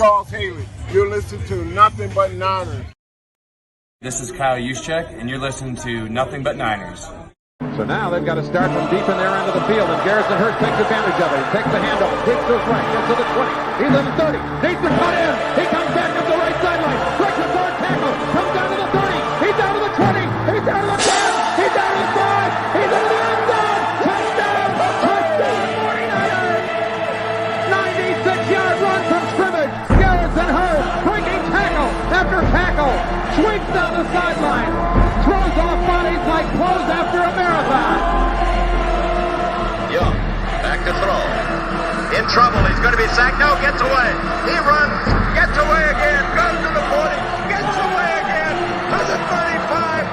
Charles Haley. You're listening to Nothing But Niners. This is Kyle Shanahan, and you're listening to Nothing But Niners. So now they've got to start from deep in their end of the field, and Garrison Hurst takes advantage of it. He takes the handoff, takes to his right, gets to the 20. He's in the 30. Needs to cut in. He comes back up the right sideline. Breaks his hard tackle. Comes down to the 30. He's down to the 20. He's down to the 10. He's down to the 5. He's into the end zone. Touchdown! Touchdown! 49ers! 96-yard run from scrimmage. Garrison Hurst breaking tackle after tackle. Sweeps down the sideline. Throws off bodies like clothes after a marathon. Young, back to throw. In trouble, he's going to be sacked. No, gets away. He runs, gets away again, goes to the 40, gets away again, to the 35,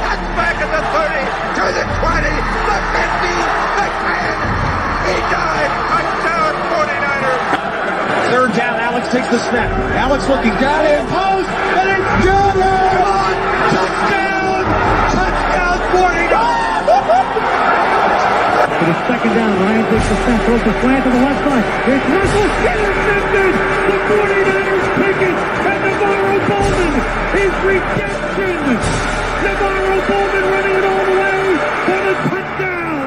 that's back at the 30, to the 20, the 50, the 10. He died. Touchdown, 49ers. Third down, Alex takes the snap. Alex looking down in post, and it's good. Touchdown! Touchdown, 49ers! For the second down, Ryan takes the snap, throws the slant to the left side. It's Russell, intercepted! The 49ers pick it, and Navarro Bowman is redemption! Navarro Bowman running it all the way for the touchdown!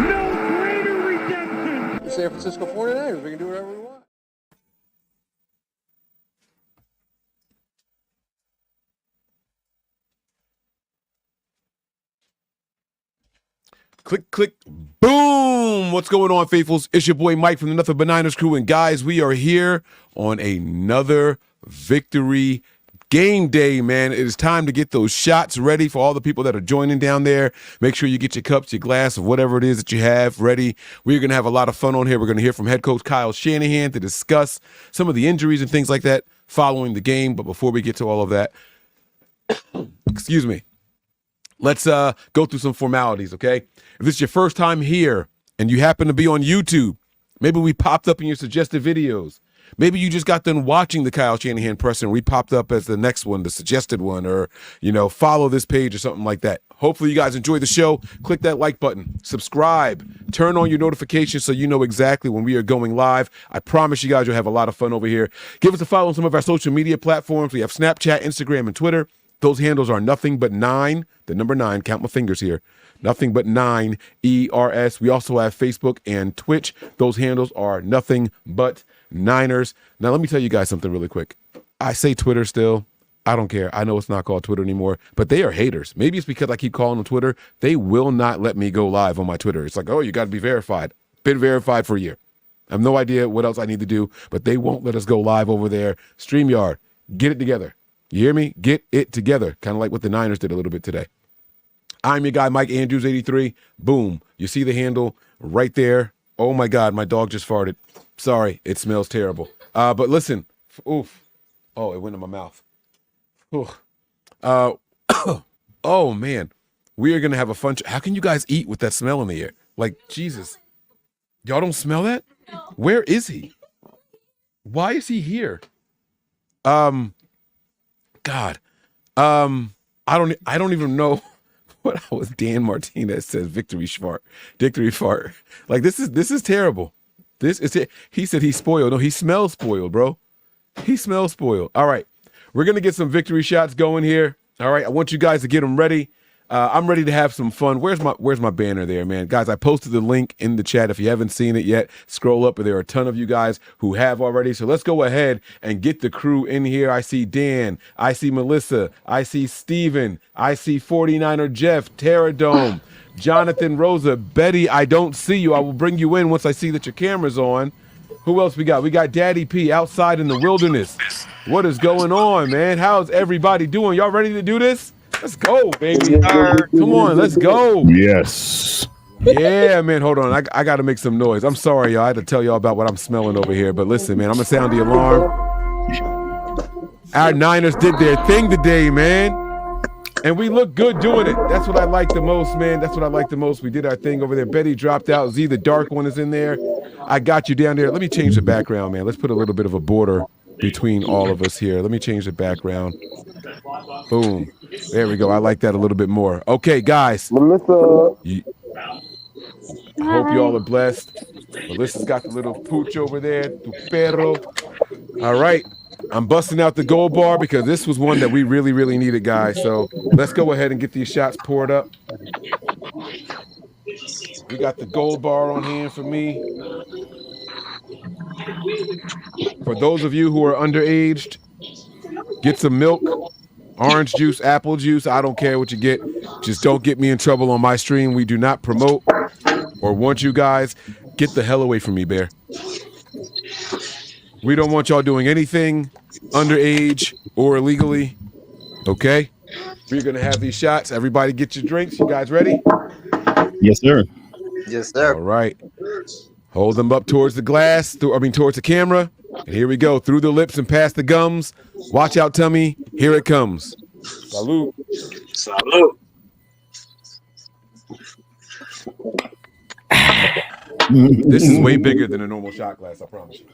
No greater redemption! The San Francisco 49ers, we can do whatever we want. Click, click, boom! What's going on, faithfuls? It's your boy Mike from the Nothing But Niners crew. And guys, we are here on another victory game day, man. It is time to get those shots ready for all the people that are joining down there. Make sure you get your cups, your glass of whatever it is that you have ready. We're going to have a lot of fun on here. We're going to hear from head coach Kyle Shanahan to discuss some of the injuries and things like that following the game. But before we get to all of that, excuse me. Let's go through some formalities, okay? If this is your first time here and you happen to be on YouTube, maybe we popped up in your suggested videos. Maybe you just got done watching the Kyle Shanahan presser and we popped up as the next one, the suggested one, or, you know, follow this page or something like that. Hopefully you guys enjoy the show. Click that like button, subscribe, turn on your notifications so you know exactly when we are going live. I promise you guys you'll have a lot of fun over here. Give us a follow on some of our social media platforms. We have Snapchat, Instagram, and Twitter. Those handles are Nothing But 9, the number 9, count my fingers here, Nothing But 9 ERS. We also have Facebook and Twitch. Those handles are Nothing But Niners. Now, let me tell you guys something really quick. I say Twitter still. I don't care. I know it's not called Twitter anymore, but they are haters. Maybe it's because I keep calling them Twitter. They will not let me go live on my Twitter. It's like, oh, you got to be verified. Been verified for a year. I have no idea what else I need to do, but they won't let us go live over there. StreamYard, get it together. You hear me? Get it together. Kind of like what the Niners did a little bit today. I'm your guy, Mike Andrews, 83. Boom. You see the handle right there. Oh, my God. My dog just farted. Sorry. It smells terrible. But listen. Oof. Oh, it went in my mouth. Oof. Oh, man. We are going to have a fun. How can you guys eat with that smell in the air? Like, Jesus. Y'all don't smell that? Where is he? Why is he here? God, I don't even know what was Dan Martinez says. Victory fart. Like this is terrible. This is it. He said he's spoiled. No, he smells spoiled, bro. He smells spoiled. All right, we're gonna get some victory shots going here. All right, I want you guys to get them ready. I'm ready to have some fun. Where's my banner there, man? Guys, I posted the link in the chat. If you haven't seen it yet, scroll up. There are a ton of you guys who have already. So let's go ahead and get the crew in here. I see Dan. I see Melissa. I see Steven. I see 49er Jeff, Terradome, Jonathan Rosa. Betty, I don't see you. I will bring you in once I see that your camera's on. Who else we got? We got Daddy P outside in the wilderness. What is going on, man? How's everybody doing? Y'all ready to do this? Let's go, baby. Come on, let's go. Yes. Yeah, man. Hold on. I got to make some noise. I'm sorry, y'all. I had to tell y'all about what I'm smelling over here. But listen, man, I'm going to sound the alarm. Our Niners did their thing today, man. And we look good doing it. That's what I like the most, man. That's what I like the most. We did our thing over there. Betty dropped out. Z, the dark one, is in there. I got you down there. Let me change the background, man. Let's put a little bit of a border between all of us here. Let me change the background. Boom. There we go. I like that a little bit more. Okay, guys. Melissa. I hope you all are blessed. Melissa's got the little pooch over there, tu perro. All right. I'm busting out the gold bar because this was one that we really, really needed, guys. So let's go ahead and get these shots poured up. We got the gold bar on hand for me. For those of you who are underaged, get some milk, orange juice, apple juice. I don't care what you get. Just don't get me in trouble on my stream. We do not promote or want you guys. Get the hell away from me, Bear. We don't want y'all doing anything underage or illegally. Okay? We're going to have these shots. Everybody get your drinks. You guys ready? Yes, sir. Yes, sir. All right. Hold them up towards the glass, towards the camera. And here we go. Through the lips and past the gums. Watch out, tummy. Here it comes. Salute. Salute. This is way bigger than a normal shot glass, I promise you.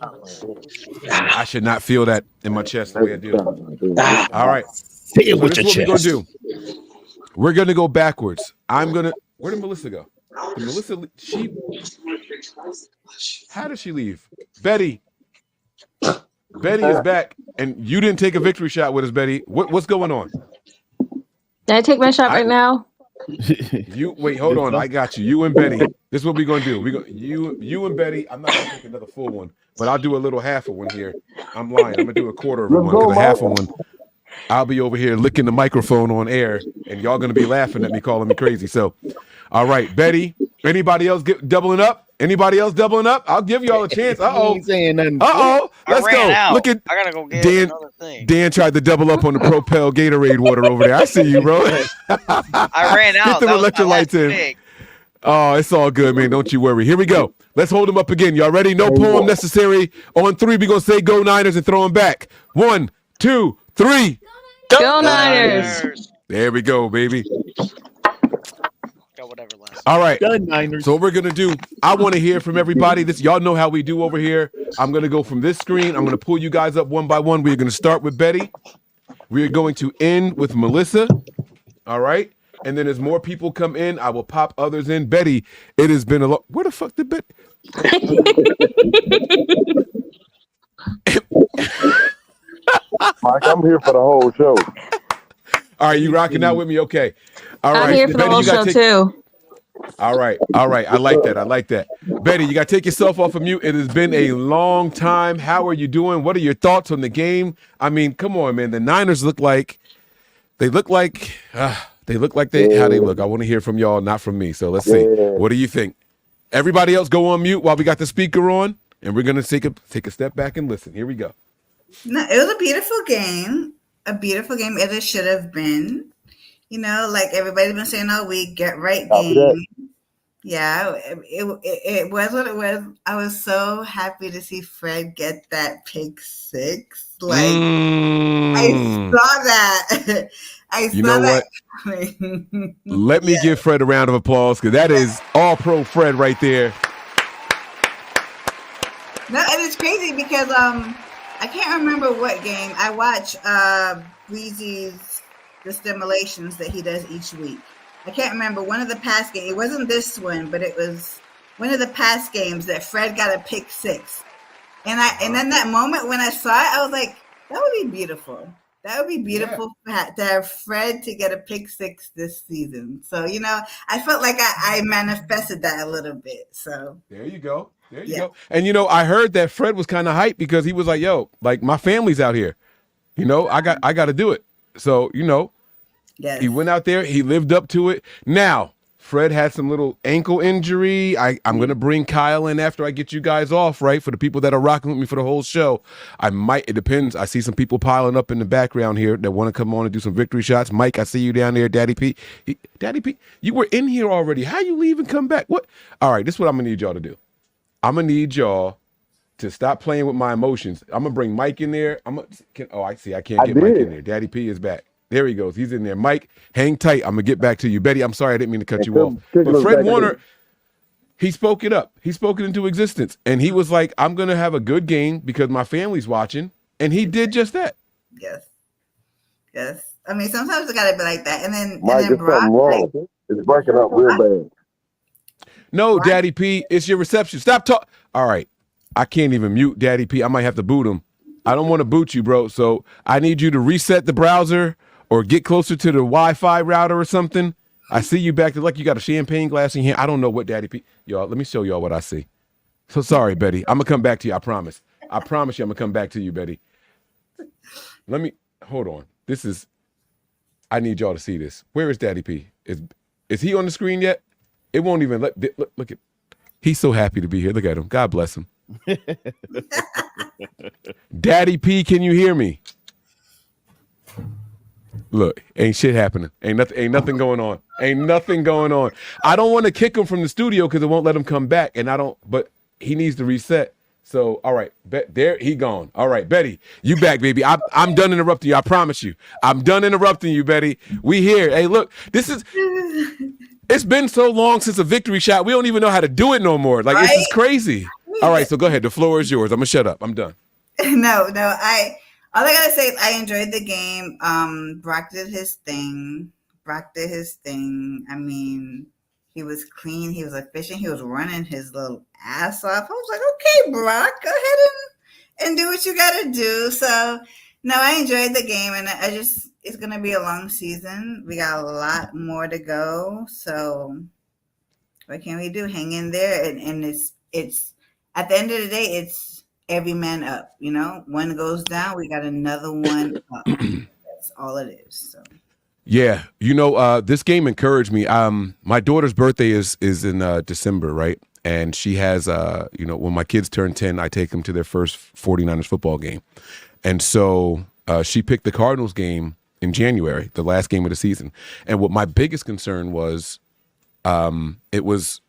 I should not feel that in my chest the way I do. All right. Say it So with this is your what chest. we're going to do. We're going to go backwards. Where did Melissa go? Did Melissa, how did she leave? Betty is back, and you didn't take a victory shot with us, Betty. What's going on? Did I take my shot right now? Wait, hold on. I got you. You and Betty. This is what we're gonna do. You and Betty. I'm not gonna take another full one, but I'll do a little half of one here. I'm lying. I'm gonna do a quarter of one because a half of one. I'll be over here licking the microphone on air, and y'all gonna be laughing at me, calling me crazy. So, all right, Betty. Anybody else doubling up? Anybody else doubling up? I'll give y'all a chance. Ain't saying nothing. Let's go. Out. Look at I gotta go get Dan. another thing. Dan tried to double up on the Propel Gatorade water over there. I see you, bro. I ran out. Get them That was my electrolytes last in. pick. Oh, it's all good, man. Don't you worry. Here we go. Let's hold them up again. Y'all ready? No poem necessary. On three, we're going to say go Niners and throw them back. 1, 2, 3. Go Niners! There we go, baby. Got whatever last. All right. Done, Niners. So what we're going to do, I want to hear from everybody. Y'all know how we do over here. I'm going to go from this screen. I'm going to pull you guys up one by one. We're going to start with Betty. We're going to end with Melissa. All right. And then as more people come in, I will pop others in. Betty, it has been a lot. Where the fuck did Betty? Mike, I'm here for the whole show. All right, you rocking out with me? Okay. All right. I'm here for the Betty, whole you gotta show, too. All right. I like that. Betty, you got to take yourself off of mute. It has been a long time. How are you doing? What are your thoughts on the game? I mean, come on, man. The Niners look like how they look. I want to hear from y'all, not from me. So let's see. What do you think? Everybody else go on mute while we got the speaker on, and we're going to take a step back and listen. Here we go. No, it was a beautiful game. A beautiful game as it should have been. You know, like everybody's been saying all week, get right game. Yeah, it was what it was. I was so happy to see Fred get that pick six. Like I saw that. You know what? Let me give Fred a round of applause because that is all pro Fred right there. No, and it's crazy because I can't remember what game I watch. Breezy's the stimulations that he does each week. I can't remember one of the past games. It wasn't this one, but it was one of the past games that Fred got a pick six. And then that moment when I saw it, I was like, that would be beautiful. That would be beautiful to have Fred to get a pick six this season. So, you know, I felt like I manifested that a little bit. So there you go. There you go. And, you know, I heard that Fred was kind of hyped because he was like, yo, like my family's out here. You know, I got to do it. So, you know, he went out there. He lived up to it. Now, Fred had some little ankle injury. I'm going to bring Kyle in after I get you guys off, right? For the people that are rocking with me for the whole show. It depends. I see some people piling up in the background here that want to come on and do some victory shots. Mike, I see you down there. Daddy P, you were in here already. How you leave and come back? What? All right, this is what I'm going to need y'all to do. I'm going to need y'all to stop playing with my emotions. I'm going to bring Mike in there. I see. I can't get Mike in there. Daddy P is back. There he goes. He's in there. Mike, hang tight. I'm going to get back to you. Betty, I'm sorry. I didn't mean to cut you off. But Fred Warner, he spoke it up. He spoke it into existence. And he was like, I'm going to have a good game because my family's watching. And he did just that. Yes. I mean, sometimes it got to be like that. And then, Mike, and then Brock, it's breaking up real bad. No, Daddy P, it's your reception. Stop talking. All right. I can't even mute Daddy P. I might have to boot him. I don't want to boot you, bro. So I need you to reset the browser or get closer to the Wi-Fi router or something. I see you back there like you got a champagne glass in here. I don't know what Daddy P. Y'all, let me show y'all what I see. So sorry, Betty. I'm going to come back to you. I promise. I promise you I'm going to come back to you, Betty. Hold on. I need y'all to see this. Where is Daddy P? Is he on the screen yet? It won't even look at. He's so happy to be here. Look at him. God bless him. Daddy P, can you hear me? Look, ain't shit happening. Ain't nothing going on. Ain't nothing going on. I don't want to kick him from the studio because it won't let him come back. But he needs to reset. So, all right, there he gone. All right, Betty, you back, baby. I'm done interrupting you. I promise you. I'm done interrupting you, Betty. We here. Hey, look, it's been so long since a victory shot. We don't even know how to do it no more. Like, This is crazy. All right, so go ahead. The floor is yours. I'm going to shut up. I'm done. No, all I gotta say is I enjoyed the game. Brock did his thing. I mean, he was clean. He was efficient. He was running his little ass off. I was like, okay, Brock, go ahead and do what you gotta do. So, no, I enjoyed the game, and it's gonna be a long season. We got a lot more to go. So, what can we do? Hang in there, and it's at the end of the day, it's every man up, one goes down, we got another one up. That's all it is. So. Yeah. This game encouraged me. My daughter's birthday is in December, right? And she has, when my kids turn 10, I take them to their first 49ers football game. And so she picked the Cardinals game in January, the last game of the season. And what my biggest concern was, it was,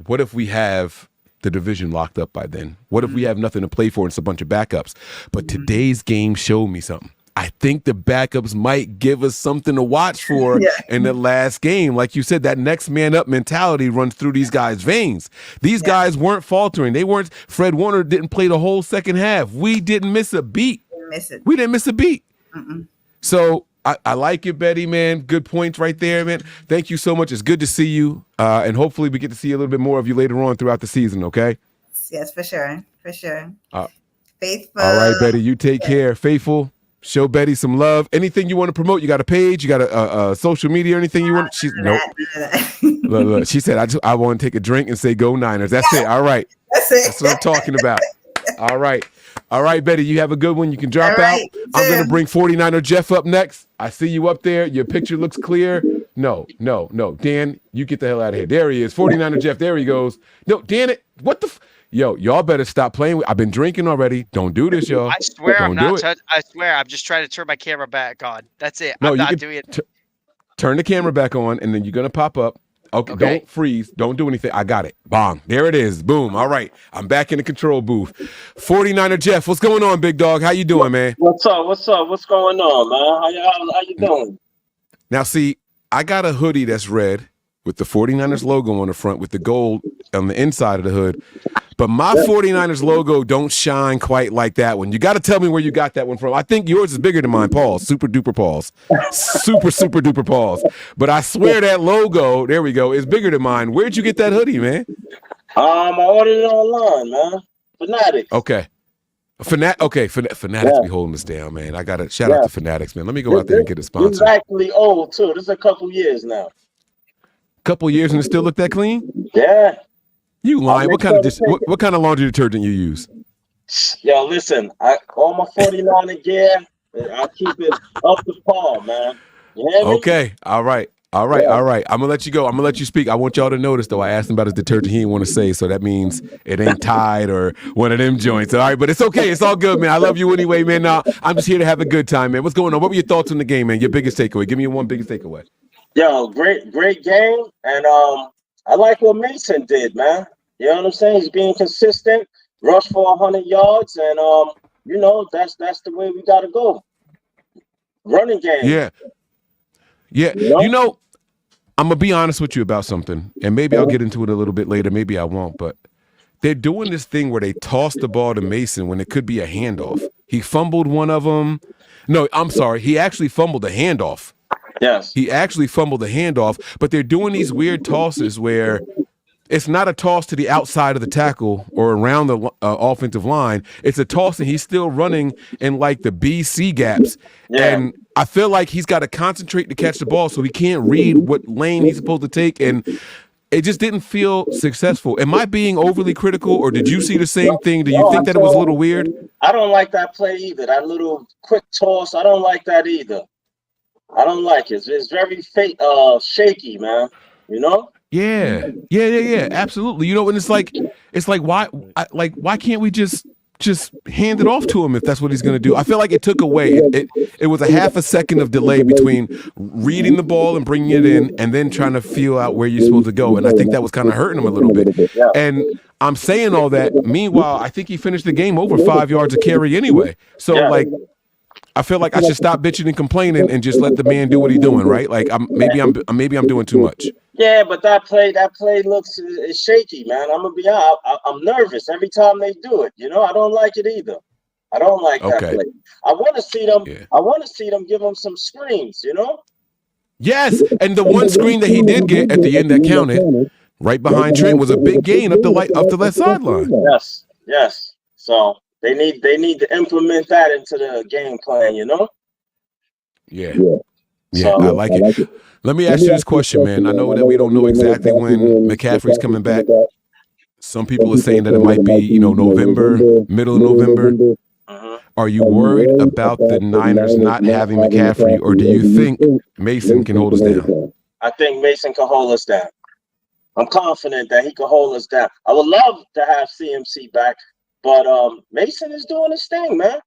what if we have the division locked up by then? What if we have nothing to play for and it's a bunch of backups? But today's game showed me something. I think the backups might give us something to watch for in the last game. Like you said, that next man up mentality runs through these guys' veins. These guys weren't faltering. Fred Warner didn't play the whole second half. We didn't miss a beat. We didn't miss a beat. So I like it, Betty, man. Good points right there, man. Thank you so much. It's good to see you. And hopefully we get to see a little bit more of you later on throughout the season, okay? Yes, for sure. Faithful. All right, Betty, you take care. Faithful, show Betty some love. Anything you want to promote? You got a page? You got a social media or anything you want? Nope. Look, she said, I want to take a drink and say go Niners. That's it. All right. That's what I'm talking about. All right. All right, Betty, you have a good one. You can drop out. I'm going to bring 49er Jeff up next. I see you up there. Your picture looks clear. No. Dan, you get the hell out of here. There he is. 49er Jeff. There he goes. No, Dan, what the Yo, y'all better stop playing. I've been drinking already. Don't do this, y'all. I swear Don't I'm not. I swear I'm just trying to turn my camera back on. That's it. No, I'm not doing it. Turn the camera back on, and then you're going to pop up. Okay, don't freeze. Don't do anything. I got it. Bong. There it is. Boom. All right. I'm back in the control booth. 49er Jeff, what's going on, big dog? How you doing, man? What's up? What's going on, man? How you doing? Now, see, I got a hoodie that's red with the 49ers logo on the front with the gold on the inside of the hood. But my 49ers logo don't shine quite like that one. You got to tell me where you got that one from. I think yours is bigger than mine, Paul's. Super duper Paul's. Super duper Paul's. But I swear that logo, there we go, is bigger than mine. Where'd you get that hoodie, man? I ordered it online, man. Fanatics. Okay. Fanatics be holding us down, man. I got to shout out to Fanatics, man. Let me go out there and get a sponsor. It's actually old, too. This is a couple years now. Couple years and it still look that clean? Yeah. You lying. What kind of laundry detergent you use? Yo, listen, all my 49er gear, I keep it up to par, man. You hear me? Okay. All right. I'm gonna let you go. I'm gonna let you speak. I want y'all to notice though. I asked him about his detergent. He didn't want to say, so that means it ain't Tide or one of them joints. All right, but it's okay. It's all good, man. I love you anyway, man. Now I'm just here to have a good time, man. What's going on? What were your thoughts on the game, man? Your biggest takeaway? Give me your one biggest takeaway. Yo, great game, and I like what Mason did, man. You know what I'm saying? He's being consistent, rush for 100 yards, and that's the way we gotta go. Running game. Yeah. You know, I'm gonna be honest with you about something, and maybe I'll get into it a little bit later. Maybe I won't, but they're doing this thing where they toss the ball to Mason when it could be a handoff. He fumbled one of them. No, I'm sorry. He actually fumbled a handoff. Yes. He actually fumbled the handoff, but they're doing these weird tosses where it's not a toss to the outside of the tackle or around the offensive line. It's a toss, and he's still running in like the BC gaps. Yeah. And I feel like he's got to concentrate to catch the ball, so he can't read what lane he's supposed to take. And it just didn't feel successful. Am I being overly critical, or did you see the same thing? Do you think that it was a little weird? I don't like that play either. That little quick toss, I don't like that either. I don't like it. It's very shaky, man. You know? Yeah, absolutely. You know, and it's like why can't we just hand it off to him if that's what he's going to do? I feel like it took away. It was a half a second of delay between reading the ball and bringing it in, and then trying to feel out where you're supposed to go. And I think that was kind of hurting him a little bit. And I'm saying all that. Meanwhile, I think he finished the game over 5 yards a carry anyway. So like, I feel like I should stop bitching and complaining and just let the man do what he's doing, right? Like maybe I'm doing too much. Yeah, but that play looks is shaky, man. I'm gonna be honest. I'm nervous every time they do it. You know, I don't like it either. I don't like that play. I want to see them. Yeah. I want to see them give him some screens. You know. Yes, and the one screen that he did get at the end that counted, right behind Trent, was a big gain up the left sideline. Yes. So they need to implement that into the game plan. You know. Yeah, so, I like it. Let me ask you this question, man. I know that we don't know exactly when McCaffrey's coming back. Some people are saying that it might be, November, middle of November. Are you worried about the Niners not having McCaffrey, or do you think Mason can hold us down? I think Mason can hold us down. I'm confident that he can hold us down. I would love to have CMC back, but Mason is doing his thing, man.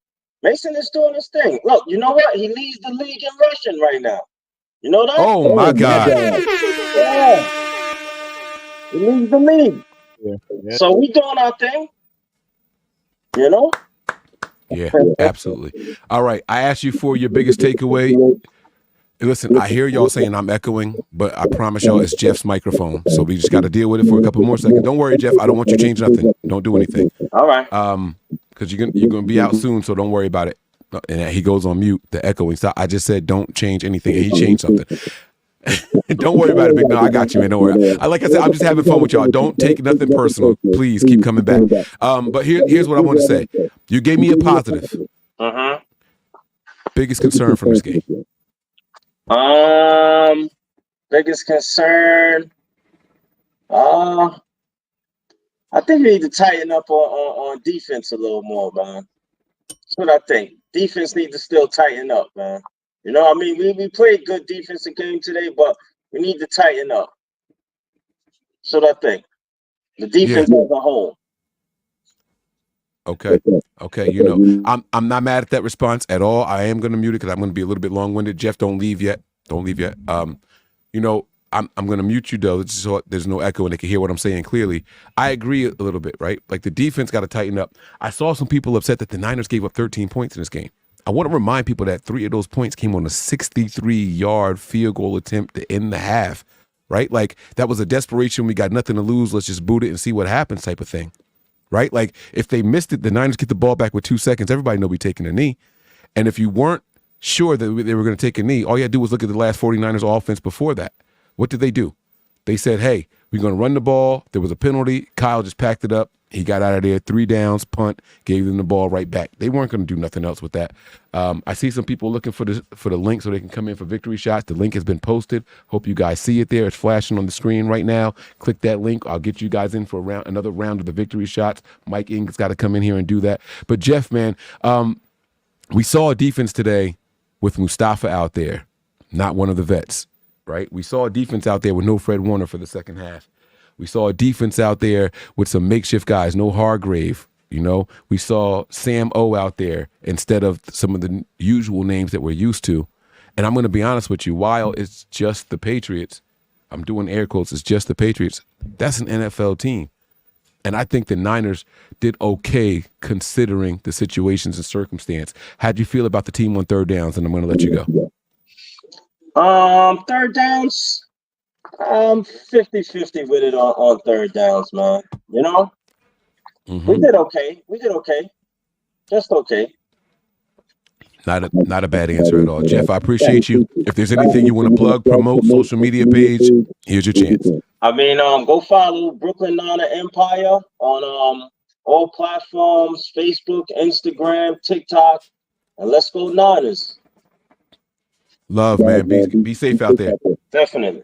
Mason is doing his thing. Look, you know what? He leads the league in rushing right now. You know that? Oh, my God. Yeah. He leads the league. Yeah. So we doing our thing. You know? Yeah, absolutely. All right. I asked you for your biggest takeaway. Listen, I hear y'all saying I'm echoing, but I promise y'all it's Jeff's microphone. So we just got to deal with it for a couple more seconds. Don't worry, Jeff. I don't want you to change nothing. Don't do anything. All right. Because you're gonna be out soon, so don't worry about it. And he goes on mute, the echoing. So I just said don't change anything, and he changed something. Don't worry about it, Big. No, I got you, man. Don't worry. Like I said, I'm just having fun with y'all. Don't take nothing personal. Please keep coming back. But here's what I want to say. You gave me a positive. Biggest concern from this game. Biggest concern. I think we need to tighten up on defense a little more, man. That's what I think. Defense needs to still tighten up, man. You know, I mean, we played good defensive game today, but we need to tighten up. That's what I think. The defense as a whole. Okay. I'm not mad at that response at all. I am going to mute it because I'm going to be a little bit long-winded. Jeff, don't leave yet. I'm going to mute you, though, so there's no echo and they can hear what I'm saying clearly. I agree a little bit, right? Like, the defense got to tighten up. I saw some people upset that the Niners gave up 13 points in this game. I want to remind people that 3 of those points came on a 63-yard field goal attempt to end the half, right? Like, that was a desperation. We got nothing to lose. Let's just boot it and see what happens type of thing, right? Like, if they missed it, the Niners get the ball back with 2 seconds. Everybody know we taking a knee. And if you weren't sure that they were going to take a knee, all you had to do was look at the last 49ers offense before that. What did they do? They said, hey, we're going to run the ball. There was a penalty. Kyle just packed it up. He got out of there, 3 downs, punt, gave them the ball right back. They weren't going to do nothing else with that. I see some people looking for the link so they can come in for victory shots. The link has been posted. Hope you guys see it there. It's flashing on the screen right now. Click that link. I'll get you guys in for another round of the victory shots. Mike Ing's got to come in here and do that. But, Jeff, man, we saw a defense today with Mustafa out there, not one of the vets, right? We saw a defense out there with no Fred Warner for the second half. We saw a defense out there with some makeshift guys, no Hargrave, We saw Sam O out there instead of some of the usual names that we're used to. And I'm going to be honest with you, while it's just the Patriots, I'm doing air quotes, it's just the Patriots, that's an NFL team. And I think the Niners did okay considering the situations and circumstance. How'd you feel about the team on third downs? And I'm going to let you go. Third downs. 50-50 with it on third downs, man. We did okay. Just okay. Not a bad answer at all. Jeff, I appreciate you. If there's anything you want to plug, promote, social media page, here's your chance. I mean, go follow Brooklyn Niner Empire on all platforms: Facebook, Instagram, TikTok, and let's go Niners. Love, man. Be safe out there. Definitely.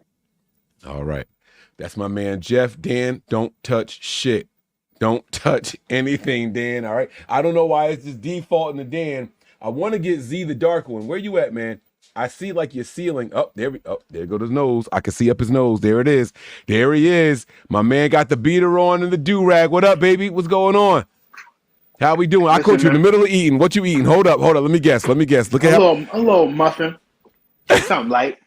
All right. That's my man, Jeff. Dan, don't touch shit. Don't touch anything, Dan. All right. I don't know why it's just defaulting to Dan. I want to get Z the dark one. Where you at, man? I see like your ceiling. There goes his nose. I can see up his nose. There it is. There he is. My man got the beater on and the do-rag. What up, baby? What's going on? How we doing? I caught you in the middle of eating. What you eating? Hold up. Let me guess. Look at a little muffin. Something light.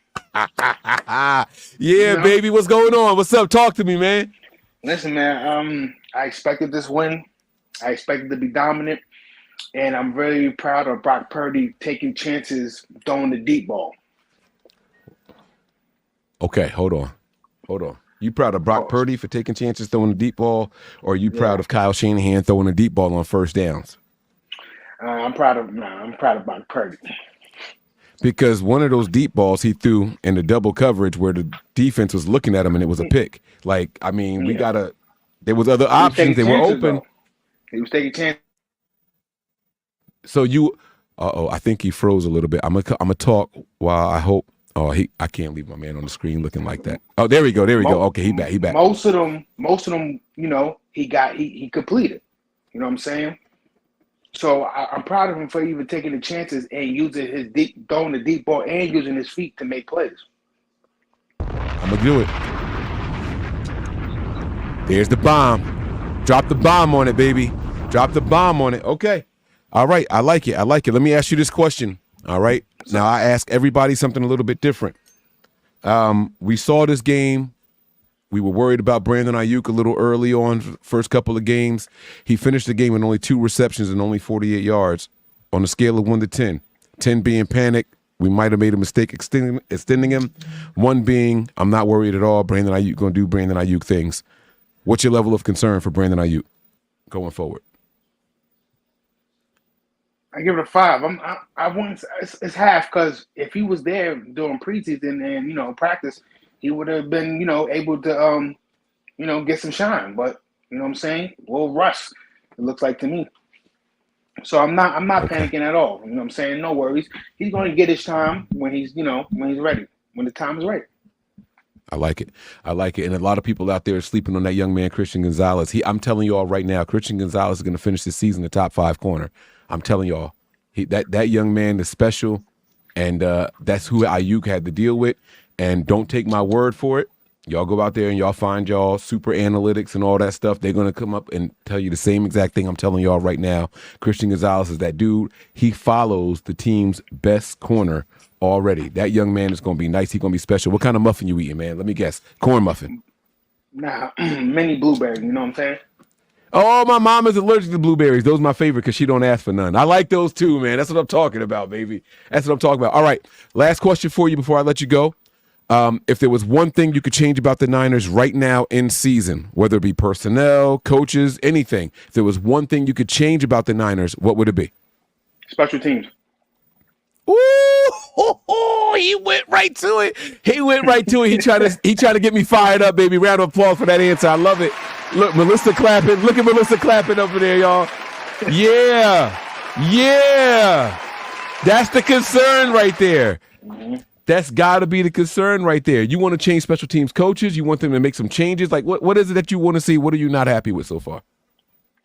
Yeah, baby. What's going on? What's up? Talk to me, man. Listen, man. I expected this win. I expected to be dominant. And I'm very proud of Brock Purdy taking chances throwing the deep ball. Okay, hold on. You proud of Brock Purdy for taking chances throwing the deep ball, or are you proud of Kyle Shanahan throwing the deep ball on first downs? I'm proud of Brock Purdy. Because one of those deep balls he threw in the double coverage where the defense was looking at him and it was a pick. Like, I mean, there was other options. They were open. He was taking chances. So I think he froze a little bit. I'm gonna talk while I hope. I can't leave my man on the screen looking like that. Oh, there we go. Okay, he back. Most of them, he completed. You know what I'm saying? So I'm proud of him for even taking the chances and using throwing the deep ball and using his feet to make plays. I'm gonna do it. There's the bomb. Drop the bomb on it, baby. Drop the bomb on it. Okay. All right, I like it. Let me ask you this question. All right. Now I ask everybody something a little bit different. We saw this game. We were worried about Brandon Aiyuk a little early on, first couple of games. He finished the game with only 2 receptions and only 48 yards on a scale of 1 to 10. 10 being panic. We might have made a mistake extending him. 1 being, I'm not worried at all. Brandon Aiyuk going to do Brandon Aiyuk things. What's your level of concern for Brandon Aiyuk going forward? I give it a 5. I wouldn't. It's half, because if he was there during preseason and practice, he would have been able to get some shine. But you know what I'm saying? Well, rush. It looks like to me. So I'm not panicking at all. You know what I'm saying? No worries. He's going to get his time when he's ready. When the time is right. I like it. And a lot of people out there are sleeping on that young man, Christian Gonzalez. I'm telling you all right now, Christian Gonzalez is going to finish this season the top 5 corner. I'm telling y'all, that young man is special, and that's who Aiyuk had to deal with. And don't take my word for it. Y'all go out there and y'all find y'all super analytics and all that stuff. They're going to come up and tell you the same exact thing I'm telling y'all right now. Christian Gonzalez is that dude. He follows the team's best corner already. That young man is going to be nice. He's going to be special. What kind of muffin you eating, man? Let me guess. Corn muffin. Nah, mini blueberry. You know what I'm saying? Oh, my mom is allergic to blueberries. Those are my favorite because she don't ask for none. I like those too, man. That's what I'm talking about, baby. That's what I'm talking about. All right, last question for you before I let you go. If there was one thing you could change about the Niners right now in season, whether it be personnel, coaches, anything, if there was one thing you could change about the Niners, what would it be? Special teams. Ooh, he went right to it. He tried to get me fired up, baby. Round of applause for that answer. I love it. Look, Melissa clapping. Look at Melissa clapping over there, y'all. Yeah. That's the concern right there. That's got to be the concern right there. You want to change special teams coaches? You want them to make some changes? Like, what is it that you want to see? What are you not happy with so far?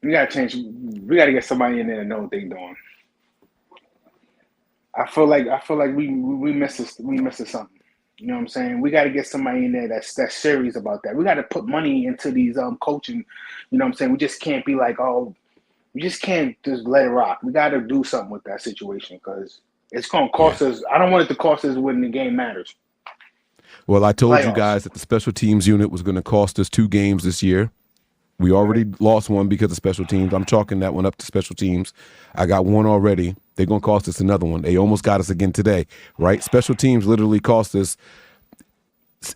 We got to change. We got to get somebody in there to know what they're doing. I feel like we missed something. You know what I'm saying? We got to get somebody in there that's serious about that. We got to put money into these coaching. You know what I'm saying? We just can't be like, we just can't just let it rock. We got to do something with that situation, because it's going to cost us. I don't want it to cost us when the game matters. Well, I told you guys that the special teams unit was going to cost us 2 games this year. We already lost one because of special teams. I'm chalking that one up to special teams. I got one already. They're going to cost us another one. They almost got us again today, right? Special teams literally cost us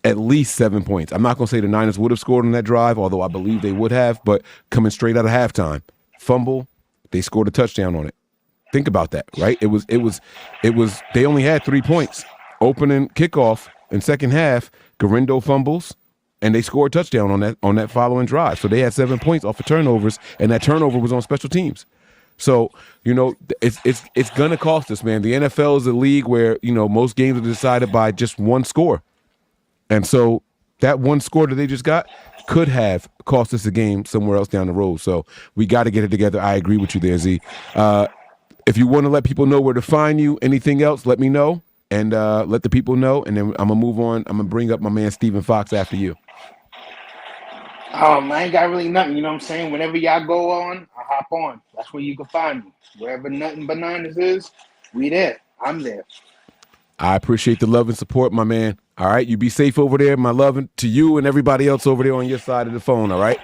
at least 7 points. I'm not going to say the Niners would have scored on that drive, although I believe they would have, but coming straight out of halftime, fumble, they scored a touchdown on it. Think about that, right? It was they only had 3 points. Opening kickoff in second half, Ginando fumbles, and they scored a touchdown on that following drive. So they had 7 points off of turnovers, and that turnover was on special teams. So, it's going to cost us, man. The NFL is a league where, most games are decided by just one score. And so that one score that they just got could have cost us a game somewhere else down the road. So we got to get it together. I agree with you there, Z. If you want to let people know where to find you, anything else, let me know and let the people know. And then I'm going to move on. I'm going to bring up my man Stephen Fox after you. I ain't got really nothing, you know what I'm saying? Whenever y'all go on, I hop on. That's where you can find me. Wherever Nothing But Niners is, we there. I'm there. I appreciate the love and support, my man. All right, you be safe over there. My love to you and everybody else over there on your side of the phone, all right?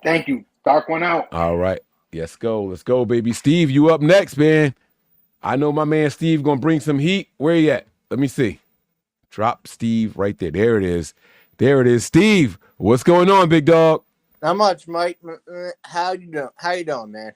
Thank you. Dark one out. All right. Let's go, baby. Steve, you up next, man. I know my man Steve going to bring some heat. Where you at? Let me see. Drop Steve right there. There it is. Steve, what's going on, big dog? Not much, Mike. How you doing, man?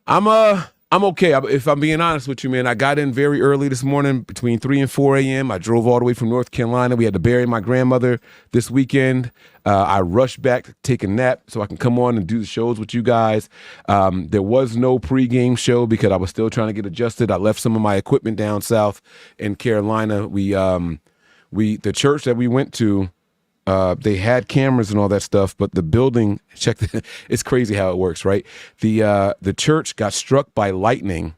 I'm okay. If I'm being honest with you, man, I got in very early this morning between 3 and 4 a.m. I drove all the way from North Carolina. We had to bury my grandmother this weekend. I rushed back to take a nap so I can come on and do the shows with you guys. There was no pregame show because I was still trying to get adjusted. I left some of my equipment down south in Carolina. The church that we went to, they had cameras and all that stuff, but the building, it's crazy how it works, right? The church got struck by lightning,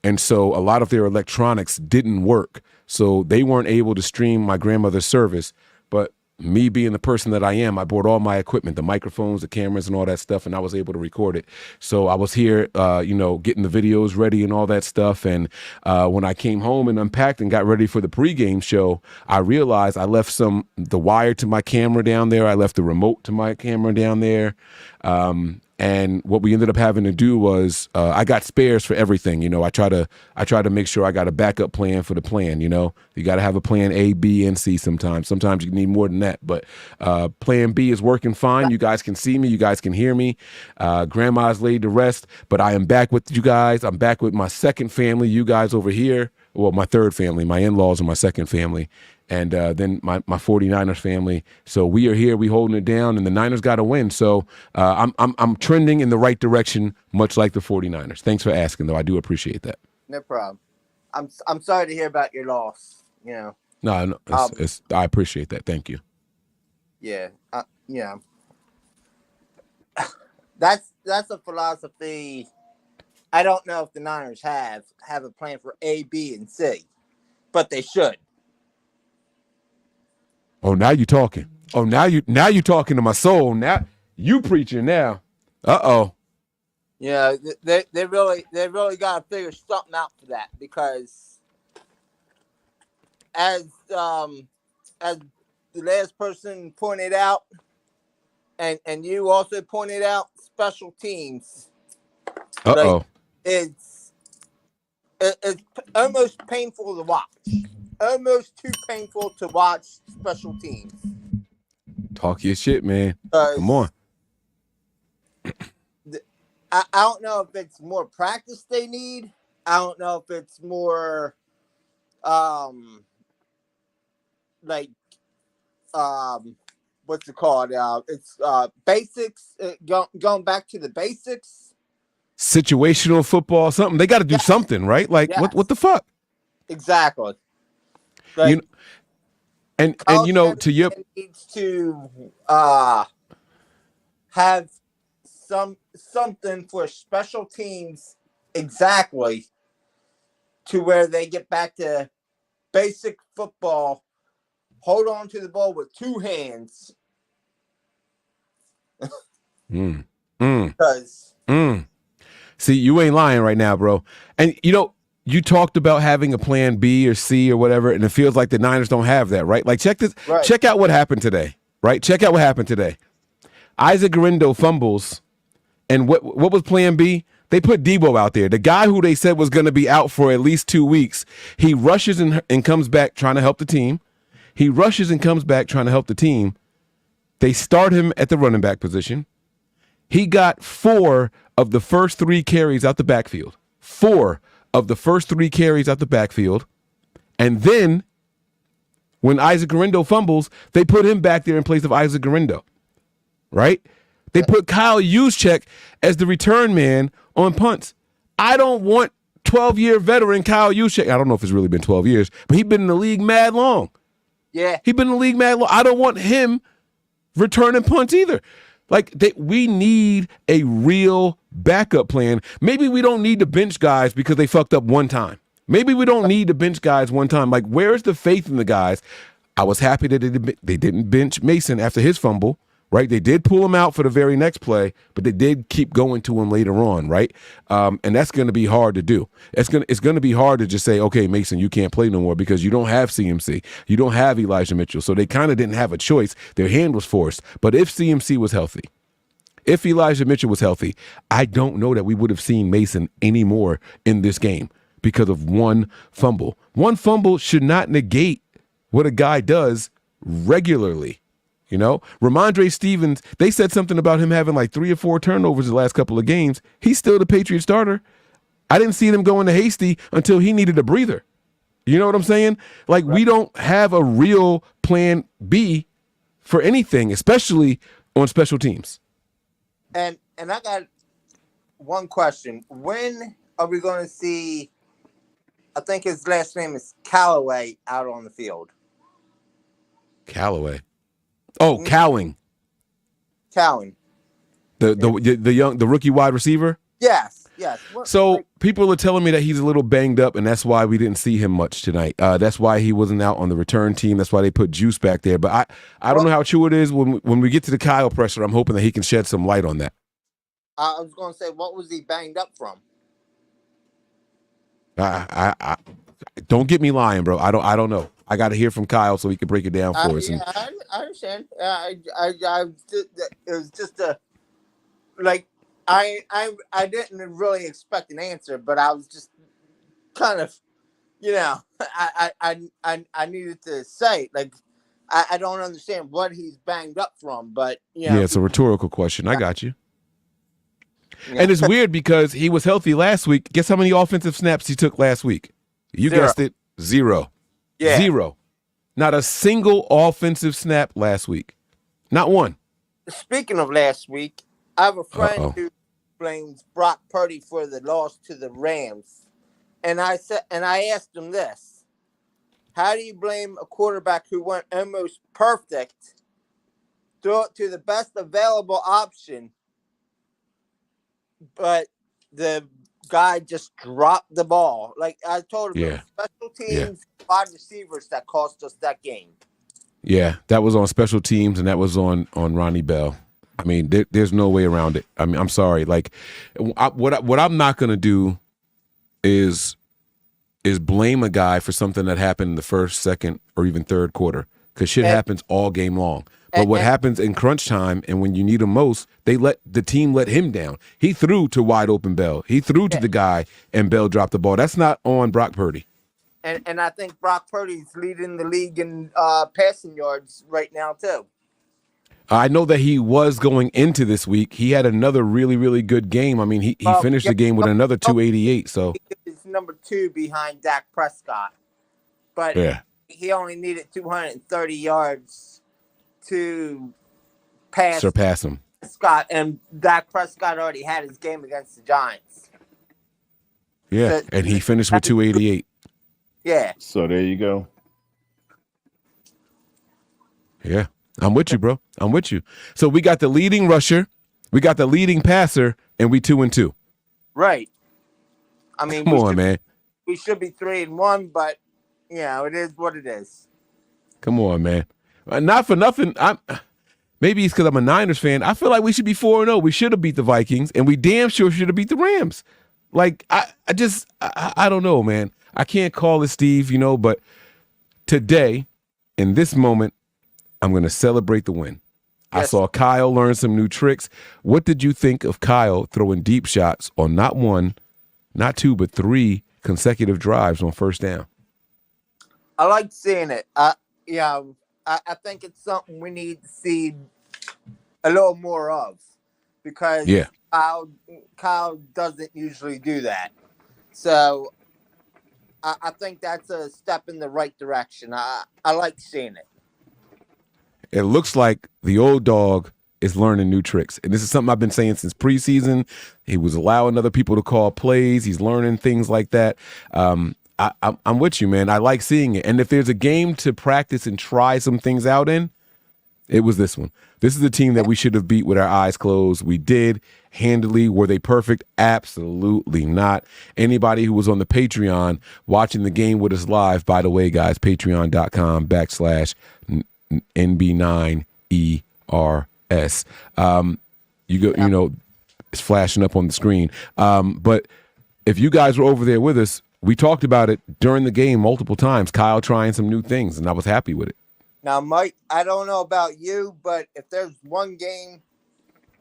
and so a lot of their electronics didn't work. So they weren't able to stream my grandmother's service. But me being the person that I am, I bought all my equipment, the microphones, the cameras, and all that stuff, and I was able to record it. So I was here, getting the videos ready and all that stuff. And when I came home and unpacked and got ready for the pregame show, I realized I left the wire to my camera down there. I left the remote to my camera down there. And what we ended up having to do was I got spares for everything. I try to make sure I got a backup plan for the plan. You got to have a plan A, B, and C sometimes. Sometimes you need more than that. But plan B is working fine. You guys can see me. You guys can hear me. Grandma's laid to rest. But I am back with you guys. I'm back with my second family, you guys over here. Well, my third family. My in-laws are my second family. And then my 49ers family. So we are here, we holding it down, and the Niners got to win. So I'm trending in the right direction, much like the 49ers. Thanks for asking, though. I do appreciate that. No problem. I'm sorry to hear about your loss. No, I appreciate that. Thank you. Yeah, that's a philosophy. I don't know if the Niners have a plan for A, B, and C, but they should. Oh, now you talking. Oh, now you talking to my soul. Now you preaching now. Uh-oh. Yeah, they really got to figure something out for that, because as the last person pointed out, and you also pointed out, special teams. Uh-oh. Like, it's almost painful to watch. Almost too painful to watch special teams. Talk your shit, man. Come on. I don't know if it's more practice they need. I don't know if it's more what's it called? It's basics, going back to the basics. Situational football, something. They got to do something, right? Like, yes. What the fuck? Exactly. Like, to your needs to have something for special teams, exactly, to where they get back to basic football. Hold on to the ball with two hands. Because see, you ain't lying right now, bro. And you talked about having a plan B or C or whatever, and it feels like the Niners don't have that, right? Like, check this. Right. Check out what happened today, right? Check out what happened today. Isaac Ginando fumbles, and what was plan B? They put Debo out there. The guy who they said was going to be out for at least 2 weeks, he rushes and comes back trying to help the team. They start him at the running back position. He got 4 of the first 3 carries out the backfield. 4 of the first 3 carries out the backfield. And then When Isaac Ginando fumbles, they put him back there in place of Isaac Ginando, right? They put Kyle Juszczyk as the return man on punts. I don't want 12-year veteran Kyle Juszczyk. I don't know if it's really been 12 years, but he's been in the league mad long. Yeah. He's been in the league mad long. I don't want him returning punts either. Like, we need a real backup plan. Maybe we don't need to bench guys because they fucked up one time. Maybe we don't need to bench guys one time. Like, where's the faith in the guys? I was happy that they didn't bench Mason after his fumble, right? They did pull him out for the very next play, but they did keep going to him later on, right? And that's going to be hard to do. It's going to be hard to just say, okay, Mason, you can't play no more because you don't have CMC. You don't have Elijah Mitchell. So they kind of didn't have a choice. Their hand was forced. But if CMC was healthy, if Elijah Mitchell was healthy, I don't know that we would have seen Mason anymore in this game because of one fumble. One fumble should not negate what a guy does regularly. You know, Ramondre Stevens, they said something about him having like 3 or 4 turnovers the last couple of games. He's still the Patriot starter. I didn't see them going to Hasty until he needed a breather. You know what I'm saying? Like, we don't have a real plan B for anything, especially on special teams. And I got one question. When are we going to see, I think his last name is Callaway, out on the field? Callaway. Oh, Cowing. Cowing. The rookie wide receiver? Yes. So people are telling me that he's a little banged up, and that's why we didn't see him much tonight. That's why he wasn't out on the return team. That's why they put Juice back there. But I don't know how true it is. When we get to the Kyle pressure, I'm hoping that he can shed some light on that. I was going to say, what was he banged up from? I don't get me lying, bro. I don't know. I got to hear from Kyle so he can break it down for us. Yeah, I understand. It was just I didn't really expect an answer, but I was just kind of, I needed to say, like, I don't understand what he's banged up from, but yeah, it's a rhetorical question. I got you. Yeah. And it's weird because he was healthy last week. Guess how many offensive snaps he took last week? You guessed it, 0. Yeah. 0. Not a single offensive snap last week. Not one. Speaking of last week, I have a friend who blames Brock Purdy for the loss to the Rams. And I asked him this. How do you blame a quarterback who went almost perfect, throw it to the best available option, but the guy just dropped the ball? Like I told him, special teams, wide receivers that cost us that game. Yeah, that was on special teams, and that was on Ronnie Bell. I mean, there's no way around it. I mean, I'm sorry. Like, what I'm not gonna do is blame a guy for something that happened in the first, second, or even third quarter, because shit happens all game long. But what happens in crunch time and when you need him most, the team let him down. He threw to wide open Bell. He threw to the guy, and Bell dropped the ball. That's not on Brock Purdy. And I think Brock Purdy's leading the league in passing yards right now too. I know that he was going into this week. He had another really, really good game. I mean, he finished the game with another 288. So he's number 2 behind Dak Prescott, but he only needed 230 yards to surpass him. Prescott, and Dak Prescott already had his game against the Giants. Yeah, and he finished with 288. Yeah. So there you go. Yeah. I'm with you, bro. I'm with you. So we got the leading rusher, we got the leading passer, and we 2-2. Right. I mean, come on, man. We should be 3-1, but it is what it is. Come on, man. Not for nothing. Maybe it's because I'm a Niners fan. I feel like we should be 4-0. We should have beat the Vikings, and we damn sure should have beat the Rams. Like I don't know, man. I can't call it, Steve. But today, in this moment, I'm going to celebrate the win. Yes. I saw Kyle learn some new tricks. What did you think of Kyle throwing deep shots on not 1, not 2, but 3 consecutive drives on first down? I like seeing it. I think it's something we need to see a little more of because Kyle doesn't usually do that. So I think that's a step in the right direction. I like seeing it. It looks like the old dog is learning new tricks. And this is something I've been saying since preseason. He was allowing other people to call plays. He's learning things like that. I'm with you, man. I like seeing it. And if there's a game to practice and try some things out in, it was this one. This is a team that we should have beat with our eyes closed. We did handily. Were they perfect? Absolutely not. Anybody who was on the Patreon watching the game with us live, by the way, guys, patreon.com/NB9ERS. You know, it's flashing up on the screen. But if you guys were over there with us, we talked about it during the game multiple times. Kyle trying some new things, and I was happy with it. Now, Mike, I don't know about you, but if there's one game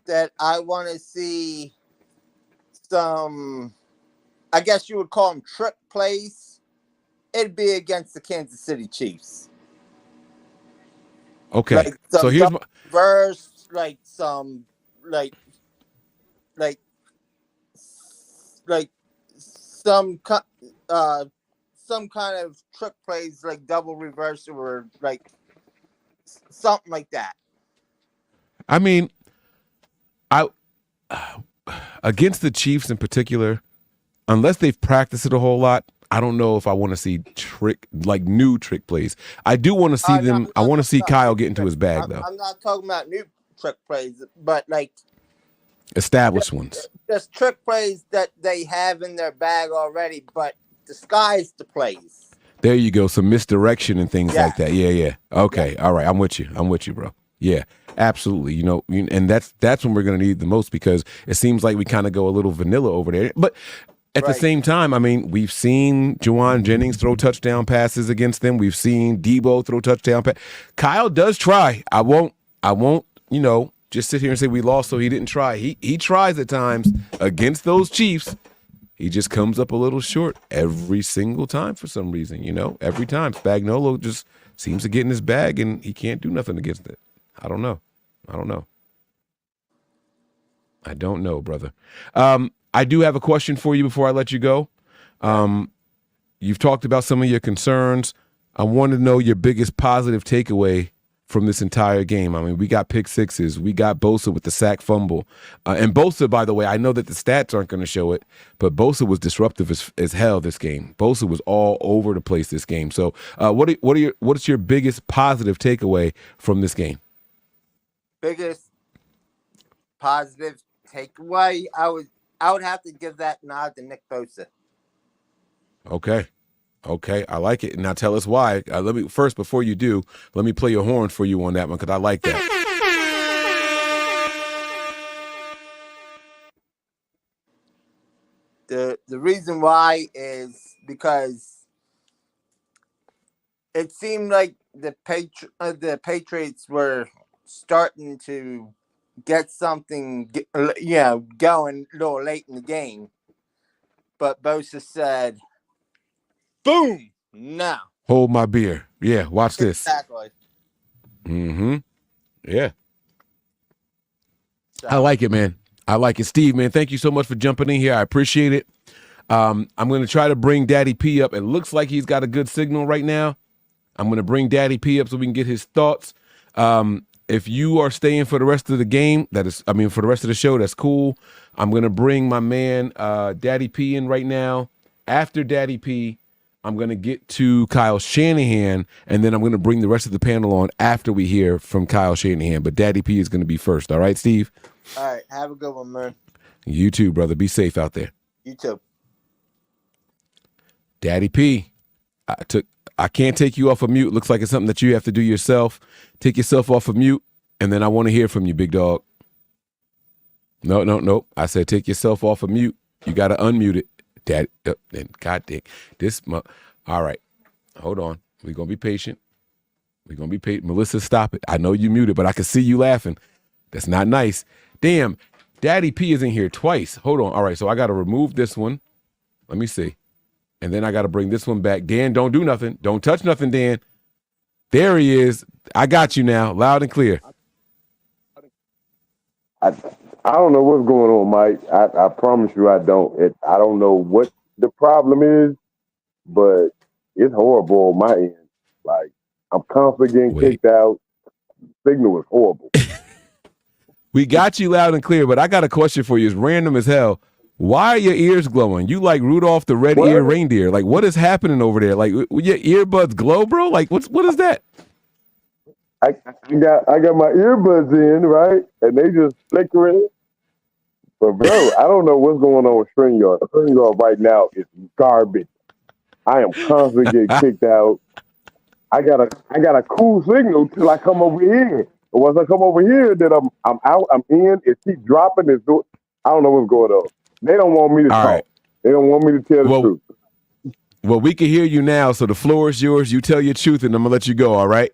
that I want to see some, I guess you would call them trick plays, it'd be against the Kansas City Chiefs. Okay, like so here's my verse, like some, like some kind of trick plays, like double reverse or like something like that. I mean, against the Chiefs in particular, unless they've practiced it a whole lot, I don't know if I want to see new trick plays. I do want to see them. I want to see Kyle get into his bag, though. I'm not talking about new trick plays, but like established ones. Just trick plays that they have in their bag already, but disguise the plays. There you go. Some misdirection and things like that. Yeah. Okay. All right. I'm with you, bro. Yeah, absolutely. And that's when we're going to need the most, because it seems like we kind of go a little vanilla over there. But at the same time, I mean, we've seen Jauan Jennings throw touchdown passes against them. We've seen Debo throw touchdown passes. Kyle does try. I won't, just sit here and say we lost so he didn't try. He tries at times against those Chiefs. He just comes up a little short every single time for some reason, every time. Spagnuolo just seems to get in his bag and he can't do nothing against it. I don't know, brother. I do have a question for you before I let you go. You've talked about some of your concerns. I want to know your biggest positive takeaway from this entire game. I mean, we got pick sixes. We got Bosa with the sack fumble. And Bosa, by the way, I know that the stats aren't going to show it, but Bosa was disruptive as hell this game. Bosa was all over the place this game. So what is your biggest positive takeaway from this game? Biggest positive takeaway? I would have to give that nod to Nick Bosa. Okay, I like it. Now tell us why. Let me first, before you do, let me play your horn for you on that one, because I like that. The reason why is because it seemed like the Patriots were starting to get something, going a little late in the game, but Bosa said, boom, now. Hold my beer. Yeah, watch this. Exactly. Mm-hmm. Yeah. So. I like it, man. I like it. Steve, man, thank you so much for jumping in here. I appreciate it. I'm going to try to bring Daddy P up. It looks like he's got a good signal right now. I'm going to bring Daddy P up so we can get his thoughts. If you are staying for the rest of the game, for the rest of the show, that's cool. I'm going to bring my man Daddy P in right now. After Daddy P, I'm going to get to Kyle Shanahan, and then I'm going to bring the rest of the panel on after we hear from Kyle Shanahan. But Daddy P is going to be first. All right, Steve? All right. Have a good one, man. You too, brother. Be safe out there. You too. Daddy P, I can't take you off of mute. Looks like it's something that you have to do yourself. Take yourself off of mute, and then I want to hear from you, big dog. No. I said take yourself off of mute. You got to unmute it. Daddy, God dang. All right. Hold on. We're going to be patient. Melissa, stop it. I know you muted, but I can see you laughing. That's not nice. Damn. Daddy P is in here twice. Hold on. All right. So I got to remove this one. Let me see. And then I got to bring this one back. Dan, don't do nothing. Don't touch nothing, Dan. There he is. I got you now. Loud and clear. I don't know what's going on, Mike. I promise you I don't. I don't know what the problem is, but it's horrible on my end. Like, I'm constantly getting Wait. kicked out. Signal is horrible. We got you loud and clear, but I got a question for you. It's random as hell. Why are your ears glowing? You like Rudolph the red-eared reindeer. Like, what is happening over there? Like, your earbuds glow, bro? Like, what is that? I got my earbuds in, right? And they just flickering. But bro, I don't know what's going on with StreamYard. StreamYard right now is garbage. I am constantly getting kicked out. I got a cool signal till I come over here. But once I come over here, then I'm out, I'm in, it keeps dropping, I don't know what's going on. They don't want me to All talk. right. They don't want me to tell the truth. Well, we can hear you now, so the floor is yours. You tell your truth, and I'm gonna let you go, all right?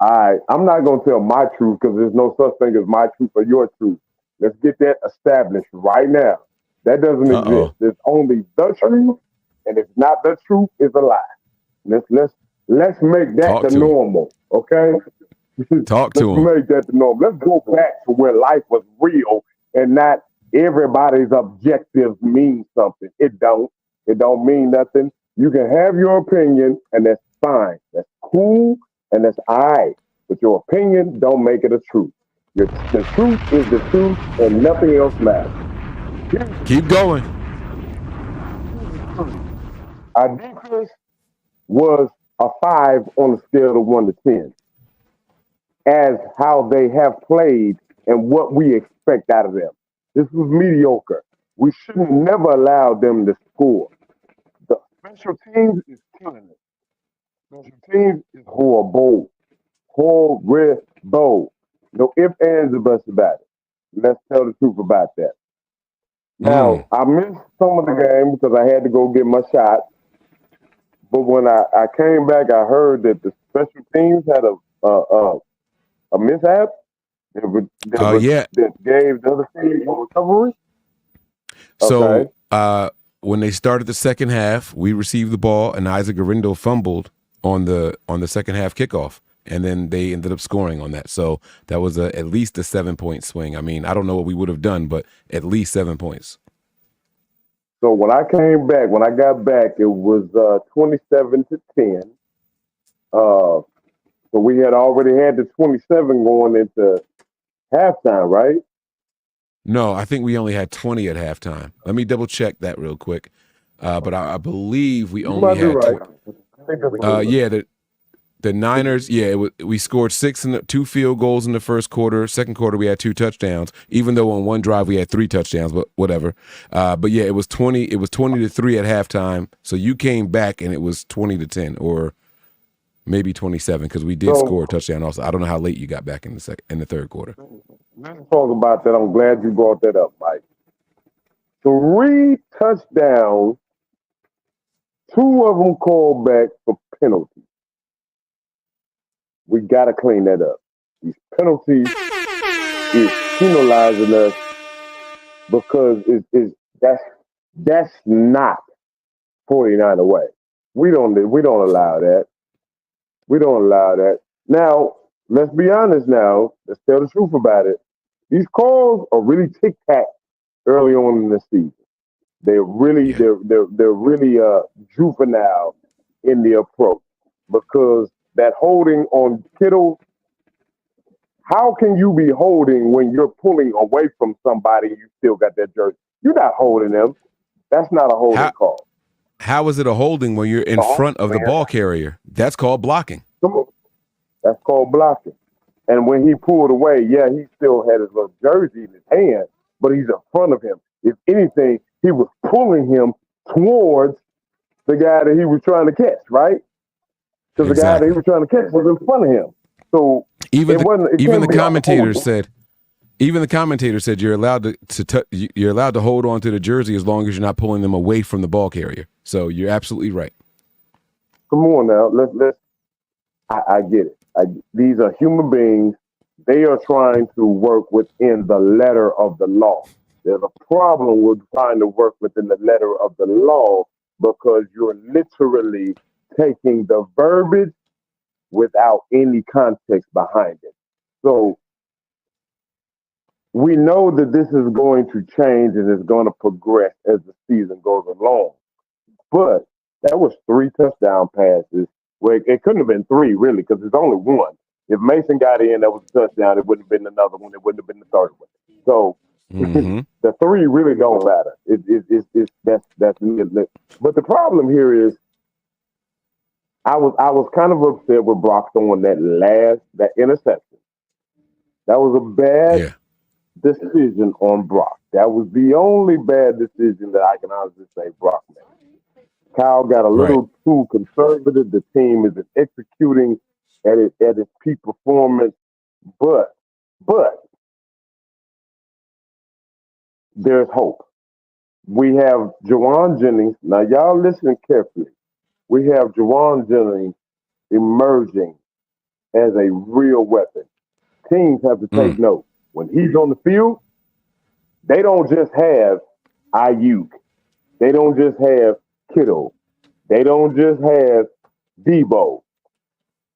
All right, I'm not gonna tell my truth because there's no such thing as my truth or your truth. Let's get that established right now. That doesn't exist. There's only the truth, and if not the truth, it's a lie. Let's make that the normal, okay? Talk to him. Let's make that the norm. Let's go back to where life was real and not everybody's objectives mean something. It don't. It don't mean nothing. You can have your opinion, and that's fine. That's cool, and that's all right. But your opinion don't make it a truth. The truth is the truth, and nothing else matters. Keep going. Our defense was a 5 on a scale of 1 to 10. As how they have played and what we expect out of them. This was mediocre. We shouldn't have never allowed them to score. The special teams is killing it. Special teams is horrible. Horrible. No ifs, ands, or buts about it. Let's tell the truth about that. Now, I missed some of the game because I had to go get my shot. But when I came back, I heard that the special teams had a mishap that gave the other team a recovery. So when they started the second half, we received the ball, and Isaac Ginando fumbled on the second half kickoff, and then they ended up scoring on that. So that was at least a 7-point swing. I mean, I don't know what we would have done, but at least 7 points. So when I got back, it was 27-10. So we had already had the 27 going into halftime, right? No, I think we only had 20 at halftime. Let me double check that real quick. But I believe we only had. Right. The Niners. Yeah, we scored 2 field goals in the first quarter. Second quarter, we had 2 touchdowns. Even though on one drive we had 3 touchdowns, but whatever. But yeah, it was 20. It was 20-3 at halftime. So you came back and it was 20-10, or maybe 27, because we did score a touchdown also. I don't know how late you got back in the third quarter. Let's talk about that. I'm glad you brought that up, Mike. 3 touchdowns, 2 of them called back for penalties. We got to clean that up. These penalties is penalizing us because that's not 49 away. We don't allow that. We don't allow that. Now, let's be honest now. Let's tell the truth about it. These calls are really tic-tac early on in the season. They're really juvenile in the approach because that holding on Kittle, how can you be holding when you're pulling away from somebody and you still got that jersey? You're not holding them. That's not a holding call. How is it a holding when you're in front of the ball carrier? That's called blocking. That's called blocking. And when he pulled away, yeah, he still had his little jersey in his hand, but he's in front of him. If anything, he was pulling him towards the guy that he was trying to catch, right? Because the guy that he was trying to catch was in front of him. So even the commentator said you're allowed you're allowed to hold on to the jersey as long as you're not pulling them away from the ball carrier. So you're absolutely right. Come on now, I get it. These are human beings. They are trying to work within the letter of the law. There's a problem with trying to work within the letter of the law because you're literally taking the verbiage without any context behind it. So we know that this is going to change and is going to progress as the season goes along. But that was 3 touchdown passes. Well, it couldn't have been 3 really because it's only 1. If Mason got in, that was a touchdown. It wouldn't have been another one. It wouldn't have been the third one. So the 3 really don't matter. That's but the problem here is I was kind of upset with Brock throwing that interception. That was a bad decision on Brock. That was the only bad decision that I can honestly say Brock made. Kyle got a little too conservative. The team isn't executing at its peak performance, but there's hope. We have Jauan Jennings. Now, y'all listen carefully. We have Jauan Jennings emerging as a real weapon. Teams have to take note. When he's on the field, they don't just have Aiyuk. They don't just have Kittle. They don't just have Debo.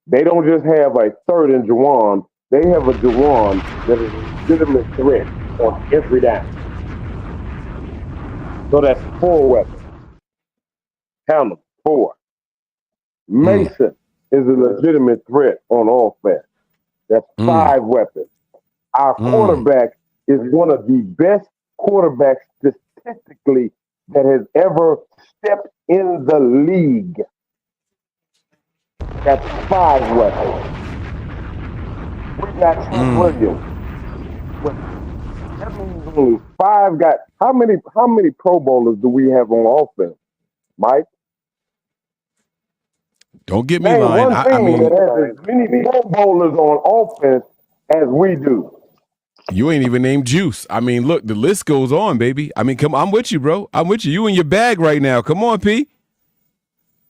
They don't just have a third in Jauan. They have a Jauan that is a legitimate threat on every down. So that's 4 weapons. Count them, 4. Mason is a legitimate threat on offense. That's 5 weapons. Our quarterback is one of the best quarterbacks statistically that has ever stepped in the league. That's 5 weapons. We got Trent Williams. That means only 5 guys. How many Pro Bowlers do we have on offense, Mike? Don't get me Name lying. one team that has as many Pro Bowlers on offense as we do. You ain't even named Juice. I mean, look, the list goes on, baby. I mean, come on, I'm with you, bro. I'm with you. You in your bag right now. Come on, P.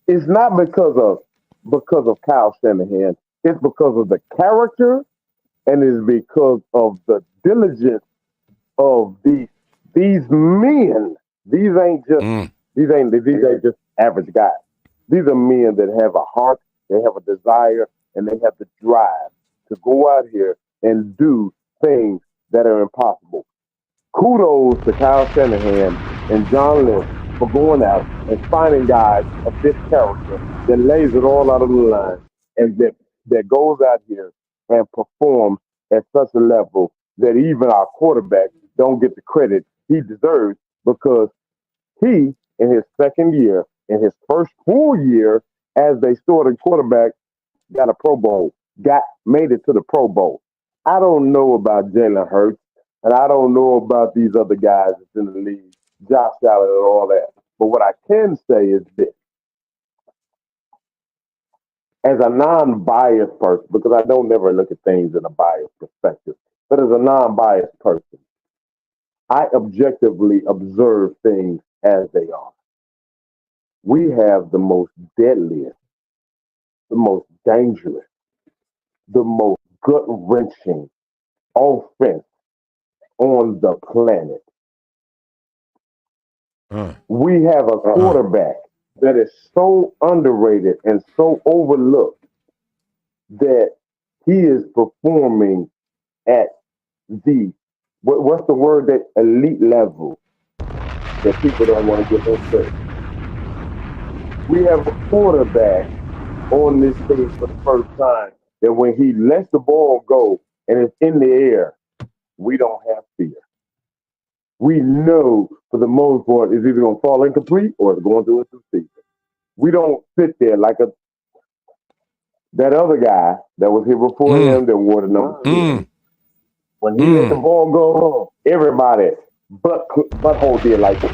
It's not because of Kyle Shanahan. It's because of the character, and it's because of the diligence of these men. These ain't just average guys. These are men that have a heart, they have a desire, and they have the drive to go out here and do things that are impossible. Kudos to Kyle Shanahan and John Lynch for going out and finding guys of this character that lays it all out on the line and that goes out here and performs at such a level that even our quarterback don't get the credit he deserves because he, in his second year, in his first full year as they starting quarterback, got a Pro Bowl, made it to the Pro Bowl. I don't know about Jalen Hurts, and I don't know about these other guys that's in the league, Josh Allen and all that. But what I can say is this. As a non-biased person, because I don't never look at things in a biased perspective, but as a non-biased person, I objectively observe things as they are. We have the most deadliest, the most dangerous, the most gut-wrenching offense on the planet. We have a quarterback that is so underrated and so overlooked that he is performing at the, what's the word, that elite level that people don't want to give into. We have a quarterback on this team for the first time that when he lets the ball go and it's in the air, we don't have fear. We know for the most part it's either going to fall incomplete or it's going through a season. We don't sit there like that other guy that was here before him that wore the number 10. When he let the ball go, everybody butthole did like this.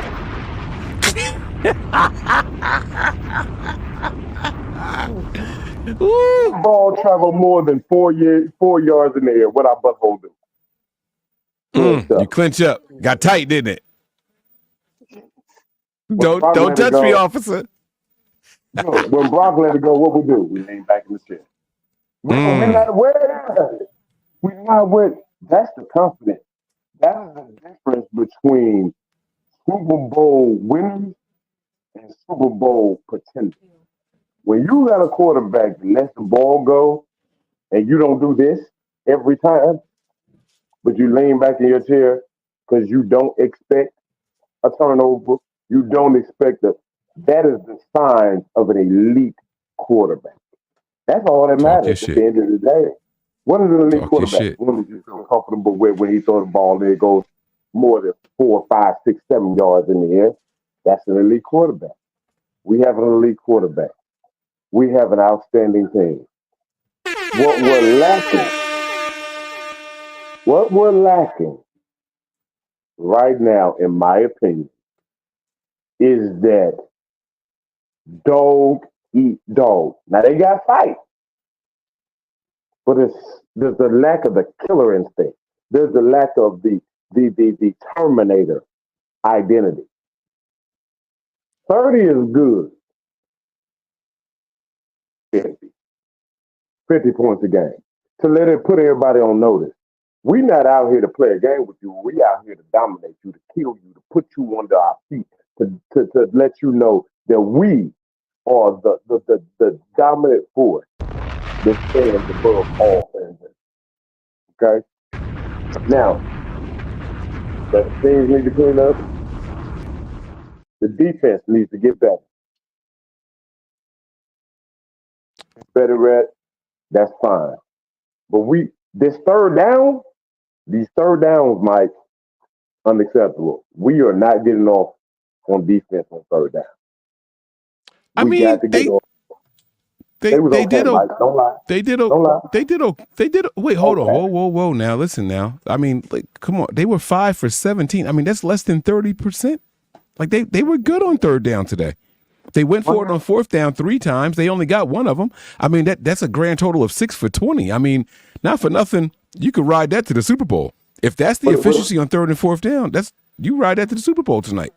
Ball traveled more than 4 yards in the air. What our butthole do? You clinch up. Got tight, didn't it? Don't touch me, officer. No, when Brock let it go, what we do? We lean back in the chair. We're not aware. We're not aware. That's the confidence. That is the difference between Super Bowl winners and Super Bowl pretenders. When you got a quarterback that lets the ball go and you don't do this every time, but you lean back in your chair because you don't expect a turnover, you don't expect that is the sign of an elite quarterback. That's all that Talk your matters at the shit. end of the day. What is an elite Talk your quarterback? shit. One that you feel comfortable with when he throws the ball and it goes more than 4, 5, 6, 7 yards in the air. That's an elite quarterback. We have an elite quarterback. We have an outstanding team. What we're lacking right now, in my opinion, is that dog eat dog. Now they got fight, but there's the lack of the killer instinct. There's the lack of the Terminator identity. 30 is good. 50 points a game. To let it put everybody on notice. We're not out here to play a game with you. We out here to dominate you, to kill you, to put you under our feet, to let you know that we are the dominant force that stands above all things. Okay? Now, the things need to clean up. The defense needs to get better. Better at, that's fine. But these third downs, Mike, unacceptable. We are not getting off on defense on third down. We got to get off. They was okay, Mike. Don't lie. They did. Don't lie. They did. Wait, hold on. Whoa. Now listen. Now, I mean, like, come on. They were 5 for 17. I mean, that's less than 30%. Like they were good on third down today. They went for it on fourth down 3 times. They only got one of them. I mean, that's a grand total of 6 for 20. I mean, not for nothing, you could ride that to the Super Bowl. If that's the efficiency on third and fourth down, you ride that to the Super Bowl tonight.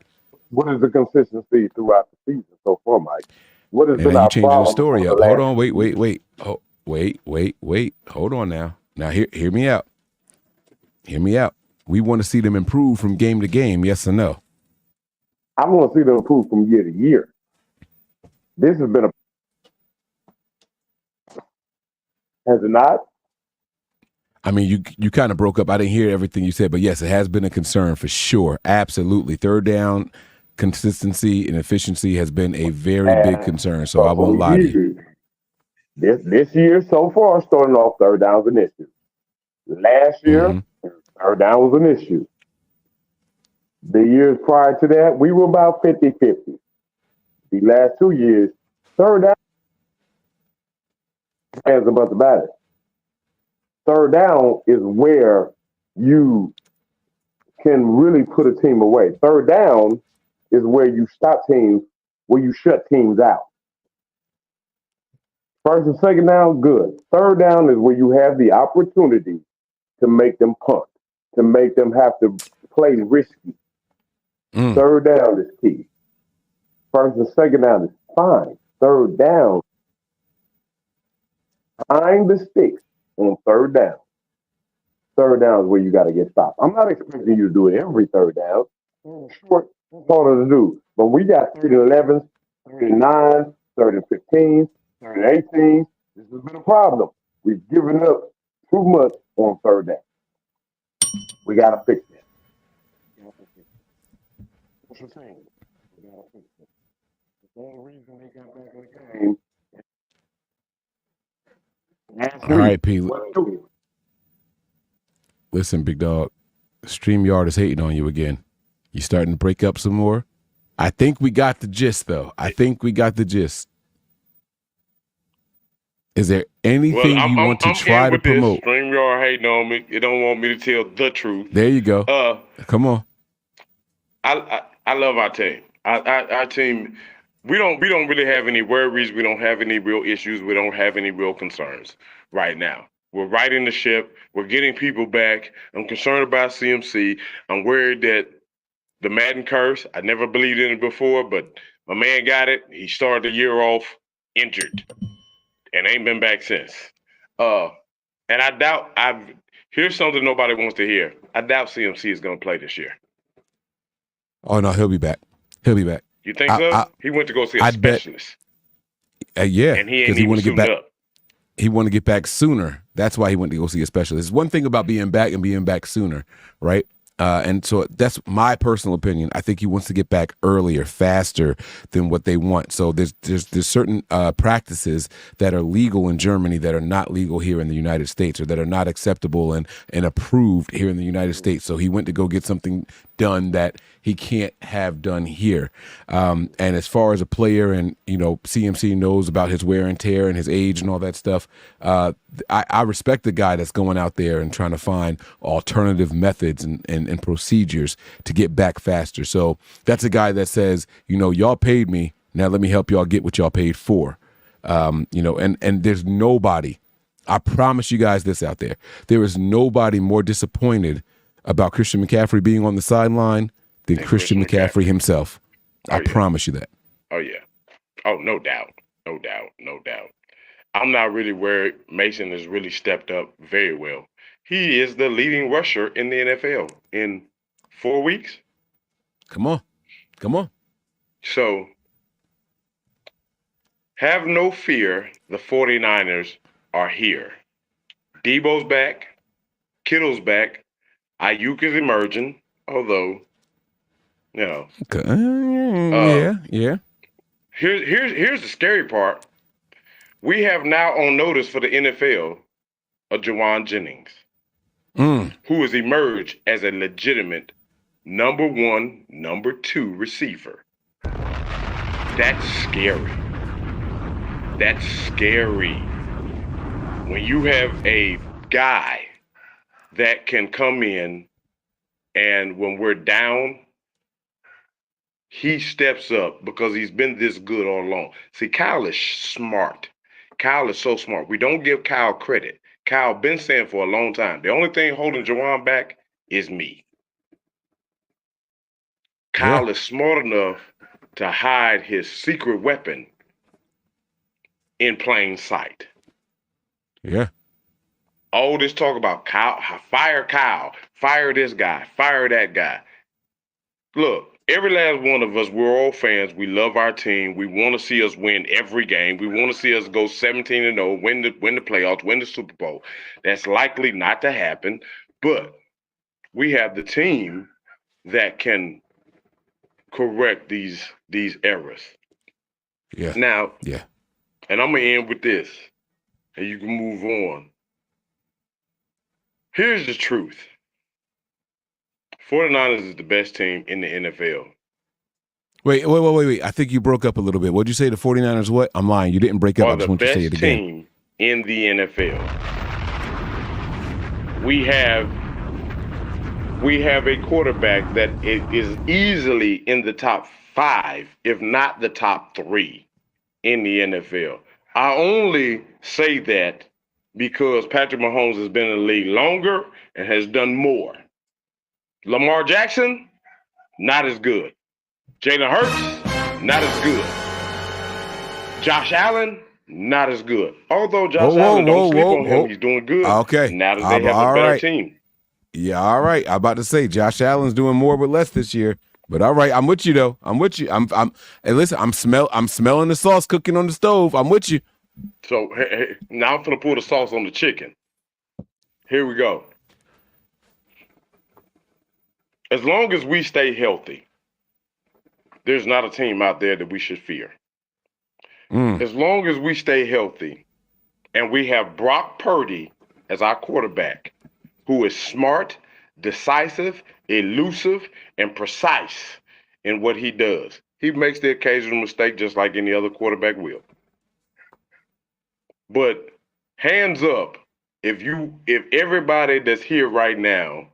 What is the consistency throughout the season so far, Mike? What has been you our changing problem? The story up. Hold on. Wait. Oh, wait. Hold on now. Now hear me out. Hear me out. We want to see them improve from game to game. Yes or no? I want to see them improve from year to year. This has been has it not? I mean, you kind of broke up. I didn't hear everything you said, but yes, it has been a concern for sure. Absolutely. Third down consistency and efficiency has been a very big concern, so I won't lie to you. This year so far, starting off, third down was an issue. Last year, third down was an issue. The years prior to that, we were about 50-50. The last 2 years, third down is about the batter. Third down is where you can really put a team away. Third down is where you stop teams, where you shut teams out. First and second down, good. Third down is where you have the opportunity to make them punt, to make them have to play risky. Third down is key. First and second down is fine. Third down, find the sticks on third down. Third down is where you got to get stopped. I'm not expecting you to do it every third down. Short, that's harder to do. But we got 3rd and 11s, 3rd and 9s, 3rd and 15s, 3rd and 18s. This has been a problem. We've given up too much on third down. We got to fix that. What's the thing? We got to fix it. The only reason they got back in the game. All right, P. Listen, big dog. StreamYard is hating on you again. You starting to break up some more? I think we got the gist, though. I think we got the gist. Is there anything you want to try to promote? StreamYard hating on me. You don't want me to tell the truth. There you go. Come on. I love our team. Our team. We don't really have any worries. We don't have any real issues. We don't have any real concerns right now. We're righting the ship. We're getting people back. I'm concerned about CMC. I'm worried that the Madden curse, I never believed in it before, but my man got it. He started the year off injured and ain't been back since. And I doubt, here's something nobody wants to hear. I doubt CMC is going to play this year. Oh, no, he'll be back. He'll be back. You think so? He went to go see a specialist. Yeah. And he ain't even suited up. He wanted to get back sooner. That's why he went to go see a specialist. One thing about being back and being back sooner, right? And so that's my personal opinion. I think he wants to get back earlier, faster than what they want. So there's certain practices that are legal in Germany that are not legal here in the United States, or that are not acceptable and approved here in the United States. So he went to go get something done that he can't have done here. And as far as a player, and CMC knows about his wear and tear and his age and all that stuff, I respect the guy that's going out there and trying to find alternative methods and procedures to get back faster. So that's a guy that says, y'all paid me, now let me help y'all get what y'all paid for. And there's nobody, I promise you guys this out there is nobody more disappointed about Christian McCaffrey being on the sideline than Christian McCaffrey himself. I promise you that. Oh, yeah. Oh, no doubt. No doubt. No doubt. I'm not really worried. Mason has really stepped up very well. He is the leading rusher in the NFL in 4 weeks. Come on. So, have no fear. The 49ers are here. Debo's back. Kittle's back. Aiyuk is emerging, although, Okay. Yeah. Here's the scary part. We have now on notice for the NFL a Jauan Jennings, who has emerged as a legitimate number 1, number 2 receiver. That's scary. That's scary. When you have a guy that can come in, and when we're down, he steps up because he's been this good all along. See, Kyle is smart. Kyle is so smart. We don't give Kyle credit. Kyle been saying for a long time, the only thing holding Jauan back is me. Kyle is smart enough to hide his secret weapon in plain sight. Yeah. All this talk about Kyle, fire this guy, fire that guy. Look, every last one of us, we're all fans. We love our team. We want to see us win every game. We want to see us go 17-0, win the playoffs, win the Super Bowl. That's likely not to happen, but we have the team that can correct these errors. Yeah. Now, yeah. And I'm going to end with this, and you can move on. Here's the truth. 49ers is the best team in the NFL. Wait. I think you broke up a little bit. What'd you say? The 49ers what? I'm lying. You didn't break up. I just want you to say it again. Team in the NFL. We have a quarterback that is easily in the top 5, if not the top 3 in the NFL. I only say that because Patrick Mahomes has been in the league longer and has done more. Lamar Jackson, not as good. Jalen Hurts, not as good. Josh Allen, not as good. Although Josh Allen, don't sleep on him, he's doing good. Okay. Now that they have a better team. Yeah, all right. I'm about to say Josh Allen's doing more with less this year. But all right, I'm with you though. I'm with you. Hey, listen, I'm smelling the sauce cooking on the stove. I'm with you. So hey, now I'm gonna pour the sauce on the chicken. Here we go. As long as we stay healthy, there's not a team out there that we should fear. As long as we stay healthy and we have Brock Purdy as our quarterback, who is smart, decisive, elusive, and precise in what he does. He makes the occasional mistake just like any other quarterback will. But hands up, if everybody that's here right now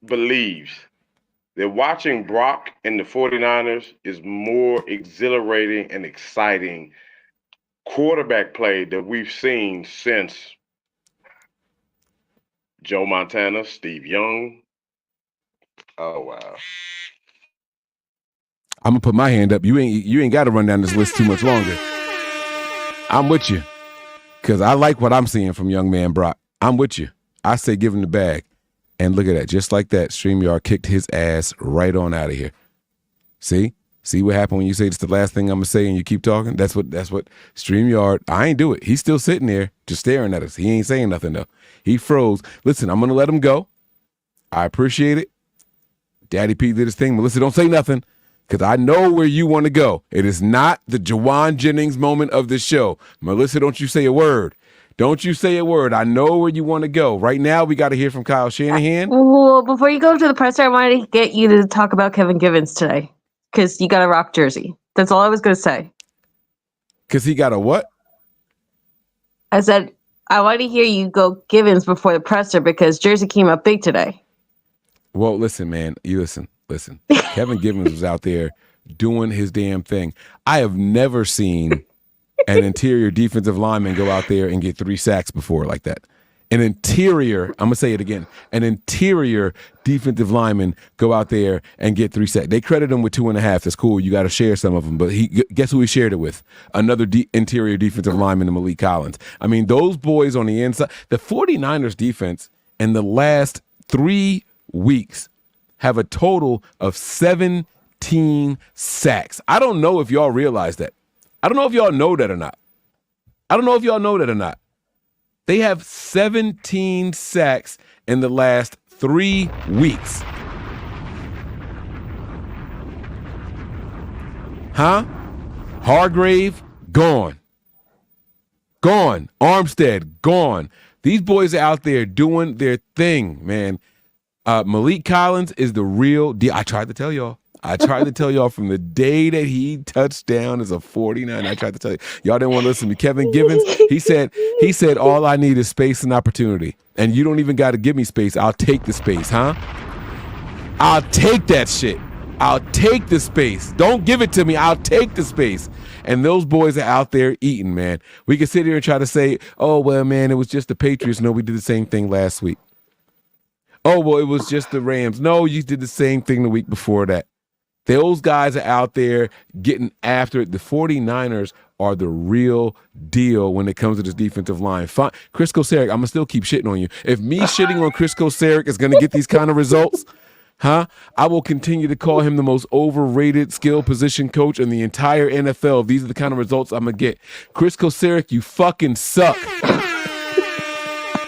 believes that watching Brock and the 49ers is more exhilarating and exciting quarterback play that we've seen since Joe Montana, Steve Young. Oh, wow. I'm gonna put my hand up. You ain't got to run down this list too much longer. I'm with you, because I like what I'm seeing from young man Brock. I'm with you. I say give him the bag. And look at that. Just like that, StreamYard kicked his ass right on out of here. See what happened when you say it's the last thing I'm gonna say and you keep talking? That's what StreamYard, I ain't do it. He's still sitting there just staring at us. He ain't saying nothing though. He froze. Listen, I'm gonna let him go. I appreciate it. Daddy P did his thing. Melissa, don't say nothing because I know where you want to go. It is not the Jauan Jennings moment of the show. Melissa, don't you say a word. Don't you say a word. I know where you want to go. Right now, we got to hear from Kyle Shanahan. Well, before you go to the presser, I wanted to get you to talk about Kevin Givens today because you got a rock jersey. That's all I was going to say. Because he got a what? I said, I want to hear you go Givens before the presser because jersey came up big today. Well, listen, man. You listen. Kevin Givens was out there doing his damn thing. I have never seen an interior defensive lineman go out there and get 3 sacks before like that. I'm going to say it again, an interior defensive lineman go out there and get 3 sacks. They credit him with 2.5. That's cool. You got to share some of them. But guess who he shared it with? Another interior defensive lineman, Malik Collins. I mean, those boys on the inside, the 49ers defense in the last 3 weeks have a total of 17 sacks. I don't know if y'all realize that. I don't know if y'all know that or not. They have 17 sacks in the last 3 weeks. Huh? Hargrave, gone. Armstead, gone. These boys are out there doing their thing, man. Malik Collins is the real deal. I tried to tell y'all from the day that he touched down as a 49. I tried to tell you. Y'all didn't want to listen to me. Kevin Givens, he said, all I need is space and opportunity. And you don't even got to give me space. I'll take the space, huh? I'll take that shit. I'll take the space. Don't give it to me. I'll take the space. And those boys are out there eating, man. We can sit here and try to say, oh, well, man, it was just the Patriots. No, we did the same thing last week. Oh, well, it was just the Rams. No, you did the same thing the week before that. Those guys are out there getting after it. The 49ers are the real deal when it comes to this defensive line. Chris Kosaric, I'm going to still keep shitting on you. If me shitting on Chris Kosaric is going to get these kind of results, I will continue to call him the most overrated skill position coach in the entire NFL. These are the kind of results I'm going to get. Chris Kosaric, you fucking suck.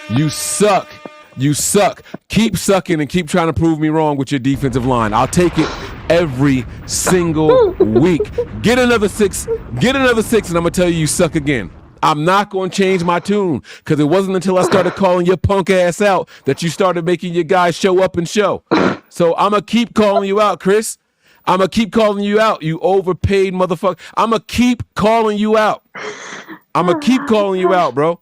You suck. You suck. Keep sucking and keep trying to prove me wrong with your defensive line. I'll take it every single week. Get another 6, and I'm going to tell you suck again. I'm not going to change my tune because it wasn't until I started calling your punk ass out that you started making your guys show up and show. So I'm going to keep calling you out, Chris. I'm going to keep calling you out, you overpaid motherfucker. I'm going to keep calling you out. Bro.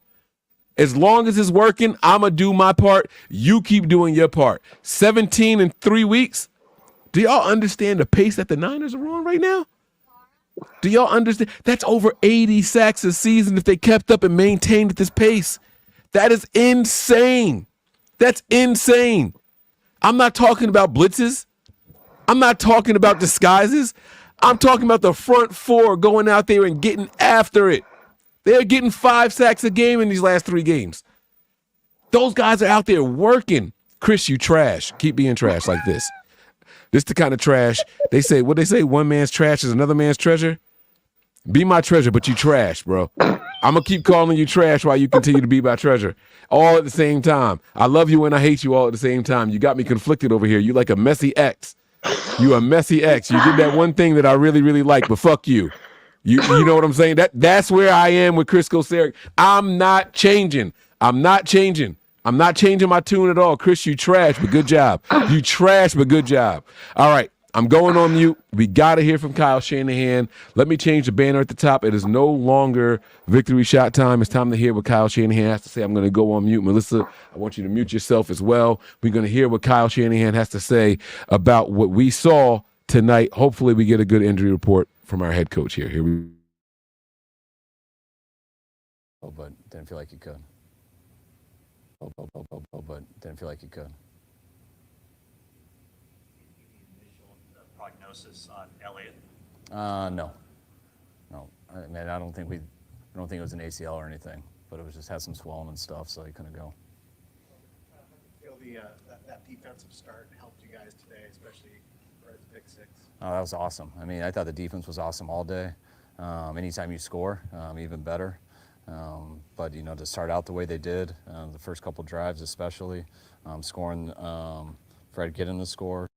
As long as it's working, I'm going to do my part. You keep doing your part. 17 in 3 weeks. Do y'all understand the pace that the Niners are on right now? Do y'all understand? That's over 80 sacks a season if they kept up and maintained at this pace. That is insane. That's insane. I'm not talking about blitzes. I'm not talking about disguises. I'm talking about the front four going out there and getting after it. They're getting 5 sacks a game in these last 3 games. Those guys are out there working. Chris, you trash. Keep being trash like this. This the kind of trash. They say, what they say, one man's trash is another man's treasure. Be my treasure, but you trash, bro. I'm going to keep calling you trash while you continue to be my treasure. All at the same time. I love you and I hate you all at the same time. You got me conflicted over here. You like a messy ex. You a messy ex. You did that one thing that I really, really like, but fuck you. You know what I'm saying? That's where I am with Chris Kosaric. I'm not changing my tune at all. Chris, you trash, but good job. You trash, but good job. All right, I'm going on mute. We got to hear from Kyle Shanahan. Let me change the banner at the top. It is no longer victory shot time. It's time to hear what Kyle Shanahan has to say. I'm going to go on mute. Melissa, I want you to mute yourself as well. We're going to hear what Kyle Shanahan has to say about what we saw tonight. Hopefully we get a good injury report from our head coach here. Here we but didn't feel like you could. But didn't feel like you could. Prognosis on Elliott? No. I mean, I don't think it was an ACL or anything, but it was just had some swelling and stuff, so he couldn't go. I feel that defensive start helped you guys today, especially for the pick 6. Oh, that was awesome. I mean, I thought the defense was awesome all day. Anytime you score, even better. But, to start out the way they did, the first couple drives especially, scoring Fred getting the score.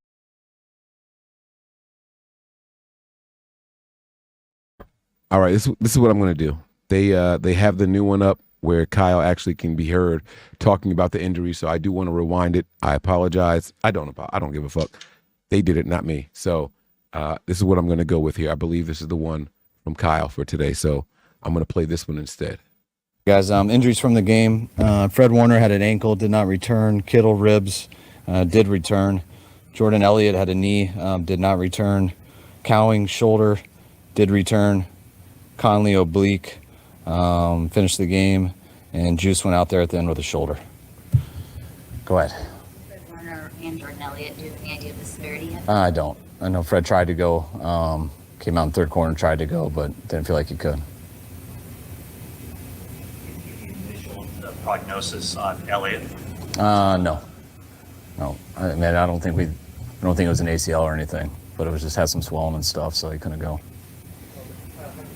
All right, this is what I'm going to do. They have the new one up where Kyle actually can be heard talking about the injury, so I do want to rewind it. I apologize. I don't give a fuck. They did it, not me. So this is what I'm going to go with here. I believe this is the one from Kyle for today, so I'm going to play this one instead. Guys, injuries from the game. Fred Warner had an ankle, did not return. Kittle, ribs, did return. Jordan Elliott had a knee, did not return. Cowing, shoulder, did return. Conley, oblique, finished the game. And Juice went out there at the end with a shoulder. Go ahead. Fred Warner and Jordan Elliott, do you have any idea of the severity yet? I don't. I know Fred tried to go, came out in third quarter and tried to go, but didn't feel like he could. Initial prognosis on Elliott? No. I mean, I don't think it was an ACL or anything, but it was just had some swelling and stuff, so he couldn't go.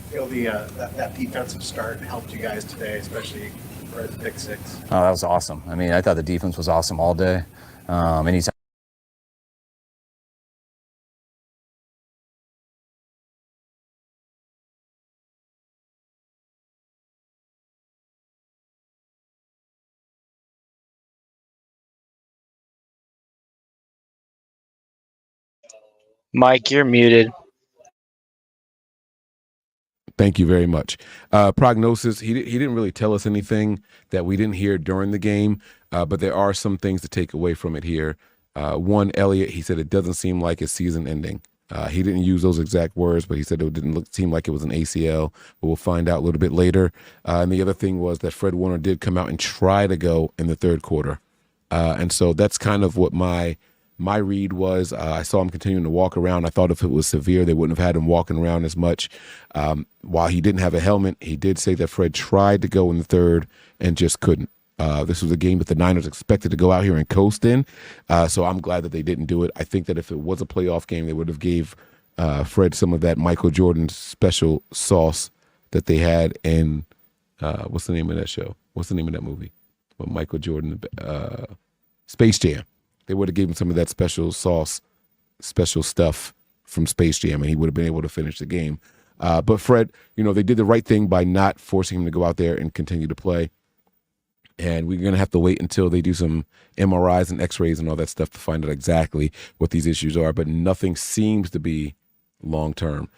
Feel that defensive start helped you guys today, especially for the pick six. Oh, that was awesome. I mean, I thought the defense was awesome all day. Anytime. Mike, you're muted. Thank you very much. Prognosis, he didn't really tell us anything that we didn't hear during the game, but there are some things to take away from it here. One, Elliott, he said it doesn't seem like it's season ending. He didn't use those exact words, but he said it didn't seem like it was an ACL, but we'll find out a little bit later. And the other thing was that Fred Warner did come out and try to go in the third quarter. And so that's kind of what my read was. I saw him continuing to walk around. I thought if it was severe, they wouldn't have had him walking around as much. While he didn't have a helmet, he did say that Fred tried to go in the third and just couldn't. This was a game that the Niners expected to go out here and coast in, so I'm glad that they didn't do it. I think that if it was a playoff game, they would have gave Fred some of that Michael Jordan special sauce that they had in, what's the name of that show? What's the name of that movie? With Michael Jordan, Space Jam. They would have given him some of that special sauce, special stuff from Space Jam, and he would have been able to finish the game. But Fred, they did the right thing by not forcing him to go out there and continue to play. And we're going to have to wait until they do some MRIs and x-rays and all that stuff to find out exactly what these issues are. But nothing seems to be long-term.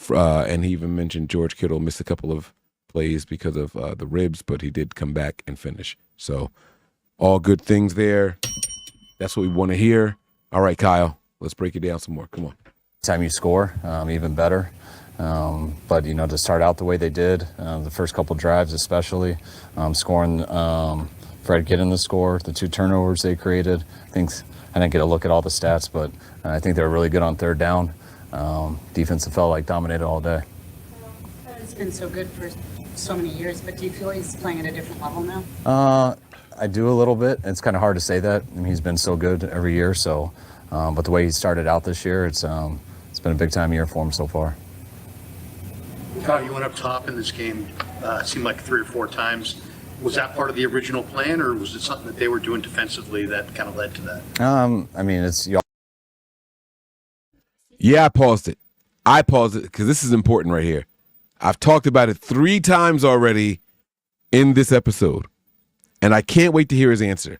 And he even mentioned George Kittle missed a couple of plays because of the ribs, but he did come back and finish. So all good things there. That's what we want to hear. All right, Kyle, let's break it down some more. Come on. Time you score, even better. But, to start out the way they did, the first couple drives especially, scoring, Fred getting the score, the 2 turnovers they created. I didn't get a look at all the stats, but I think they were really good on third down. Defensive felt like dominated all day. It's been so good for so many years, but do you feel he's playing at a different level now? I do a little bit. It's kind of hard to say that. I mean, he's been so good every year. So, but the way he started out this year, it's been a big time year for him so far. Kyle, you went up top in this game, it seemed like 3 or 4 times. Was that part of the original plan, or was it something that they were doing defensively that kind of led to that? I mean, it's y'all. Yeah, I paused it because this is important right here. I've talked about it 3 times already in this episode, and I can't wait to hear his answer.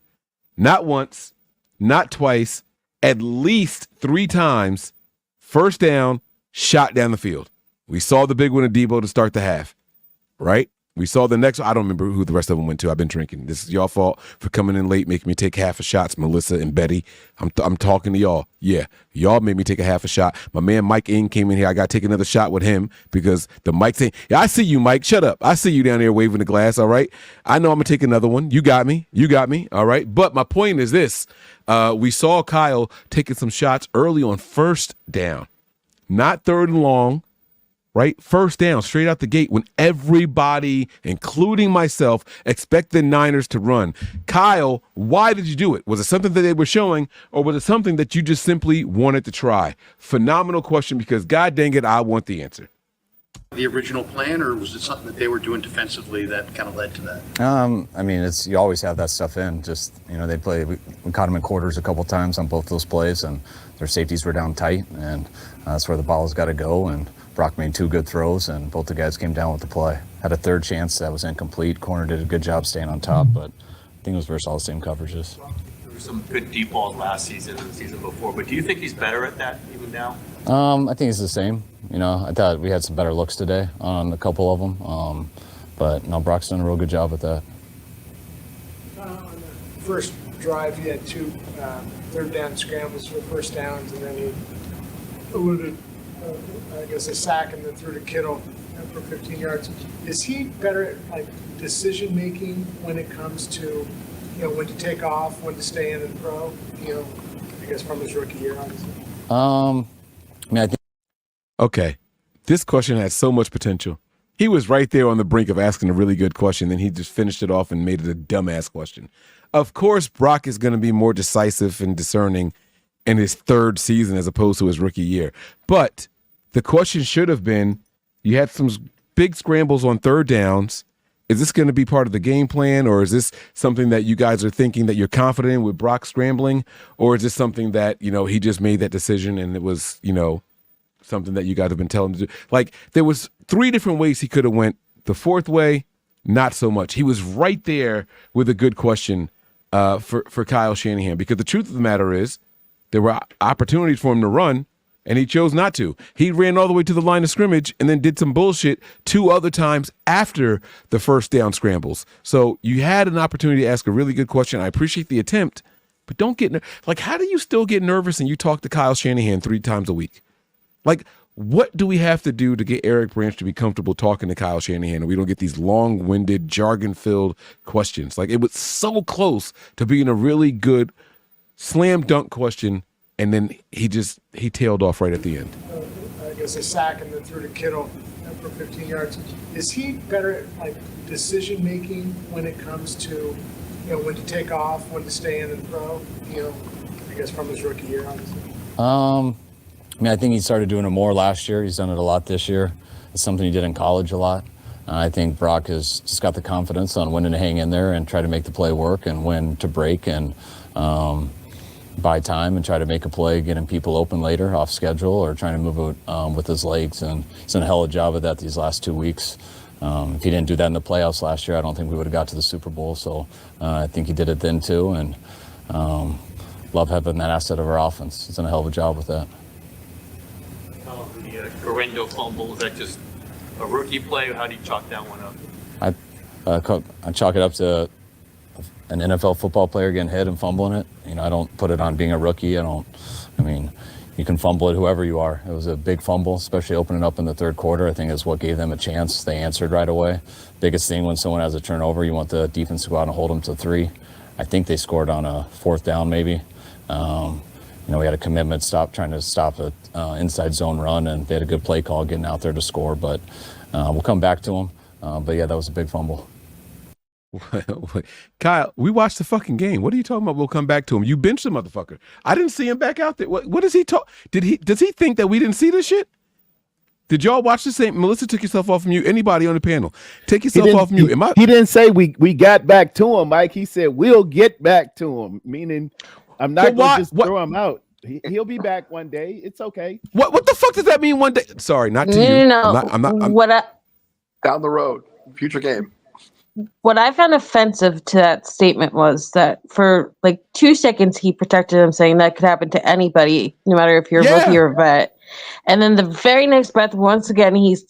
Not once, not twice, at least 3 times. First down, shot down the field. We saw the big one at Debo to start the half, right? We saw the next one. I don't remember who the rest of them went to. I've been drinking. This is y'all fault for coming in late, making me take half a shots, Melissa and Betty. I'm talking to y'all. Yeah, y'all made me take a half a shot. My man Mike Ing came in here. I got to take another shot with him because the Mike saying, yeah, I see you, Mike. Shut up. I see you down there waving the glass, all right? I know I'm going to take another one. You got me, all right? But my point is this. We saw Kyle taking some shots early on first down, not third and long. Right? First down, straight out the gate when everybody, including myself, expect the Niners to run. Kyle, why did you do it? Was it something that they were showing, or was it something that you just simply wanted to try? Phenomenal question, because God dang it, I want the answer. The original plan, or was it something that they were doing defensively that kind of led to that? I mean, you always have that stuff in. Just, they play. We caught them in quarters a couple times on both those plays, and their safeties were down tight, and that's where the ball's got to go. And Brock made 2 good throws, and both the guys came down with the play. Had a third chance that was incomplete. Corner did a good job staying on top, but I think it was versus all the same coverages. There were some good deep balls last season and the season before, but do you think he's better at that even now? I think it's the same. I thought we had some better looks today on a couple of them, but no, Brock's done a real good job with that. On the first drive, he had 2 third down scrambles for first downs, and then he eluded, I guess, a sack and then threw to Kittle for 15 yards. Is he better at decision making when it comes to, when to take off, when to stay in and throw? I guess from his rookie year, obviously. I think. Okay, this question has so much potential. He was right there on the brink of asking a really good question, then he just finished it off and made it a dumbass question. Of course, Brock is going to be more decisive and discerning in his 3rd season as opposed to his rookie year. But the question should have been, you had some big scrambles on 3rd downs. Is this going to be part of the game plan, or is this something that you guys are thinking that you're confident in with Brock scrambling, or is this something that, he just made that decision and it was, something that you guys have been telling him to do? Like, there was 3 different ways he could have went. The 4th way, not so much. He was right there with a good question for Kyle Shanahan, because the truth of the matter is there were opportunities for him to run, and he chose not to. He ran all the way to the line of scrimmage and then did some bullshit 2 other times after the first down scrambles. So you had an opportunity to ask a really good question. I appreciate the attempt, but don't get how do you still get nervous and you talk to Kyle Shanahan 3 times a week? What do we have to do to get Eric Branch to be comfortable talking to Kyle Shanahan and we don't get these long-winded, jargon-filled questions? It was so close to being a really good slam dunk question, and then he tailed off right at the end. I guess a sack and then threw to Kittle for 15 yards. Is he better at decision making when it comes to, when to take off, when to stay in and throw? I guess from his rookie year, obviously. I think he started doing it more last year. He's done it a lot this year. It's something he did in college a lot. I think Brock has just got the confidence on when to hang in there and try to make the play work, and when to break and buy time and try to make a play, getting people open later off schedule, or trying to move it with his legs. And he's done a hell of a job of that these last 2 weeks. If he didn't do that in the playoffs last year, I don't think we would have got to the Super Bowl. So I think he did it then too, and love having that asset of our offense. He's done a hell of a job with that. The Ginando fumble, is that just a rookie play, or how do you chalk that one up? I chalk it up to an NFL football player getting hit and fumbling it. I don't put it on being a rookie. You can fumble it whoever you are. It was a big fumble, especially opening up in the 3rd quarter. I think is what gave them a chance. They answered right away. Biggest thing when someone has a turnover, you want the defense to go out and hold them to 3. I think they scored on a 4th down maybe. We had a commitment trying to stop an inside zone run, and they had a good play call getting out there to score. But we'll come back to them. But yeah, that was a big fumble. Kyle, we watched the fucking game. What are you talking about? We'll come back to him. You benched the motherfucker. I didn't see him back out there. What does he talk? Does he think that we didn't see this shit? Did y'all watch the same? Melissa took yourself off mute. Anybody on the panel, take yourself off mute. He didn't say we got back to him, Mike. He said we'll get back to him, meaning I'm not going to just throw him out. He'll be back one day. It's okay. What the fuck does that mean? One day? Sorry, not to you. No, I'm not. Down the road, future game. What I found offensive to that statement was that for 2 seconds he protected him, saying that could happen to anybody, no matter if you're a rookie or a vet. And then the very next breath, once again, he's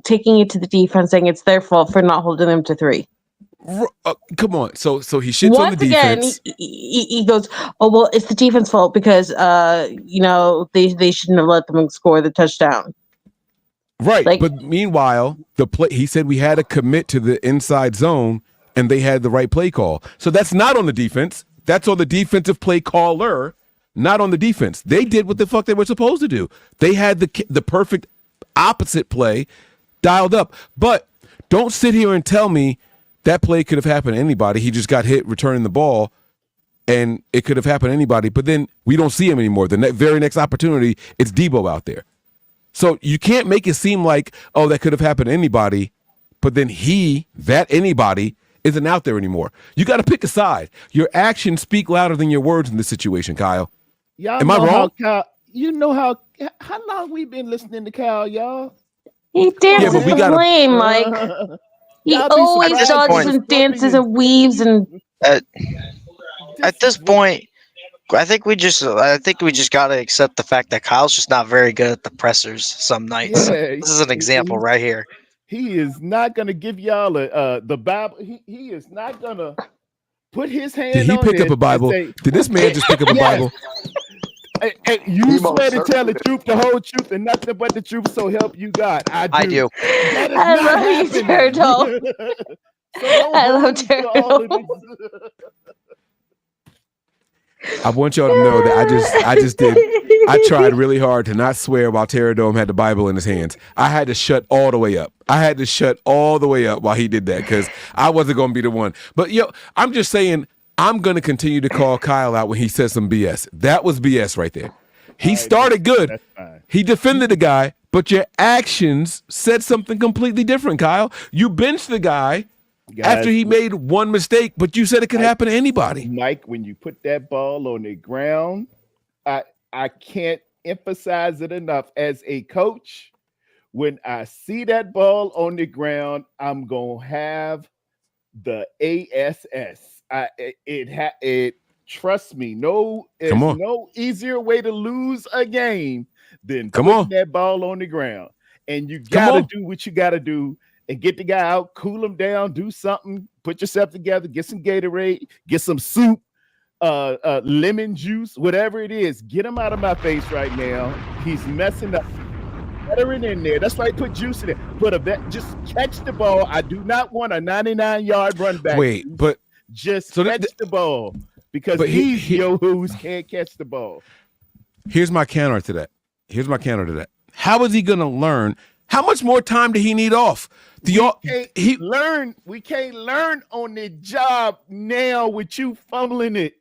taking it to the defense, saying it's their fault for not holding them to 3. Come on. So he shits on the defense. Again, he goes, oh, well, it's the defense fault because, they shouldn't have let them score the touchdown. Right, but meanwhile, he said we had to commit to the inside zone, and they had the right play call. So that's not on the defense. That's on the defensive play caller, not on the defense. They did what the fuck they were supposed to do. They had the perfect opposite play dialed up. But don't sit here and tell me that play could have happened to anybody. He just got hit returning the ball, and it could have happened to anybody. But then we don't see him anymore. The very next opportunity, it's Debo out there. So you can't make it seem like, oh, that could have happened to anybody, but then that anybody, isn't out there anymore. You got to pick a side. Your actions speak louder than your words in this situation, Kyle. Y'all Am I know wrong? how Kyle, you know how long we been listening to Kyle, y'all? He dances the flame, Mike. He Y'all be always surprised dodges when and the flipping dances and weaves and. At this point, I think we just got to accept the fact that Kyle's just not very good at the pressers some nights. Yeah, This is an example right here. He is not gonna give y'all the Bible. He is not gonna put his hand Did he on pick it up a Bible? and say, Did this man just pick up a Yes. Bible? Hey, you swear to tell the truth, the whole truth, and nothing but the truth, so help you God. I do. That is I not love you, happening. Turtle. So don't I love hold me to all of Turtle. this. I want y'all to know that I tried really hard to not swear while Pterodome had the Bible in his hands. I had to shut all the way up. I had to shut all the way up while he did that because I wasn't going to be the one. But, I'm just saying I'm going to continue to call Kyle out when he says some BS. That was BS right there. He started good. That's fine. He defended the guy, but your actions said something completely different, Kyle. You benched the guy after he made one mistake, but you said it could happen to anybody. Mike, when you put that ball on the ground, I can't emphasize it enough. As a coach, when I see that ball on the ground, I'm gonna have the ASS. Trust me, there's no easier way to lose a game than putting that ball on the ground. And you gotta do what you gotta do and get the guy out, cool him down, do something, put yourself together, get some Gatorade, get some soup, lemon juice, whatever it is. Get him out of my face right now. He's messing up. Veteran in there. That's why I put juice in it. Just catch the ball. I do not want a 99-yard run back. Just catch the ball because these yo-hoos can't catch the ball. Here's my counter to that. How is he going to learn? How much more time do he need off? We can't learn on the job now with you fumbling it.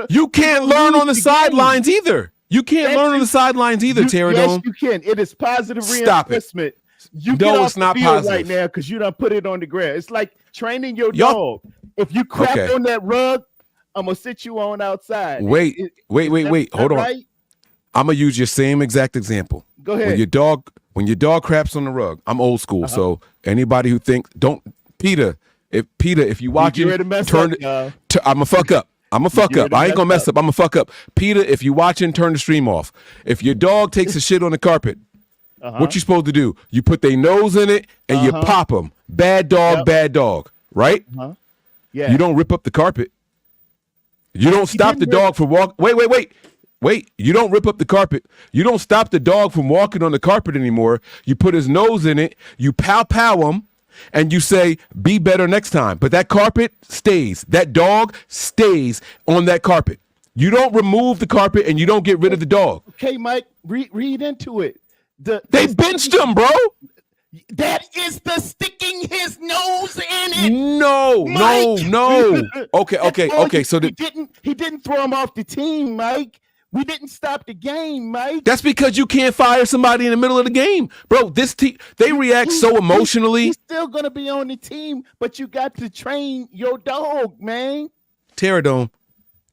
You can't learn on the sidelines either. You can't learn on the sidelines either, Pterodome. Yes, you can. It is positive reinforcement. You get off the field right now because you done put it on the ground. It's like training your dog. If you crap on that rug, I'm gonna sit you on outside. Wait. Hold on. Right? I'm gonna use your same exact example. Go ahead. When your dog craps on the rug, I'm old school. So anybody who thinks Peter, if you watching, I'm a fuck up. I ain't gonna mess up. I'm gonna fuck up. Peter, if you watching, turn the stream off. If your dog takes a shit on the carpet, what you supposed to do? You put their nose in it and you pop them. Bad dog, right? Yeah. You don't rip up the carpet. You don't stop the dog from walking. Wait. You don't rip up the carpet. You don't stop the dog from walking on the carpet anymore. You put his nose in it. You pow him. And you say, be better next time. But that carpet stays. That dog stays on that carpet. You don't remove the carpet and you don't get rid of the dog. Okay, Mike, read into it. They benched him, bro. That is the sticking his nose in it. No. Okay. So he didn't throw him off the team, Mike. We didn't stop the game, Mike. That's because you can't fire somebody in the middle of the game. Bro, this team, they react so emotionally. He's still going to be on the team, but you got to train your dog, man. Pterodome,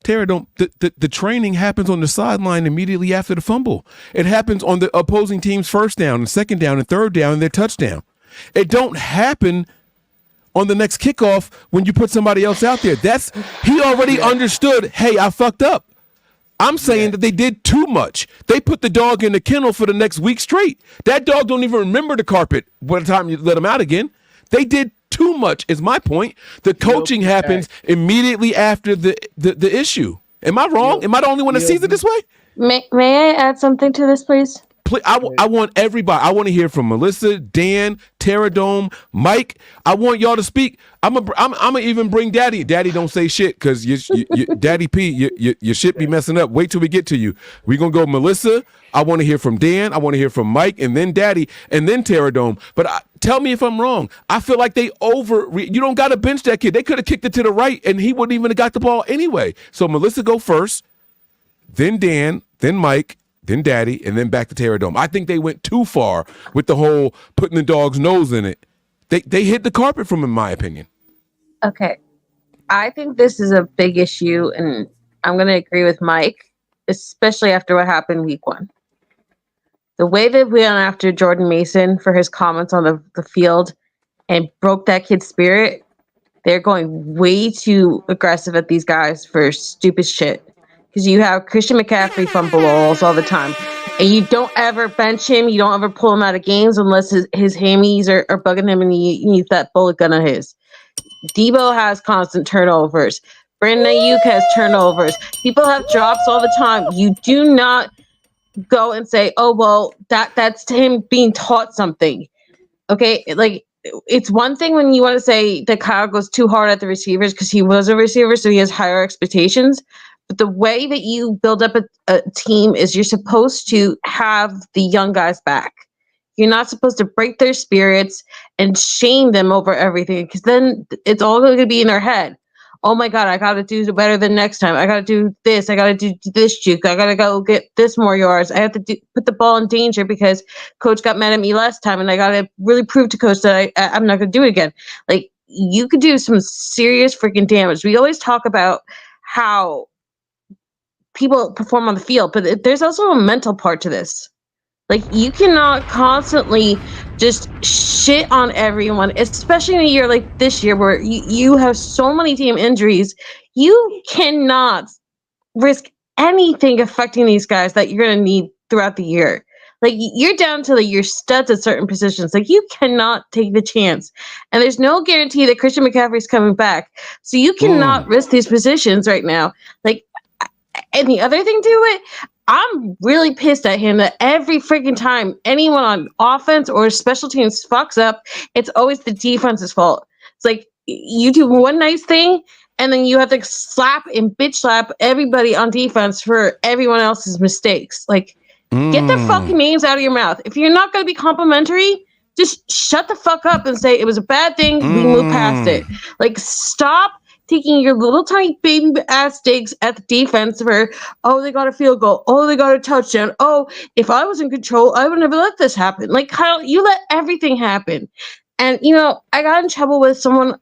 the training happens on the sideline immediately after the fumble. It happens on the opposing team's first down and second down and third down and their touchdown. It don't happen on the next kickoff when you put somebody else out there. He already understood, hey, I fucked up. I'm saying that they did too much. They put the dog in the kennel for the next week straight. That dog don't even remember the carpet by the time you let him out again. They did too much is my point. The coaching happens immediately after the issue. Am I wrong? Am I the only one that sees it this way? May I add something to this, please? I want everybody. I want to hear from Melissa, Dan, Pterodome, Mike. I want y'all to speak. I'm gonna even bring Daddy. Daddy don't say shit because Daddy P, your shit be messing up. Wait till we get to you. We're gonna go Melissa. I want to hear from Dan. I want to hear from Mike, and then Daddy, and then Pterodome. But tell me if I'm wrong. I feel like you don't got to bench that kid. They could have kicked it to the right, and he wouldn't even have got the ball anyway. So Melissa go first, then Dan, then Mike, then Daddy, and then back to Terradome. I think they went too far with the whole putting the dog's nose in it. They hit the carpet from him, in my opinion. Okay. I think this is a big issue, and I'm going to agree with Mike, especially after what happened week 1. The way that we went after Jordan Mason for his comments on the field and broke that kid's spirit, they're going way too aggressive at these guys for stupid shit. Because you have Christian McCaffrey fumbles all the time, and you don't ever bench him. You don't ever pull him out of games unless his hammies are bugging him and he needs that bullet gun of his. Debo has constant turnovers. Brandon Aiyuk has turnovers. People have drops all the time. You do not go and say, oh, well, that's him being taught something. Okay, like, it's one thing when you want to say that Kyle goes too hard at the receivers because he was a receiver, so he has higher expectations. But the way that you build up a team is you're supposed to have the young guys back. You're not supposed to break their spirits and shame them over everything, because then it's all going to be in their head. Oh my God, I got to do better than next time. I got to do this. I got to do this juke. I got to go get this more yards. I have to put the ball in danger because coach got mad at me last time, and I got to really prove to coach that I'm not going to do it again. Like, you could do some serious freaking damage. We always talk about how people perform on the field, but there's also a mental part to this. Like, you cannot constantly just shit on everyone, especially in a year like this year where you have so many team injuries. You cannot risk anything affecting these guys that you're going to need throughout the year. Like, you're down to your studs at certain positions. Like, you cannot take the chance. And there's no guarantee that Christian McCaffrey's coming back. So you cannot risk these positions right now. Like, and the other thing to it, I'm really pissed at him that every freaking time anyone on offense or special teams fucks up, it's always the defense's fault. It's like, you do one nice thing, and then you have to slap and bitch slap everybody on defense for everyone else's mistakes. Like, get their fucking names out of your mouth. If you're not going to be complimentary, just shut the fuck up and say it was a bad thing. We move past it. Like, stop taking your little tiny baby ass digs at the defense for, oh, they got a field goal. Oh, they got a touchdown. Oh, if I was in control, I would never let this happen. Like, Kyle, you let everything happen. And, I got in trouble with someone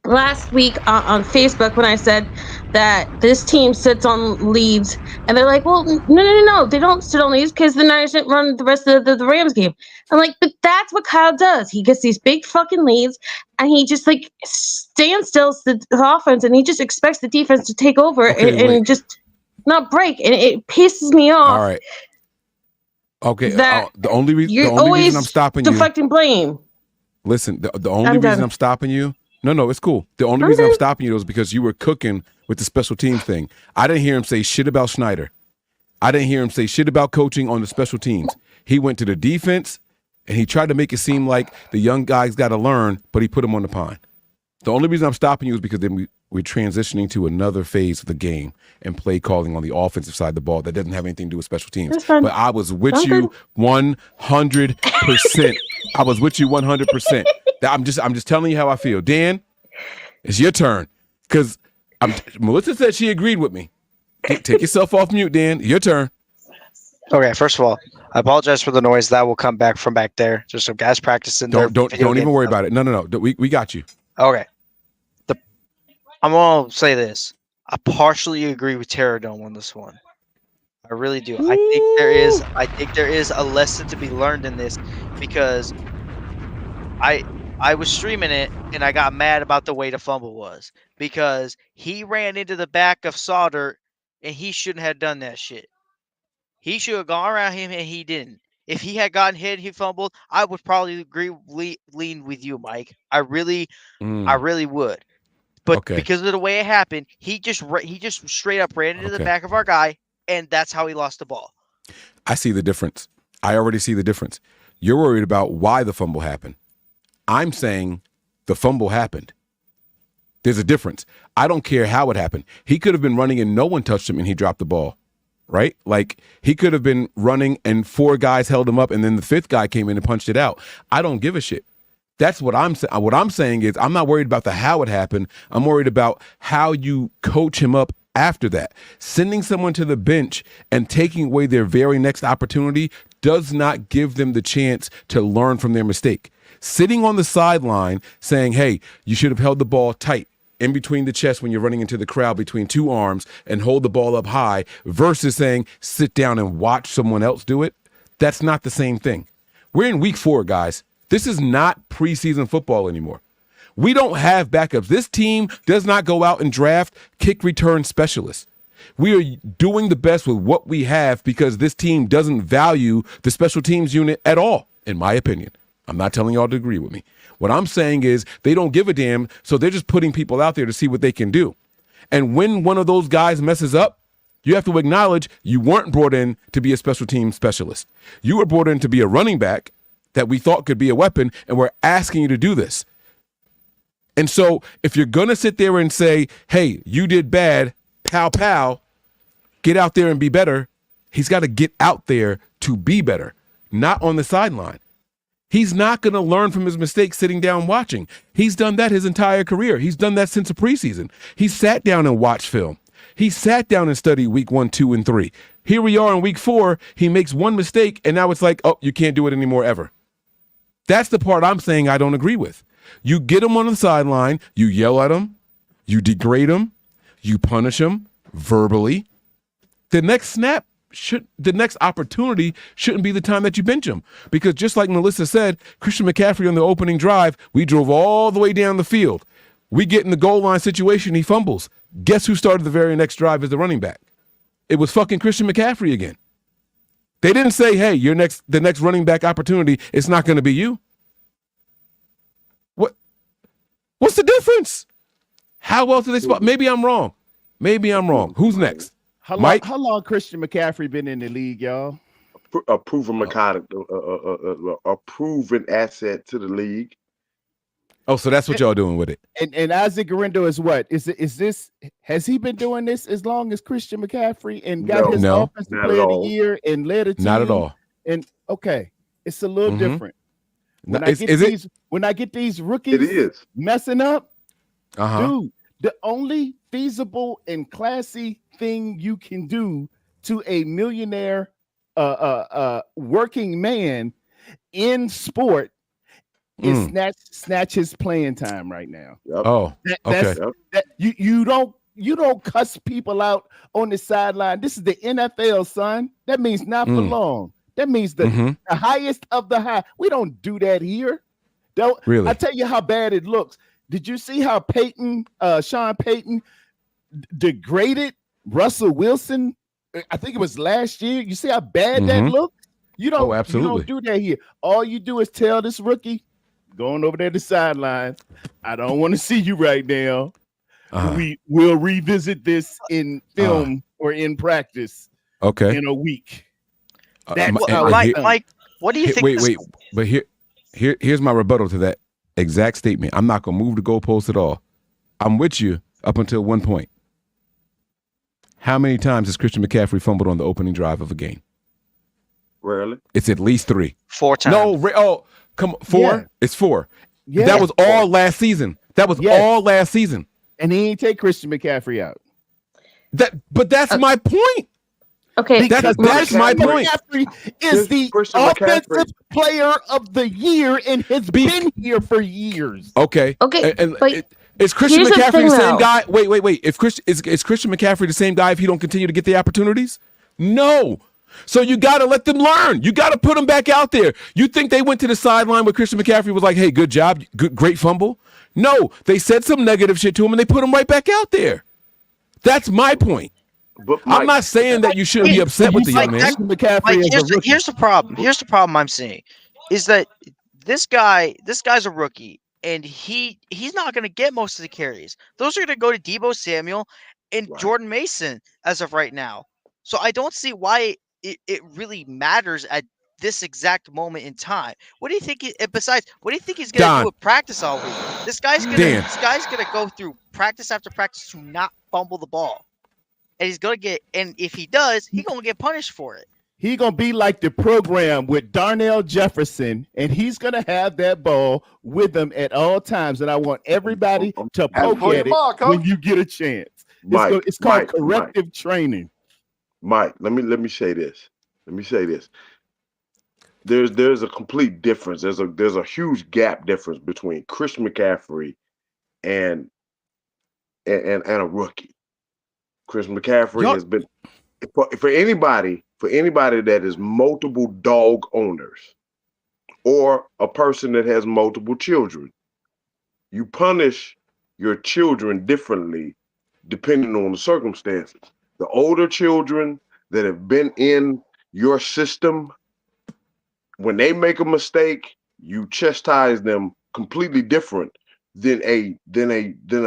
last week on Facebook when I said that this team sits on leads, and they're like, well, no, they don't sit on leads because the Niners didn't run the rest of the Rams game. I'm like, but that's what Kyle does. He gets these big fucking leads, and he just stands still the offense, and he just expects the defense to take over and just not break, and it pisses me off. All right. Okay. That the only reason I'm stopping you, deflecting blame. Listen, the only reason I'm stopping you. No, it's cool. The only reason I'm stopping you is because you were cooking with the special teams thing. I didn't hear him say shit about Schneider. I didn't hear him say shit about coaching on the special teams. He went to the defense, and he tried to make it seem like the young guys got to learn, but he put them on the pine. The only reason I'm stopping you is because then we're transitioning to another phase of the game and play calling on the offensive side of the ball that doesn't have anything to do with special teams. But I was with you 100%. I was with you 100%. I'm just telling you how I feel. Dan, it's your turn. Because Melissa said she agreed with me. Take yourself off mute, Dan. Your turn. Okay, first of all, I apologize for the noise. That will come back from back there. Just some guys practicing. Don't even worry about it. No. We got you. Okay. I'm going to say this. I partially agree with Terradome on this one. I really do. I think there is a lesson to be learned in this, because I was streaming it and I got mad about the way the fumble was, because he ran into the back of Sauter and he shouldn't have done that shit. He should have gone around him, and he didn't. If he had gotten hit and he fumbled, I would probably lean with you, Mike. I really would. But because of the way it happened, he just straight up ran into the back of our guy, and that's how he lost the ball. I see the difference. I already see the difference. You're worried about why the fumble happened. I'm saying the fumble happened. There's a difference. I don't care how it happened. He could have been running and no one touched him and he dropped the ball, right? Like, he could have been running and 4 guys held him up and then the 5th guy came in and punched it out. I don't give a shit. That's what I'm saying. What I'm saying is I'm not worried about the how it happened. I'm worried about how you coach him up after that. Sending someone to the bench and taking away their very next opportunity does not give them the chance to learn from their mistake. Sitting on the sideline saying, hey, you should have held the ball tight in between the chest when you're running into the crowd between two arms and hold the ball up high versus saying, sit down and watch someone else do it. That's not the same thing. We're in week 4, guys. This is not preseason football anymore. We don't have backups. This team does not go out and draft kick return specialists. We are doing the best with what we have because this team doesn't value the special teams unit at all, in my opinion. I'm not telling y'all to agree with me. What I'm saying is they don't give a damn, so they're just putting people out there to see what they can do. And when one of those guys messes up, you have to acknowledge you weren't brought in to be a special team specialist. You were brought in to be a running back that we thought could be a weapon, and we're asking you to do this. And so if you're going to sit there and say, hey, you did bad, pow, pow, get out there and be better, he's got to get out there to be better, not on the sideline. He's not going to learn from his mistakes sitting down watching. He's done that his entire career. He's done that since the preseason. He sat down and watched film. He sat down and studied week 1, 2, and 3. Here we are in week 4. He makes one mistake, and now it's like, oh, you can't do it anymore ever. That's the part I'm saying I don't agree with. You get him on the sideline, you yell at him, you degrade him, you punish him verbally. The next opportunity shouldn't be the time that you bench him. Because just like Melissa said, Christian McCaffrey on the opening drive, we drove all the way down the field. We get in the goal line situation, he fumbles. Guess who started the very next drive as the running back? It was fucking Christian McCaffrey again. They didn't say, hey, the next running back opportunity, it's not going to be you. What's the difference? How else do they spot? Maybe I'm wrong. Who's next? Mike? How long Christian McCaffrey been in the league, y'all? A proven mechanic, a proven asset to the league. Oh, so that's what y'all doing with it. And Isaac Ginando is what? Has he been doing this as long as Christian McCaffrey and got his offensive player of the year and led a team? Not at all. And okay, it's a little different. When I get these rookies messing up, dude, the only feasible and classy thing you can do to a millionaire working man in sport is snatch his playing time right now. Yep. Oh, okay. You don't cuss people out on the sideline. This is the NFL, son. That means not for long. That means the highest of the high. We don't do that here. Really? I tell you how bad it looks. Did you see how Sean Payton degraded Russell Wilson? I think it was last year. You see how bad that looks? You don't do that here. All you do is tell this rookie going over there to the sidelines, I don't want to see you right now. We will revisit this in film or in practice. Okay. In a week. Mike, what do you think? Wait. But here's my rebuttal to that exact statement. I'm not gonna move the goalpost at all. I'm with you up until one point. How many times has Christian McCaffrey fumbled on the opening drive of a game? Rarely. It's at least 3. 4 times. No, come on, 4? Yeah. It's 4. Yeah. That was all last season. All last season. And he ain't take Christian McCaffrey out. But that's my point. Okay, that's my point. McCaffrey is the offensive player of the year and has been here for years. Okay. But is Christian McCaffrey the same guy? Wait. Is Christian McCaffrey the same guy if he don't continue to get the opportunities? No. So you got to let them learn. You got to put them back out there. You think they went to the sideline where Christian McCaffrey was like, hey, good job, great fumble? No, they said some negative shit to him and they put him right back out there. That's my point. But Mike, I'm not saying that you shouldn't be upset with the young man. Here's the problem. Here's the problem I'm seeing is that this guy's a rookie and he's not going to get most of the carries. Those are going to go to Deebo Samuel and Jordan Mason as of right now. So I don't see why it really matters at this exact moment in time. What do you think? Besides, what do you think he's going to do with practice all week? This guy's gonna go through practice after practice to not fumble the ball, and he's gonna get. And if he does, he's gonna get punished for it. He's gonna be like the program with Darnell Jefferson, and he's gonna have that ball with him at all times. And I want everybody to poke at it when you get a chance. It's called corrective training. Mike, let me say this. There's a complete difference. There's a huge gap difference between Christian McCaffrey and a rookie. Christian McCaffrey has been for anybody that is multiple dog owners or a person that has multiple children. You punish your children differently depending on the circumstances. The older children that have been in your system, when they make a mistake, you chastise them completely different than a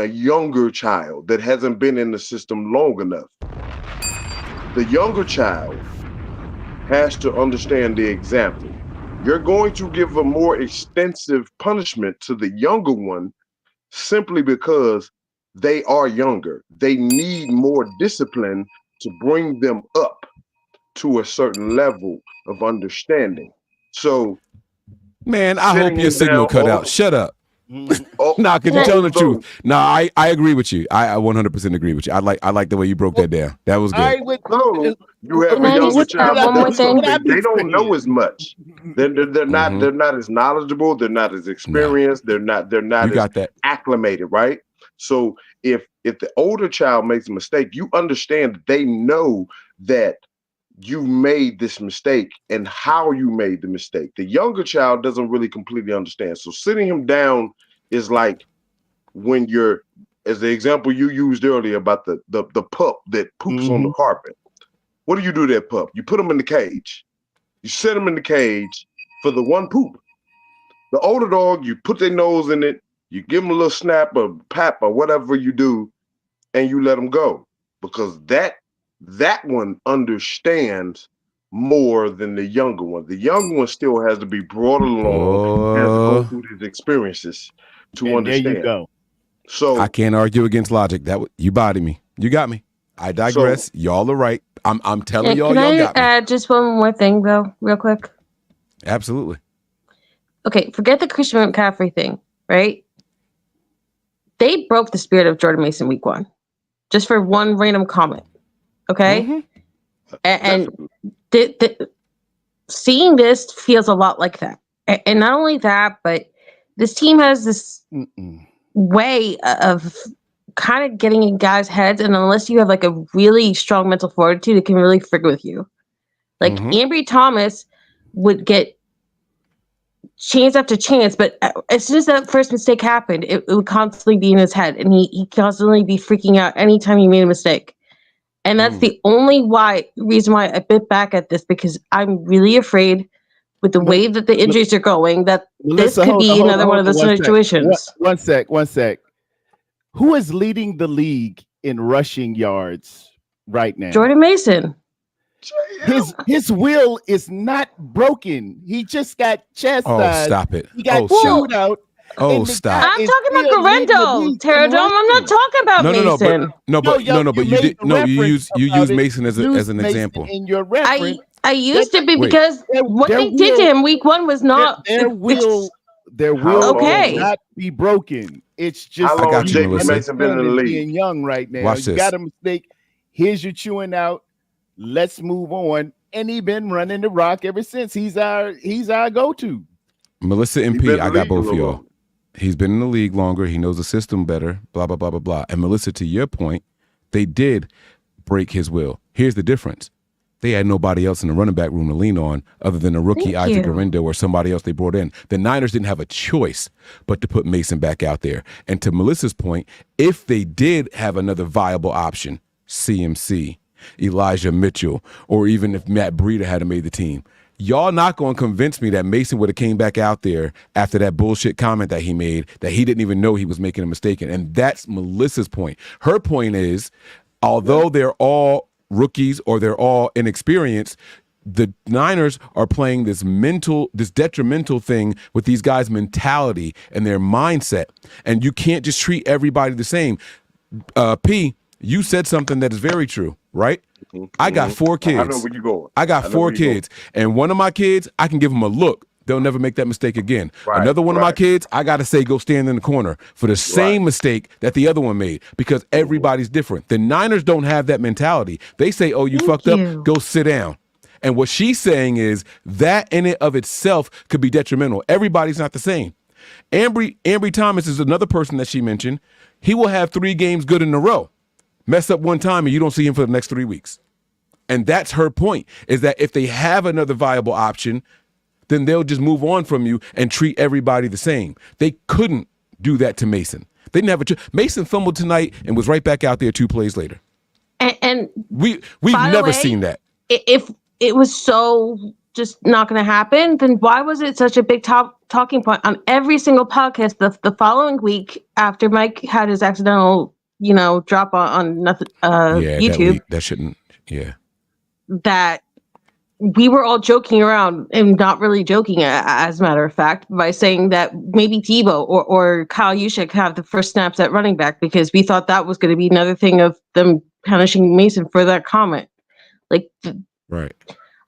younger child that hasn't been in the system long enough. The younger child has to understand the example. You're going to give a more extensive punishment to the younger one simply because they are younger. They need more discipline to bring them up to a certain level of understanding. So, man, I hope your signal cut out. Shut up. Nah, because you're telling the truth. Nah, I agree with you. I 100% agree with you. I like the way you broke that down. That was good. You have a younger child. They don't know as much. They're not as knowledgeable. They're not as experienced. They're not as acclimated, right? So if the older child makes a mistake, you understand that they know that you made this mistake and how you made the mistake. The younger child doesn't really completely understand. So sitting him down is like when you're, as the example you used earlier about the pup that poops on the carpet. What do you do to that pup? You put him in the cage. You set him in the cage for the one poop. The older dog, you put their nose in it, you give him a little snap or pap or whatever you do, and you let him go. Because that one understands more than the younger one. The younger one still has to be brought along, has to go through these experiences to understand. There you go. So I can't argue against logic. You bodied me. You got me. I digress. Y'all are right. I'm telling y'all got me. Can I add just one more thing though, real quick? Absolutely. Okay, forget the Christian McCaffrey thing, right? They broke the spirit of Jordan Mason week 1. Just for one random comment. Okay? And seeing this feels a lot like that. And not only that, but this team has this way of kind of getting in guys' heads, and unless you have like a really strong mental fortitude, it can really frig with you. Like Ambry Thomas would get chance after chance, but as soon as that first mistake happened, it would constantly be in his head, and he constantly be freaking out anytime he made a mistake. And that's the only reason why I bit back at this, because I'm really afraid with the way that the injuries are going that this could be another one of those situations. One sec. Who is leading the league in rushing yards right now? Jordan Mason. His will is not broken. He just got chastised. Oh, stop it. He got chewed out. Oh, stop. I'm talking about Garendo, Terradome. I'm not talking about Mason. But you use Mason as an example. In your reference, I used to be because what they did to him week 1 was not their will not be broken. It's just how long Mason been in the league? Being young right now. Watch you this. got a mistake. Here's your chewing out. Let's move on. And he been running the rock ever since. He's our go-to. Melissa MP, I got both of y'all. He's been in the league longer. He knows the system better, blah, blah, blah, blah, blah. And Melissa, to your point, they did break his will. Here's the difference. They had nobody else in the running back room to lean on other than a rookie Isaac Garendo or somebody else they brought in. The Niners didn't have a choice but to put Mason back out there. And to Melissa's point, if they did have another viable option, CMC, Elijah Mitchell, or even if Matt Breida had made the team, y'all not going to convince me that Mason would have came back out there after that bullshit comment that he made, that he didn't even know he was making a mistake. And that's Melissa's point. Her point is, although they're all rookies or they're all inexperienced, the Niners are playing this detrimental thing with these guys' mentality and their mindset. And you can't just treat everybody the same. P, you said something that is very true, right? I got 4 kids. I know where you're going. I got 4 kids. And one of my kids, I can give him a look they'll never make that mistake again. Right, Another one of my right. kids, I got to say, go stand in the corner for the same mistake that the other one made because everybody's different. The Niners don't have that mentality. They say, oh, you fucked up, go sit down. And what she's saying is that in it of itself could be detrimental. Everybody's not the same. Ambry Thomas is another person that she mentioned. He will have 3 games good in a row. Mess up one time and you don't see him for the next 3 weeks. And that's her point, is that if they have another viable option, then they'll just move on from you and treat everybody the same. They couldn't do that to Mason. They didn't have Mason fumbled tonight and was right back out there 2 plays later. And we've never seen that. If it was so just not going to happen, then why was it such a big talking point on every single podcast the following week after Mike had his accidental, drop on nothing, YouTube? That shouldn't, yeah. That we were all joking around and not really joking, as a matter of fact, by saying that maybe Debo or Kyle Juszczyk have the first snaps at running back because we thought that was going to be another thing of them punishing Mason for that comment. Right.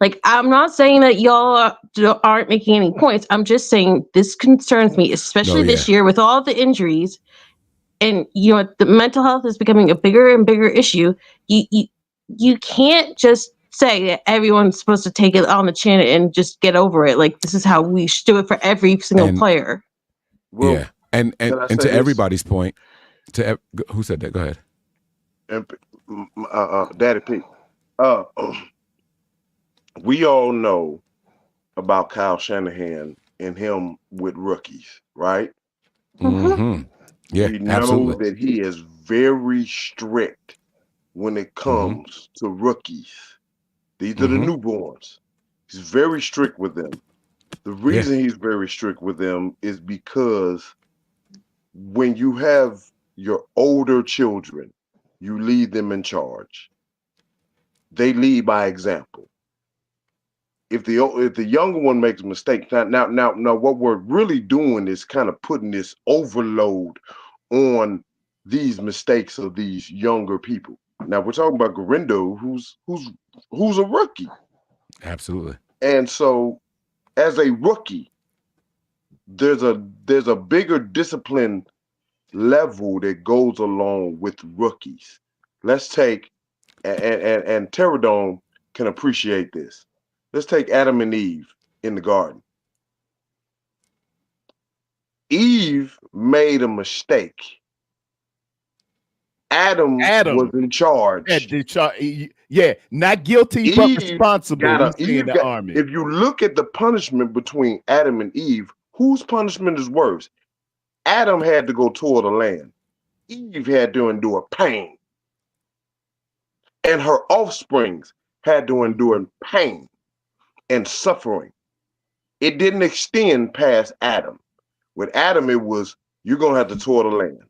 Like, I'm not saying that y'all aren't making any points. I'm just saying this concerns me, especially this year with all the injuries. And, the mental health is becoming a bigger and bigger issue. You can't just say that everyone's supposed to take it on the chin and just get over it. Like, this is how we should do it for every single player. Well, yeah. And to everybody's point, who said that? Go ahead. And Daddy P. We all know about Kyle Shanahan and him with rookies, right? Mm-hmm. Yeah, we know absolutely. that he is very strict when it comes to rookies. These are the newborns. He's very strict with them. The reason he's very strict with them is because when you have your older children, you lead them in charge. They lead by example. If the younger one makes a mistake, now, what we're really doing is kind of putting this overload on these mistakes of these younger people. Now we're talking about Ginando, who's a rookie. Absolutely. And so, as a rookie, there's a bigger discipline level that goes along with rookies. Let's take and Pterodome can appreciate this. Let's take Adam and Eve in the garden. Eve made a mistake. Adam was in charge. Yeah, not guilty, but responsible. If you look at the punishment between Adam and Eve, whose punishment is worse? Adam had to go toward the land. Eve had to endure pain. And her offsprings had to endure pain and suffering. It didn't extend past Adam. With Adam, it was, you're going to have to toil the land.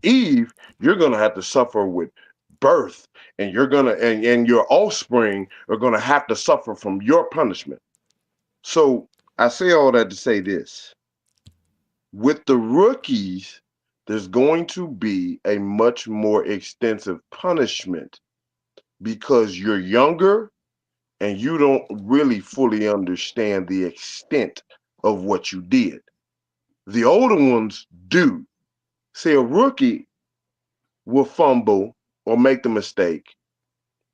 Eve, you're going to have to suffer with birth, and you're going to, and your offspring are going to have to suffer from your punishment. So I say all that to say this. With the rookies, there's going to be a much more extensive punishment because you're younger and you don't really fully understand the extent of what you did. The older ones do. Say a rookie will fumble or make the mistake,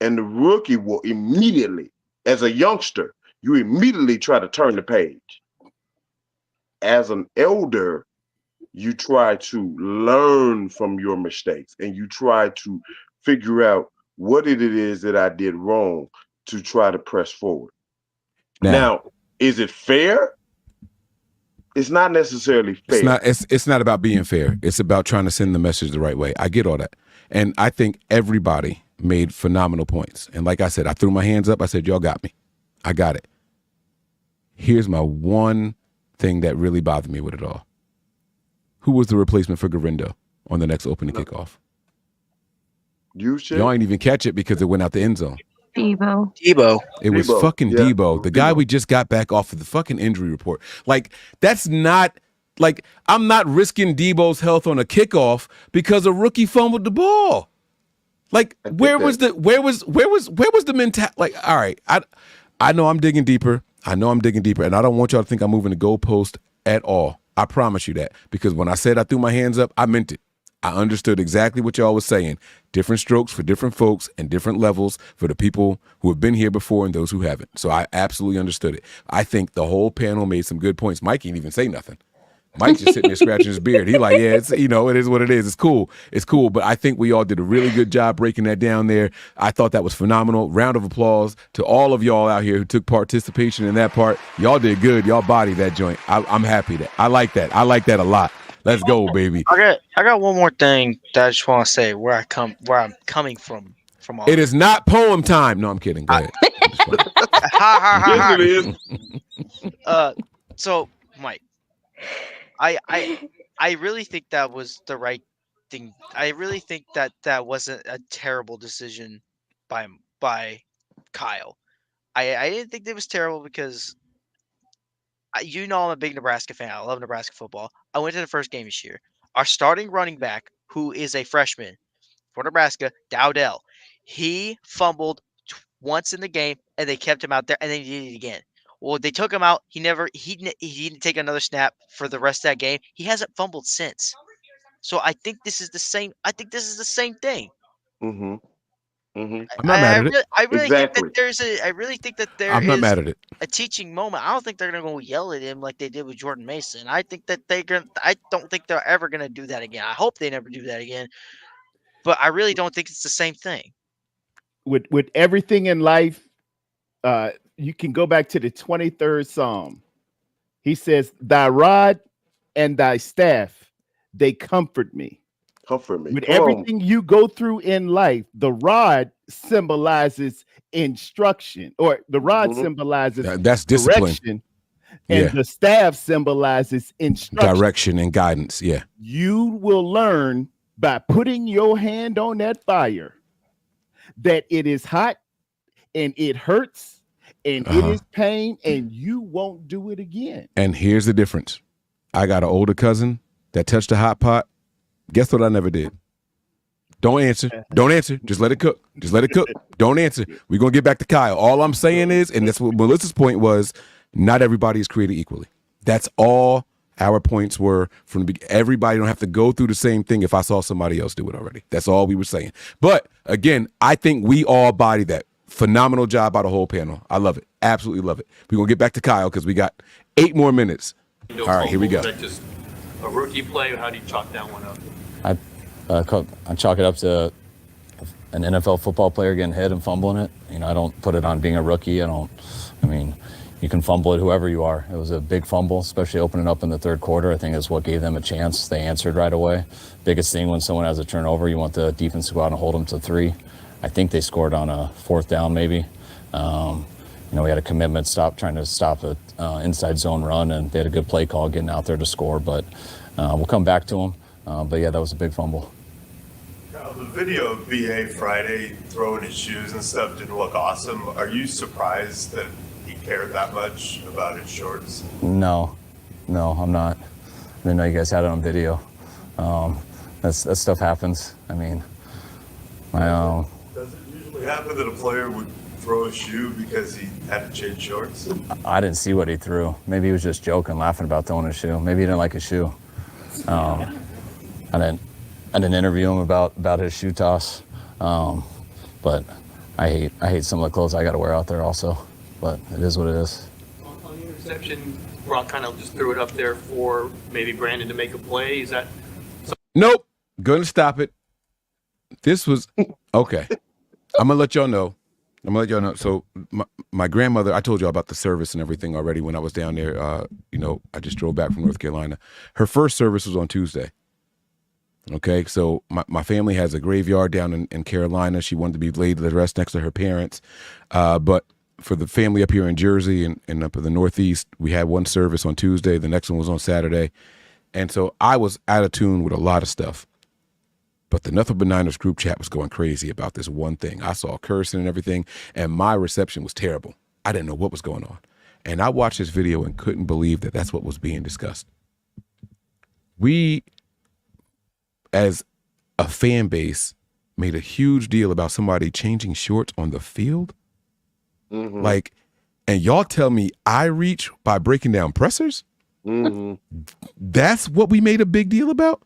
and the rookie will immediately, as a youngster, you immediately try to turn the page. As an elder, you try to learn from your mistakes, and you try to figure out what it is that I did wrong to try to press forward. Now, is it fair? It's not necessarily fair. It's not about being fair. It's about trying to send the message the right way. I get all that. And I think everybody made phenomenal points. And like I said, I threw my hands up. I said, y'all got me. I got it. Here's my one thing that really bothered me with it all. Who was the replacement for Ginando on the next opening kickoff? Y'all ain't even catch it because it went out the end zone. Debo. It was fucking Debo, the guy we just got back off of the fucking injury report. Like, that's not, like, I'm not risking Debo's health on a kickoff because a rookie fumbled the ball. Like, where was the mentality? Like, all right, I know I'm digging deeper. I know I'm digging deeper, and I don't want y'all to think I'm moving the goalpost at all. I promise you that. Because when I said I threw my hands up, I meant it. I understood exactly what y'all was saying. Different strokes for different folks and different levels for the people who have been here before and those who haven't. So I absolutely understood it. I think the whole panel made some good points. Mike didn't even say nothing. Mike's just sitting there scratching his beard. He like, yeah, it's, it is what it is. It's cool. It's cool. But I think we all did a really good job breaking that down there. I thought that was phenomenal. Round of applause to all of y'all out here who took participation in that part. Y'all did good. Y'all bodied that joint. I'm happy that. I like that. I like that a lot. Let's go, baby. I got one more thing that I just want to say where I'm coming from all It is not poem time. No, I'm kidding. Go ahead. ha. Yes, it is. So Mike, I really think that was the right thing. I really think that wasn't a terrible decision by Kyle. I didn't think it was terrible because I'm a big Nebraska fan. I love Nebraska football. I went to the first game this year. Our starting running back, who is a freshman for Nebraska, Dowdell, he fumbled once in the game, and they kept him out there, and then he did it again. Well, they took him out. He didn't take another snap for the rest of that game. He hasn't fumbled since. So I think this is the same. I think this is the same thing. Mm-hmm. Mm-hmm. I'm not mad at it. I really Exactly. think that there I'm not is mad at it. a teaching moment. I don't think they're gonna go yell at him like they did with Jordan Mason. I think that I don't think they're ever gonna do that again. I hope they never do that again. But I really don't think it's the same thing. With everything in life, you can go back to the 23rd Psalm. He says, "Thy rod and thy staff, they comfort me." Comfort me. With Come everything you go through in life, the rod symbolizes instruction, or the rod symbolizes That's discipline. direction, and the staff symbolizes instruction. Direction and guidance. Yeah. You will learn by putting your hand on that fire that it is hot and it hurts and it is pain, and you won't do it again. And here's the difference. I got an older cousin that touched a hot pot. Guess what I never did? Don't answer. Don't answer. Just let it cook. Just let it cook. Don't answer. We're going to get back to Kyle. All I'm saying is, and that's what Melissa's point was, not everybody is created equally. That's all our points were from the beginning. Everybody don't have to go through the same thing if I saw somebody else do it already. That's all we were saying. But again, I think we all body that. Phenomenal job by the whole panel. I love it. Absolutely love it. We're going to get back to Kyle because we got 8 more minutes. All right, here we go. Is that just a rookie play? How do you chalk that one up? I chalk it up to an NFL football player getting hit and fumbling it. I don't put it on being a rookie. You can fumble it whoever you are. It was a big fumble, especially opening up in the third quarter. I think is what gave them a chance. They answered right away. Biggest thing when someone has a turnover, you want the defense to go out and hold them to 3. I think they scored on a 4th down maybe. We had a commitment trying to stop an inside zone run, and they had a good play call getting out there to score, but we'll come back to them. But yeah, that was a big fumble. The video of BA Friday throwing his shoes and stuff didn't look awesome. Are you surprised that he cared that much about his shorts? No, I'm not. I didn't know you guys had it on video. That stuff happens. Does it usually happen that a player would throw a shoe because he had to change shorts? I didn't see what he threw. Maybe he was just joking, laughing about throwing his shoe. Maybe he didn't like his shoe. I didn't interview him about his shoe toss. But I hate some of the clothes I got to wear out there also. But it is what it is. On the interception, Brock kind of just threw it up there for maybe Brandon to make a play. Is that? Nope. Gonna stop it. This was okay. I'm gonna let y'all know. So my grandmother, I told y'all about the service and everything already when I was down there. I just drove back from North Carolina. Her first service was on Tuesday. Okay, so my family has a graveyard down in Carolina. She wanted to be laid to rest next to her parents. But for the family up here in Jersey and up in the Northeast, we had one service on Tuesday. The next one was on Saturday. And so I was out of tune with a lot of stuff. But the Nothing But Niners group chat was going crazy about this one thing. I saw cursing and everything, and my reception was terrible. I didn't know what was going on. And I watched this video and couldn't believe that that's what was being discussed. We, as a fan base, made a huge deal about somebody changing shorts on the field. Mm-hmm. Like, and y'all tell me I reach by breaking down pressers? Mm-hmm. That's what we made a big deal about?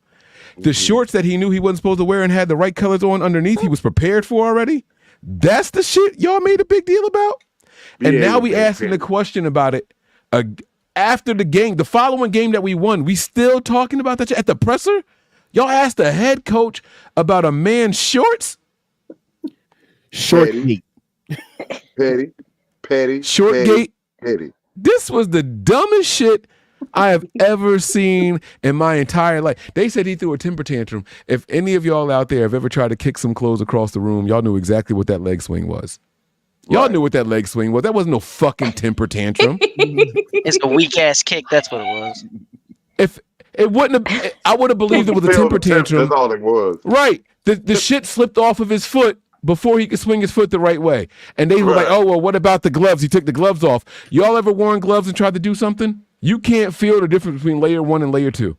The shorts that he knew he wasn't supposed to wear and had the right colors on underneath, he was prepared for already? That's the shit y'all made a big deal about? And now we asking the question about it after the game, the following game that we won. We still talking about that shit at the presser? Y'all asked the head coach about a man's shorts? Short gate. Petty. Short gate. This was the dumbest shit I have ever seen in my entire life. They said he threw a temper tantrum. If any of y'all out there have ever tried to kick some clothes across the room, y'all knew exactly what that leg swing was. Y'all knew what that leg swing was. That wasn't no fucking temper tantrum. It's a weak ass kick. That's what it was. If it wouldn't have, I would have believed it was a temper tantrum. That's all it was. Right. The shit slipped off of his foot before he could swing his foot the right way. And they were like, oh, well, what about the gloves? He took the gloves off. Y'all ever worn gloves and tried to do something? You can't feel the difference between layer 1 and layer 2.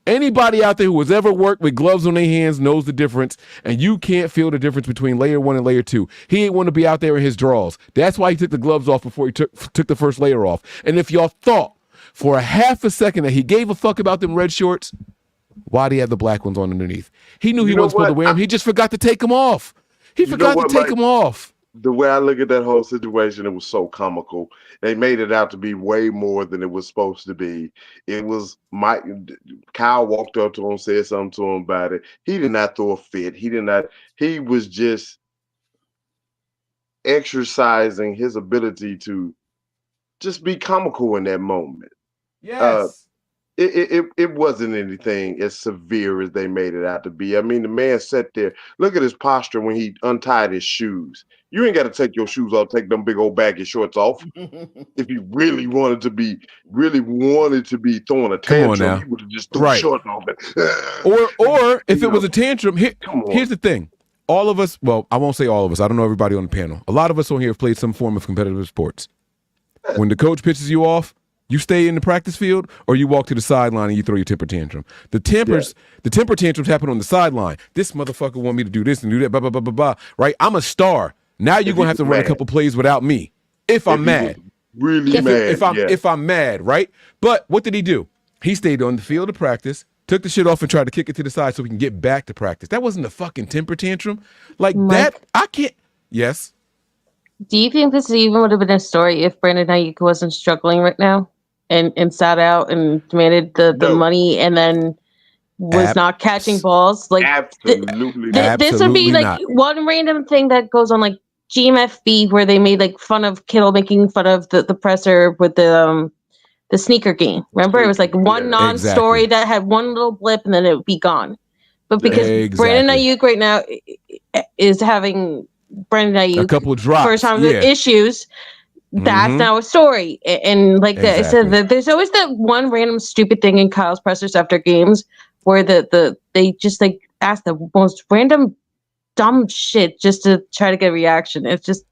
Anybody out there who has ever worked with gloves on their hands knows the difference, and you can't feel the difference between layer 1 and layer 2. He ain't want to be out there in his drawers. That's why he took the gloves off before he took the first layer off. And if y'all thought for a half a second that he gave a fuck about them red shorts, why'd he have the black ones on underneath? He knew he wasn't supposed to wear them. He just forgot to take them off. He forgot to take them off. The way I look at that whole situation, it was so comical. They made it out to be way more than it was supposed to be. It was Kyle walked up to him, said something to him about it. He did not throw a fit. He was just exercising his ability to just be comical in that moment. Yes. It wasn't anything as severe as they made it out to be. I mean, the man sat there. Look at his posture when he untied his shoes. You ain't got to take your shoes off, take them big old baggy shorts off. If you really wanted to be throwing a tantrum, you would have just threw shorts off it. Or if it was a tantrum, here's the thing. All of us, well, I won't say all of us. I don't know everybody on the panel. A lot of us on here have played some form of competitive sports. When the coach pitches you off, you stay in the practice field or you walk to the sideline and you throw your temper tantrum. The temper tantrums happen on the sideline. This motherfucker want me to do this and do that, blah, blah, blah, blah, blah, right? I'm a star. Now you're going to have to run a couple plays without me if I'm mad. Really mad. If I'm mad, right? But what did he do? He stayed on the field of practice, took the shit off and tried to kick it to the side so we can get back to practice. That wasn't a fucking temper tantrum. Like that, I can't. Yes? Do you think this even would have been a story if Brandon Aiyuk wasn't struggling right now and sat out and demanded the money and then was not catching balls? Like absolutely, this would be like one random thing that goes on like GMFB where they made like fun of Kittle making fun of the presser with the sneaker game. Remember, it was like one non-story that had one little blip and then it would be gone. But because Brandon Aiyuk right now is having a couple of drops, first time issues. That's now a story, and like I said, there's always that one random stupid thing in Kyle's pressers after games where they just like ask the most random dumb shit just to try to get a reaction. It's just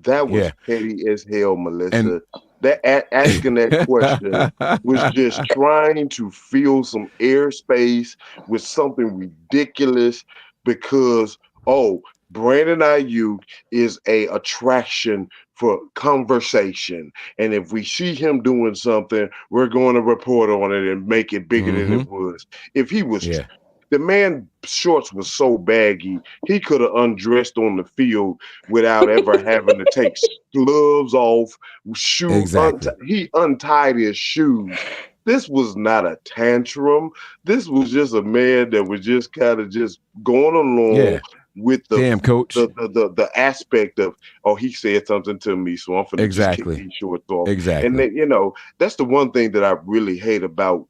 that was petty as hell, Melissa. And asking that question was just trying to fill some airspace with something ridiculous because Brandon Aiyuk is a attraction for conversation. And if we see him doing something, we're going to report on it and make it bigger than it was. If he was, the man's shorts was so baggy, he could have undressed on the field without ever having to take gloves off, shoes. He untied his shoes. This was not a tantrum. This was just a man that was just kind of just going along with the coach, the aspect of he said something to me, so I'm finna just kick these shorts off. And then, that's the one thing that I really hate about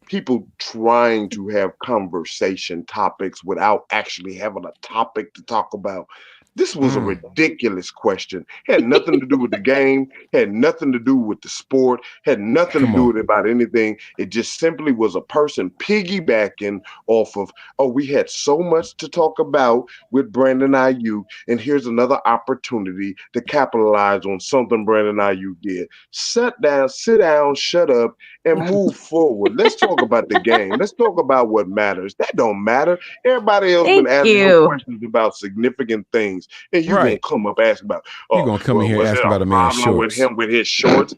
people trying to have conversation topics without actually having a topic to talk about. This was a ridiculous question. Had nothing to do with the game, had nothing to do with the sport, had nothing to do with about anything. It just simply was a person piggybacking off of, we had so much to talk about with Brandon Aiyuk, and here's another opportunity to capitalize on something Brandon Aiyuk did. Sit down, shut up, and move forward. Let's talk about the game. Let's talk about what matters. That don't matter. Everybody else been asking questions about significant things. things, and you gonna come up asking about, you gonna come in here asking about a man's shorts. with him with his shorts?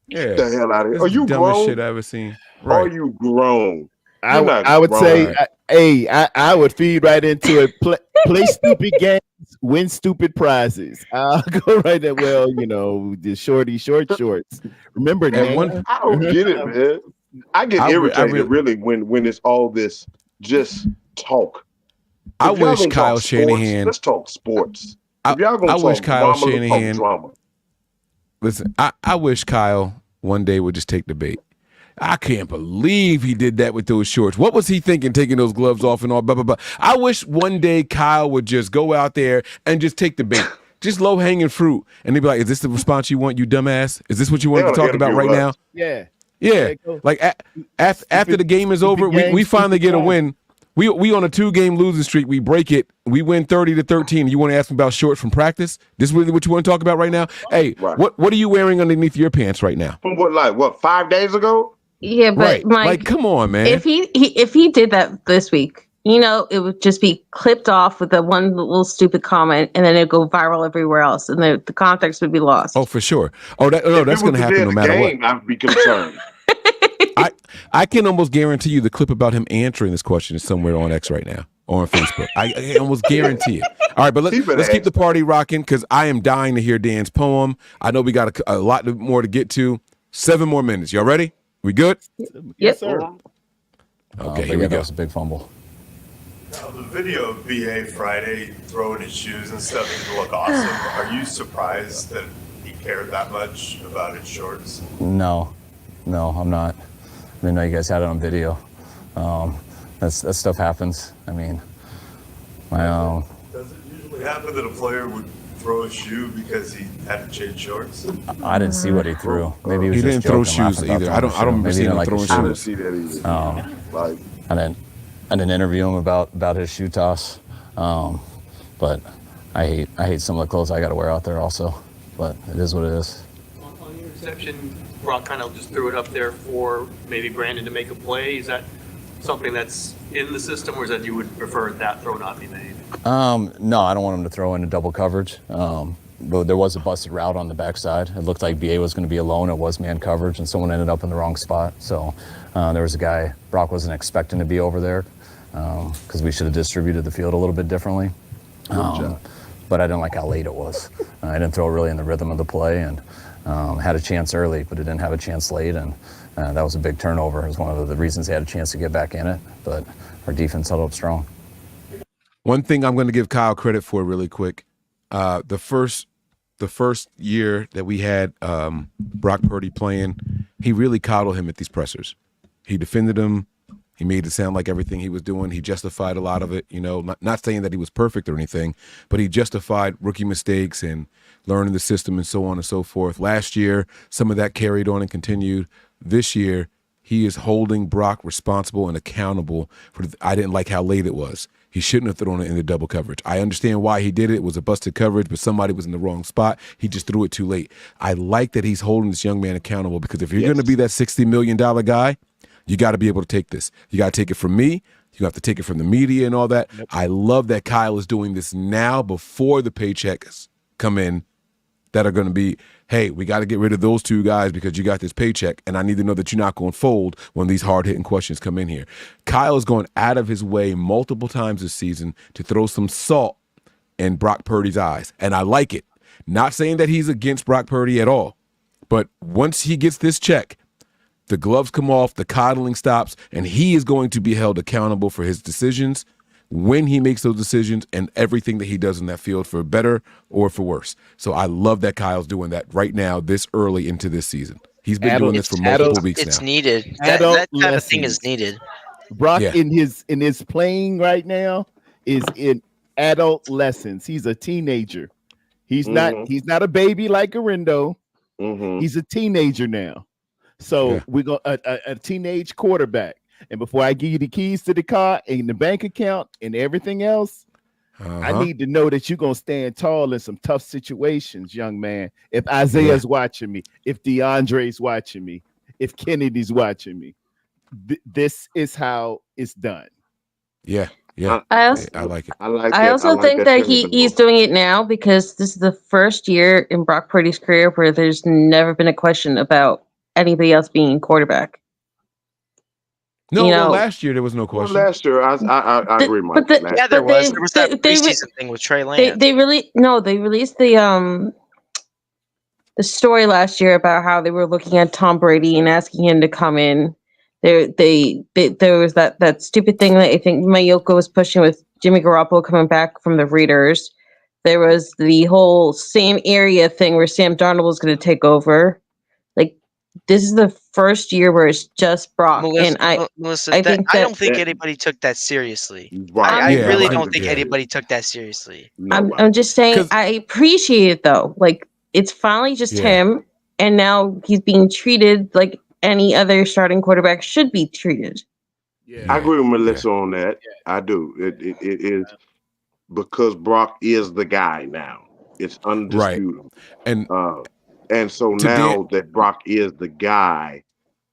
Yeah, Get the hell out of here. This Are is the you dumbest grown? shit I ever seen. Right. Are you grown? I would say, I would feed right into it. Play stupid games, win stupid prizes. I'll go right there. Well, the short shorts. Remember, I don't get it, man. I get irritated really when it's all this just talk. I If y'all wish gonna Kyle talk sports, Shanahan. let's talk sports. If y'all gonna I wish talk Kyle drama, let's talk Shanahan. drama. Listen, I wish Kyle one day would just take the bait. I can't believe he did that with those shorts. What was he thinking, taking those gloves off and all, blah, blah, blah. I wish one day Kyle would just go out there and just take the bait. Just low-hanging fruit. And they'd be like, is this the response you want, you dumbass? Is this what you wanted to talk about right now? Yeah. Yeah. Like, after the game is over, we finally get a win. We on a 2-game losing streak. We break it. We win 30-13. You want to ask me about shorts from practice? This is really what you want to talk about right now? Hey, what are you wearing underneath your pants right now? From what, 5 days ago? Yeah, but right. Mike, like, come on, man. If he did that this week, it would just be clipped off with the one little stupid comment, and then it'd go viral everywhere else, and the context would be lost. Oh, for sure. Oh, that's going to happen no matter what. I'd be concerned. I can almost guarantee you the clip about him answering this question is somewhere on X right now or on Facebook. I almost guarantee it. All right, but let's keep the party rocking because I am dying to hear Dan's poem. I know we got a lot more to get to. 7 more minutes. Y'all ready? We good? Yes, sir. Okay, here we go. That was a big fumble. Now, the video of BA Friday throwing his shoes and stuff didn't look awesome. Are you surprised that he cared that much about his shorts? No, I'm not. I didn't know you guys had it on video. That stuff happens. I mean, Does it usually happen that a player would throw a shoe because he had to change shorts? I didn't see what he threw. Maybe he was He just didn't throw joking, shoes laughing about either. I don't remember seeing him throwing shoes. shoes. I didn't see that either. I didn't interview him about his shoe toss. But I hate some of the clothes I got to wear out there also. But it is what it is. On your reception, Brock kind of just threw it up there for maybe Brandon to make a play. Is that something that's in the system, or is that you would prefer that throw not be made? No, I don't want him to throw into double coverage. But there was a busted route on the backside. It looked like BA was going to be alone. It was man coverage, and someone ended up in the wrong spot. So there was a guy Brock wasn't expecting to be over there because we should have distributed the field a little bit differently. But I didn't like how late it was. I didn't throw really in the rhythm of the play, and had a chance early, but it didn't have a chance late, and that was a big turnover. It was one of the reasons they had a chance to get back in it, but our defense held up strong. One thing I'm going to give Kyle credit for really quick. The first year that we had Brock Purdy playing, he really coddled him at these pressers. He defended him. He made it sound like everything he was doing. He justified a lot of it, not saying that he was perfect or anything, but he justified rookie mistakes and learning the system and so on and so forth. Last year, some of that carried on and continued. This year, he is holding Brock responsible and accountable for I didn't like how late it was. He shouldn't have thrown it into double coverage. I understand why he did it. It was a busted coverage, but somebody was in the wrong spot. He just threw it too late. I like that he's holding this young man accountable because if you're going to be that $60 million guy, you got to be able to take this. You got to take it from me. You have to take it from the media and all that. Yep. I love that Kyle is doing this now before the paychecks come in that are going to be, hey, we got to get rid of those 2 guys because you got this paycheck, and I need to know that you're not going to fold when these hard-hitting questions come in here. Kyle is going out of his way multiple times this season to throw some salt in Brock Purdy's eyes, and I like it. Not saying that he's against Brock Purdy at all, but once he gets this check, the gloves come off, the coddling stops, and he is going to be held accountable for his decisions when he makes those decisions and everything that he does in that field, for better or for worse. So I love that Kyle's doing that right now, this early into this season. He's been doing this for multiple weeks now. It's needed. That kind of thing is needed. Brock in his playing right now is in adult lessons. He's a teenager. He's not a baby like Ginando. He's a teenager now. So we go a teenage quarterback. And before I give you the keys to the car and the bank account and everything else, I need to know that you're going to stand tall in some tough situations, young man. If Isaiah's watching me, if DeAndre's watching me, if Kennedy's watching me, this is how it's done. Yeah. Yeah, I also, I like it. I also think that he's doing it now because this is the first year in Brock Purdy's career where there's never been a question about anybody else being quarterback. No, well, last year there was no question. Well, last year I agree, Mike. Yeah, there was. There was that preseason thing with Trey Lance. They released the story last year about how they were looking at Tom Brady and asking him to come in. There was that stupid thing that I think Mayoko was pushing with Jimmy Garoppolo coming back from the Raiders. There was the whole same area thing where Sam Darnold was going to take over. Like, this is the first year where it's just Brock, Melissa, and Melissa, I think I don't think anybody took that seriously. I really don't think anybody took that seriously. I'm just saying I appreciate it though. Like, it's finally just him, and now he's being treated like any other starting quarterback should be treated. I agree with Melissa on that. I do. It is because Brock is the guy now. It's undisputable. And so now that Brock is the guy,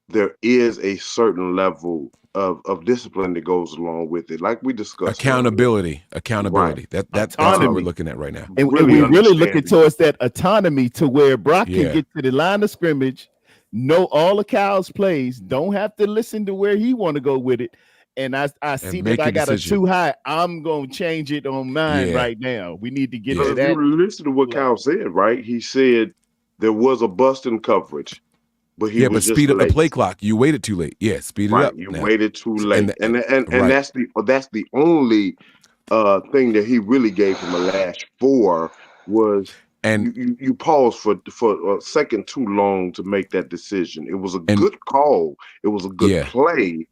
there is a certain level of discipline that goes along with it, like we discussed. Accountability. Right. That's what we're looking at right now. And we're really looking towards that autonomy to where Brock can get to the line of scrimmage, know all of Kyle's plays, don't have to listen to where he want to go with it. And I see that I got it too high. I'm going to change it on mine right now. We need to get to that. You listen to what Kyle said, right? He said there was a bust in coverage, but he was just speed up late. the play clock. You waited too late. Yeah, speed it up. You waited too late, and that's the only thing that he really gave him a lash for was. And you paused for a second too long to make that decision. It was a good call. It was a good play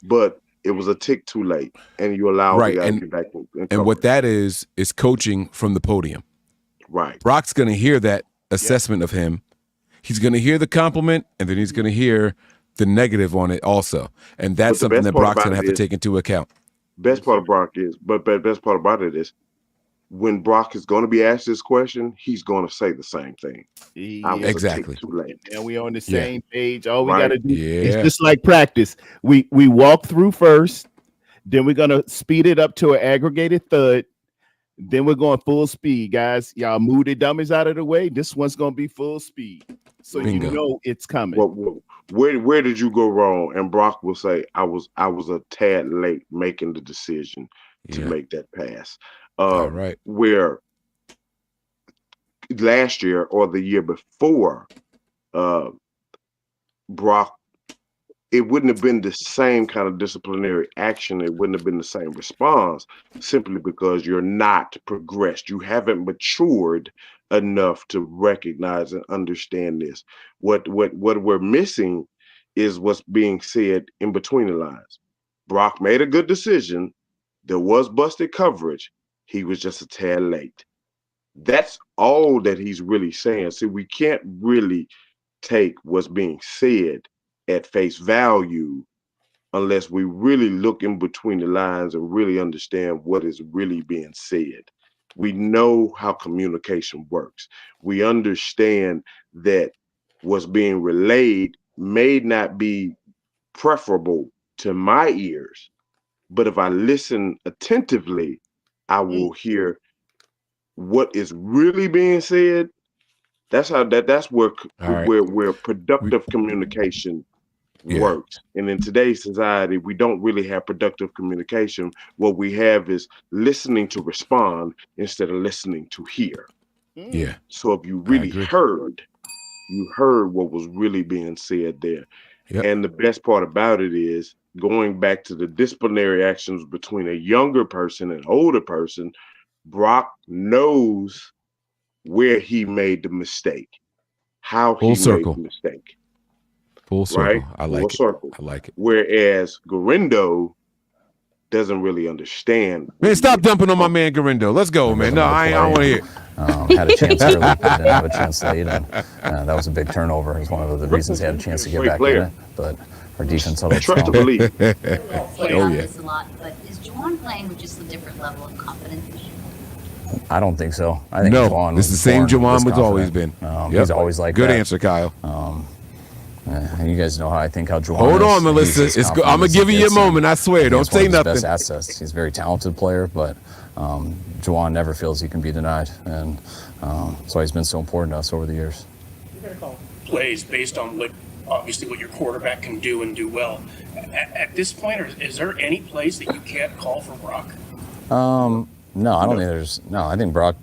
but it was a tick too late, and you allowed the guy to get back and what that is coaching from the podium. Right. Brock's going to hear that assessment of him. He's going to hear the compliment, and then he's going to hear the negative on it also. And that's something that Brock's going to have to take into account. Best part of Brock is, best part about it is, when Brock is going to be asked this question, he's going to say the same thing. Exactly. Too late. And we on the same page. All we got to do is just like practice. We walk through first, then we're going to speed it up to an aggregated thud. Then we're going full speed, guys. Y'all move the dummies out of the way. This one's going to be full speed. So you know it's coming. Well, where did you go wrong? And Brock will say, I was a tad late making the decision to make that pass. Where last year or the year before, Brock, it wouldn't have been the same kind of disciplinary action. It wouldn't have been the same response simply because you're not progressed. You haven't matured enough to recognize and understand this. What we're missing is what's being said in between the lines. Brock made a good decision. There was busted coverage. He was just a tad late. That's all that he's really saying. See, we can't really take what's being said at face value unless we really look in between the lines and really understand what is really being said. We know how communication works. We understand that what's being relayed may not be preferable to my ears, but if I listen attentively, I will hear what is really being said. That's where productive communication works. And in today's society, we don't really have productive communication. What we have is listening to respond instead of listening to hear. Yeah. So if you really heard what was really being said there. Yep. And the best part about it is going back to the disciplinary actions between a younger person and older person, Brock knows where he made the mistake, how he made the mistake. Full circle. Right? I like it. I like it. Whereas Garindo doesn't really understand. Man, stop dumping on my man Garindo. Let's go, man. No, I don't want to hear. Had a chance early, but didn't have a chance late, and that was a big turnover. It was one of the reasons he had a chance to get back in it. But our defense held up strong. Oh yeah. This a lot, but is Jauan playing with just a different level of confidence this year? I don't think so. I think no. Jauan This is the same Jauan was always been. He's always like good that. Answer, Kyle. And you guys know how I think how Jauan Hold is. on, Melissa. He's as I'm going to confident give as you he your gets, moment. and I swear. Don't he's say one of his nothing. best assets. He's a very talented player, but Jauan never feels he can be denied. And that's why he's been so important to us over the years. Plays based on obviously what your quarterback can do and do well. At this point, is there any plays that you can't call for Brock? No, I don't think there's. No, I think Brock,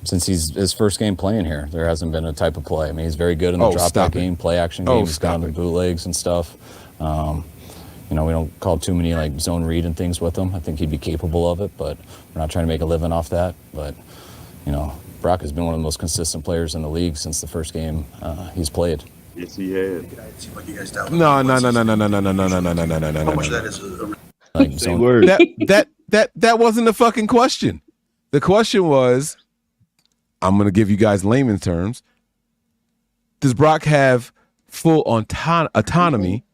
since he's his first game playing here, there hasn't been a type of play. I mean, he's very good in the drop back game, play action game. He's got on the bootlegs and stuff. We don't call too many like zone read and things with him. I think he'd be capable of it, but we're not trying to make a living off that. But Brock has been one of the most consistent players in the league since the first game he's played. Yes, he has. No. That wasn't the fucking question. The question was, I'm going to give you guys layman terms. Does Brock have full autonomy?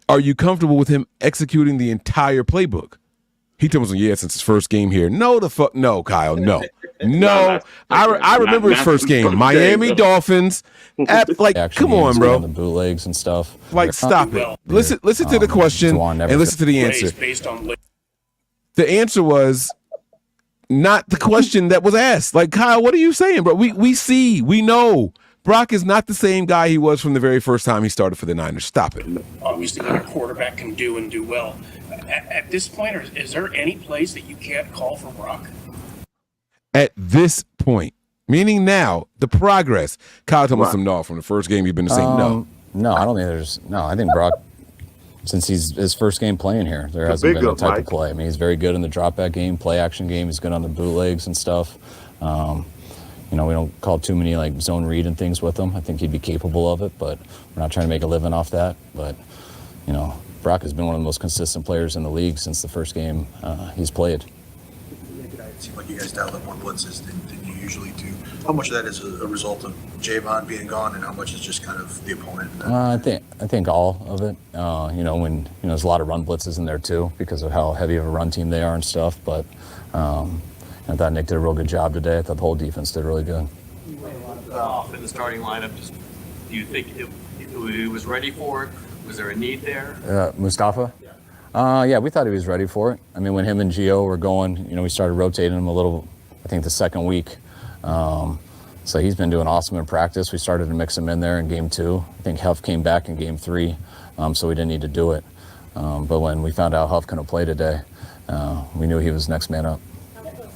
Are you comfortable with him executing the entire playbook? He told me, since his first game here. No, Kyle, no. No, I remember his first game, Miami Dolphins. Come on, bro. The bootlegs and stuff. Stop it. Listen to the question and listen to the answer. The answer was not the question that was asked. Like, Kyle, what are you saying, bro? We know. Brock is not the same guy he was from the very first time he started for the Niners. Stop it. Obviously, what your quarterback can do and do well. At this point, is there any plays that you can't call for Brock? At this point, meaning now, the progress. Kyle told me from the first game you've been the same. No, I don't think there's. No, I think Brock, since he's his first game playing here, there hasn't been a type of play. I mean, he's very good in the drop back game, play action game. He's good on the bootlegs and stuff. We don't call too many like zone read and things with him. I think he'd be capable of it, but we're not trying to make a living off that. But Brock has been one of the most consistent players in the league since the first game he's played. It seemed like you guys dialed up more blitzes than you usually do. How much of that is a result of Jauan being gone, and how much is just kind of the opponent? I think all of it. When there's a lot of run blitzes in there too because of how heavy of a run team they are and stuff. But I thought Nick did a real good job today. I thought the whole defense did really good. Off in the starting lineup, do you think he was ready for it? Was there a need there? Mustafa? Yeah, we thought he was ready for it. I mean, when him and Gio were going, we started rotating him a little, I think the second week. So he's been doing awesome in practice. We started to mix him in there in game 2. I think Huff came back in game 3, so we didn't need to do it. But when we found out Huff couldn't play today, we knew he was next man up.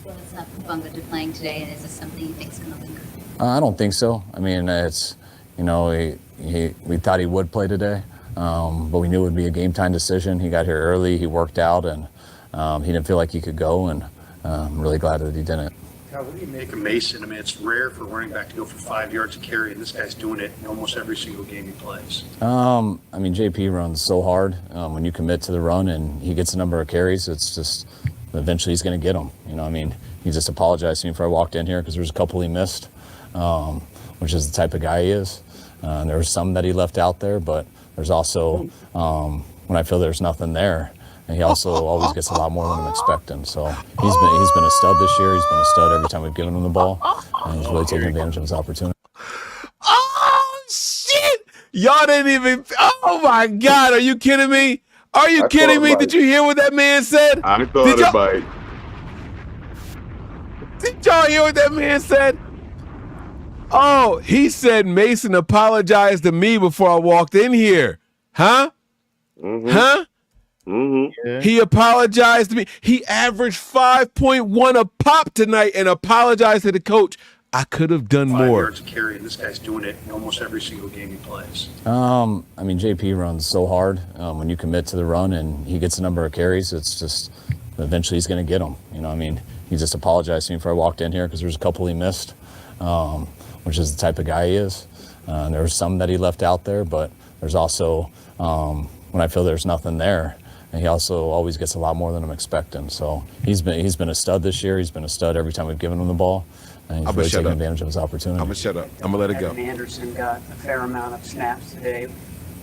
What's up with Bunga to playing today, and is this something you think is going to linger? I don't think so. I mean, it's, we thought he would play today. But we knew it would be a game time decision. He got here early, he worked out, and he didn't feel like he could go, and I'm really glad that he didn't. Kyle, what do you make of Mason? I mean, it's rare for a running back to go for 5 yards a carry, and this guy's doing it in almost every single game he plays. JP runs so hard. When you commit to the run and he gets a number of carries, it's just eventually he's going to get them. He just apologized to me before I walked in here because there's a couple he missed, which is the type of guy he is. There was some that he left out there, but there's also, when I feel there's nothing there, and he also always gets a lot more than I'm expecting. So he's been a stud this year. He's been a stud every time we've given him the ball, and he's really taking advantage of his opportunity. Oh, shit! Y'all didn't even, oh my God, are you kidding me? Are you kidding me? Did you hear what that man said? I thought about it. Did y'all hear what that man said? Oh, he said Mason apologized to me before I walked in here. Huh? Mm-hmm. Huh? Mm-hmm. Yeah. He apologized to me. He averaged 5.1 a pop tonight and apologized to the coach. I could have done 5 more. yards a carry, and this guy's doing it in almost every single game he plays. JP runs so hard. When you commit to the run and he gets a number of carries, it's just eventually he's going to get them. He just apologized to me before I walked in here because there's a couple he missed, which is the type of guy he is. There was some that he left out there, but there's also, when I feel there's nothing there, and he also always gets a lot more than I'm expecting. So he's been a stud this year. He's been a stud every time we've given him the ball, and he's really taking advantage of his opportunity. I'm going to shut up. I'm going to let it go. Evan Anderson got a fair amount of snaps today.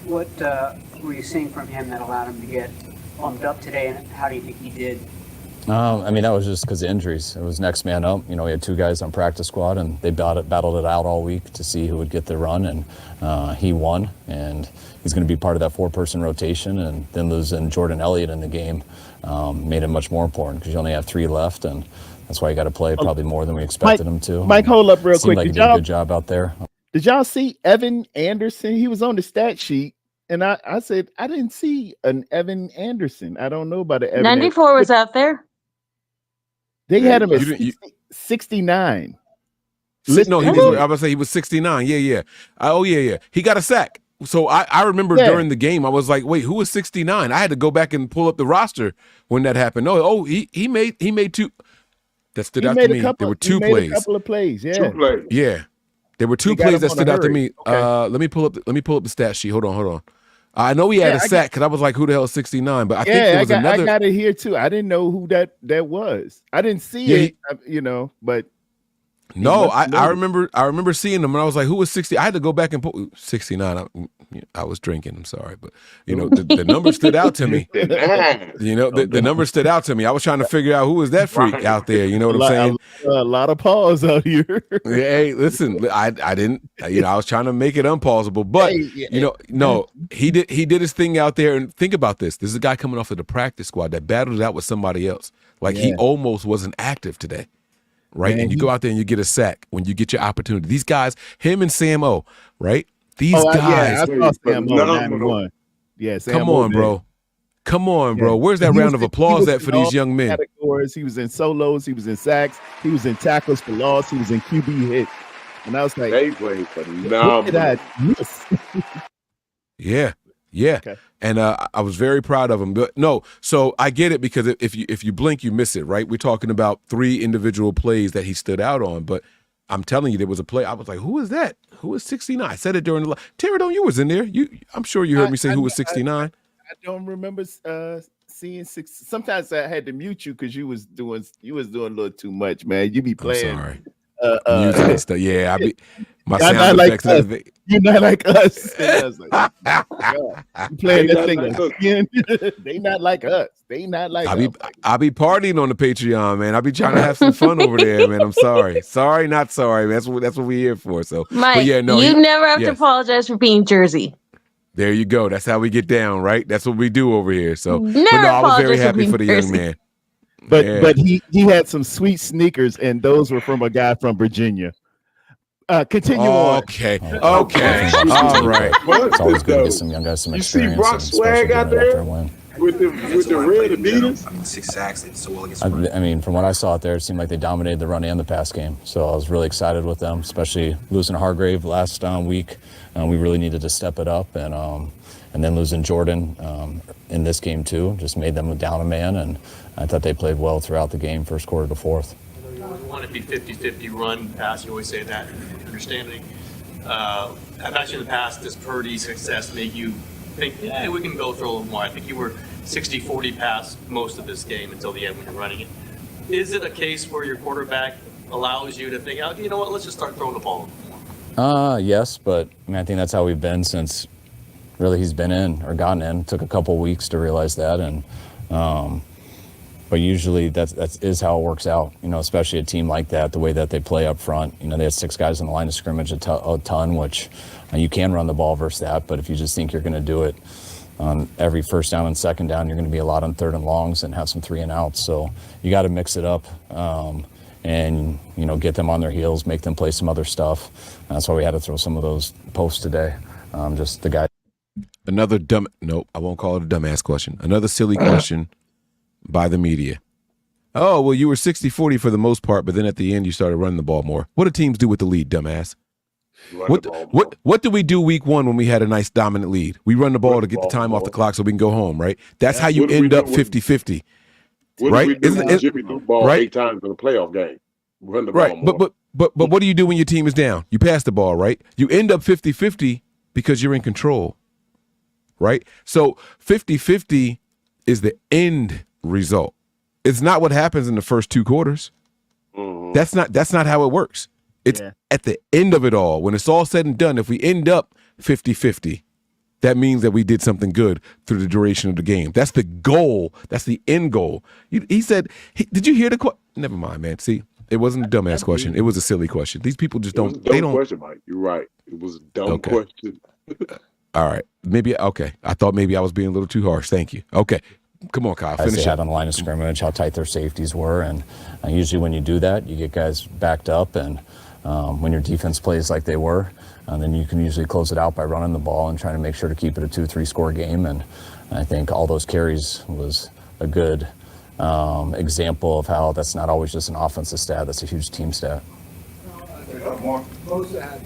What were you seeing from him that allowed him to get bumped up today, and how do you think he did I mean, that was just because of injuries. It was next man up. You know, we had 2 guys on practice squad, and they battled it out all week to see who would get the run, and he won. And he's going to be part of that 4-person rotation. And then losing Jordan Elliott in the game made it much more important because you only have 3 left, and that's why you got to play probably more than we expected him to. Mike, hold up real Seemed quick. like he did a good job out there. Did y'all see Evan Anderson? He was on the stat sheet. And I said, I didn't see an Evan Anderson. I don't know about an Evan 94 was out there. They had him at 69. No, I was about to say he was 69. Yeah. Yeah. He got a sack. So I remember during the game, I was like, wait, who was 69? I had to go back and pull up the roster when that happened. He made 2. That stood out to me. There were 2 plays. A couple of plays, yeah. 2 plays. Yeah. There were 2 plays that stood out to me. Okay. Let me pull up the stat sheet. Hold on. I know he had a sack because I was like, who the hell is 69? But I think there was another. I got it here too. I didn't know who that was. I didn't see it, but no, I remember seeing him and I was like, who was 60? I had to go back and put 69. I was drinking. I'm sorry, but the number stood out to me. The number stood out to me. I was trying to figure out who was that freak out there. You know what I'm saying? A lot of pause out here. Hey, listen, I didn't. I was trying to make it unpausable, but no, he did his thing out there. And think about this. This is a guy coming off of the practice squad that battled it out with somebody else. Like he almost wasn't active today. Right. Man, and you go out there and you get a sack when you get your opportunity. These guys, him and Sam O, right? These guys. I saw Sam O 91. Yeah, Sam Come on, bro. Come on, bro. Where's that round of applause at for these young men? Categories. He was in solos. He was in sacks. He was in tackles for loss. He was in QB hit. And I was like, they played for them. Yeah. Okay. And I was very proud of him. But no, so I get it because if you blink, you miss it, right? We're talking about 3 individual plays that he stood out on, but I'm telling you, there was a play. I was like, who is that? Who is 69? I said it during the Terradone, you was in there. I'm sure you heard me say who was 69. I don't remember seeing 6. Sometimes I had to mute you because you was doing a little too much, man. You be playing. I'm sorry. Music and stuff. Yeah, my sound effects. Like you're not like us. I was like, you playing that thing again. They not like us. They not like us. I'll be partying on the Patreon, man. I'll be trying to have some fun over there, man. I'm sorry. Sorry, not sorry. That's what we're here for. So, Mike, but yeah, no, you never have to apologize for being Jersey. There you go. That's how we get down, right? That's what we do over here. So, never but no, I was very happy for the Jersey. young man. But he had some sweet sneakers, and those were from a guy from Virginia. Continue on. Okay. All right. It's always good to get some young guys some experience. You see Brock swag out there with the red Adidas? I mean, 6 sacks. They did so well against. I mean, from what I saw out there, it seemed like they dominated the run and the pass game. So I was really excited with them, especially losing Hargrave last week. We really needed to step it up, and then losing Jordan in this game too just made them down a man. And I thought they played well throughout the game, first quarter to fourth. You want to be 50-50 run, pass. You always say that. Understanding. I've actually in the past, does Purdy's success make you think, yeah, we can go for a little more? I think you were 60-40 pass most of this game until the end when you're running it. Is it a case where your quarterback allows you to think, oh, you know what, let's just start throwing the ball more? Yes, but I mean, I think that's how we've been since really he's been in or gotten in. It took a couple weeks to realize that, and but usually that is how it works out, especially a team like that, the way that they play up front. They had 6 guys on the line of scrimmage a ton, which you can run the ball versus that, but if you just think you're going to do it on every first down and second down, you're going to be a lot on third and longs and have some 3 and outs. So you got to mix it up and, get them on their heels, make them play some other stuff. That's why we had to throw some of those posts today. Just the guy. Another I won't call it a dumbass question. Another silly question by the media. Oh, well, you were 60-40 for the most part, but then at the end you started running the ball more. What do teams do with the lead, dumbass? What do we do week 1 when we had a nice dominant lead? We run the ball to get the time off the clock so we can go home, right? That's how you end up 50-50. Right? Isn't Jimmy threw the ball 8 times in a playoff game? Run the ball more. But what do you do when your team is down? You pass the ball, right? You end up 50-50 because you're in control, right? So 50-50 is the end result. It's not what happens in the first 2 quarters. Mm-hmm. That's not how it works. It's at the end of it all, when it's all said and done. If we end up 50-50, that means that we did something good through the duration of the game. That's the goal. That's the end goal. He said, did you hear the question? Never mind, man. See, it wasn't a dumbass question. It was a silly question. These people just don't. They don't. Question, Mike. You're right. It was a dumb question. All right. Okay. I thought maybe I was being a little too harsh. Thank you. Okay. Come on, Kyle. As Finish they it. had on the line of scrimmage, how tight their safeties were, and usually when you do that, you get guys backed up, and when your defense plays like they were, then you can usually close it out by running the ball and trying to make sure to keep it a 2-3 score game. And I think all those carries was a good example of how that's not always just an offensive stat, that's a huge team stat. Bosa had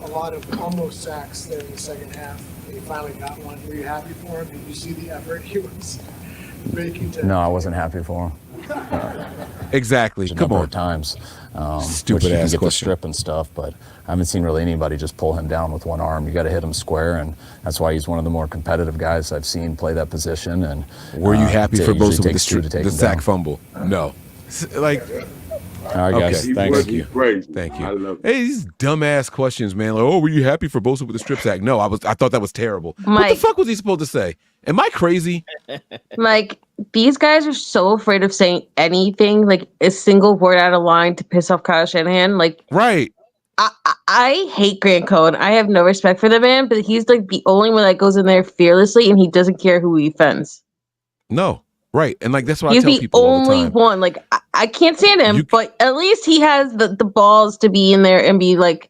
a lot of almost sacks there in the second half. He finally got one. Were you happy for him? Did you see the effort he was making to... No, I wasn't happy for him. Exactly. Come on. Times. Stupid which you ass can get the question. strip and stuff, but I haven't seen really anybody just pull him down with one arm. You got to hit him square, and that's why he's one of the more competitive guys I've seen play that position. And were you happy for Bosa with the sack down. fumble? No. Like. All right, guys. Thanks. Thank you. Thank you. I love it. Hey, these dumbass questions, man. Like, oh, were you happy for Bosa with the strip sack? No, I thought that was terrible. What the Mike. fuck was he supposed to say? Am I crazy? Like, these guys are so afraid of saying anything, like a single word out of line to piss off Kyle Shanahan. Like, right. I hate Grant Cohn. I have no respect for the man, but he's like the only one that goes in there fearlessly, and he doesn't care who he offends. No. Right. And like, that's what He's I tell the people all the only time. one. Like, I can't stand him, but at least he has the balls to be in there and be like,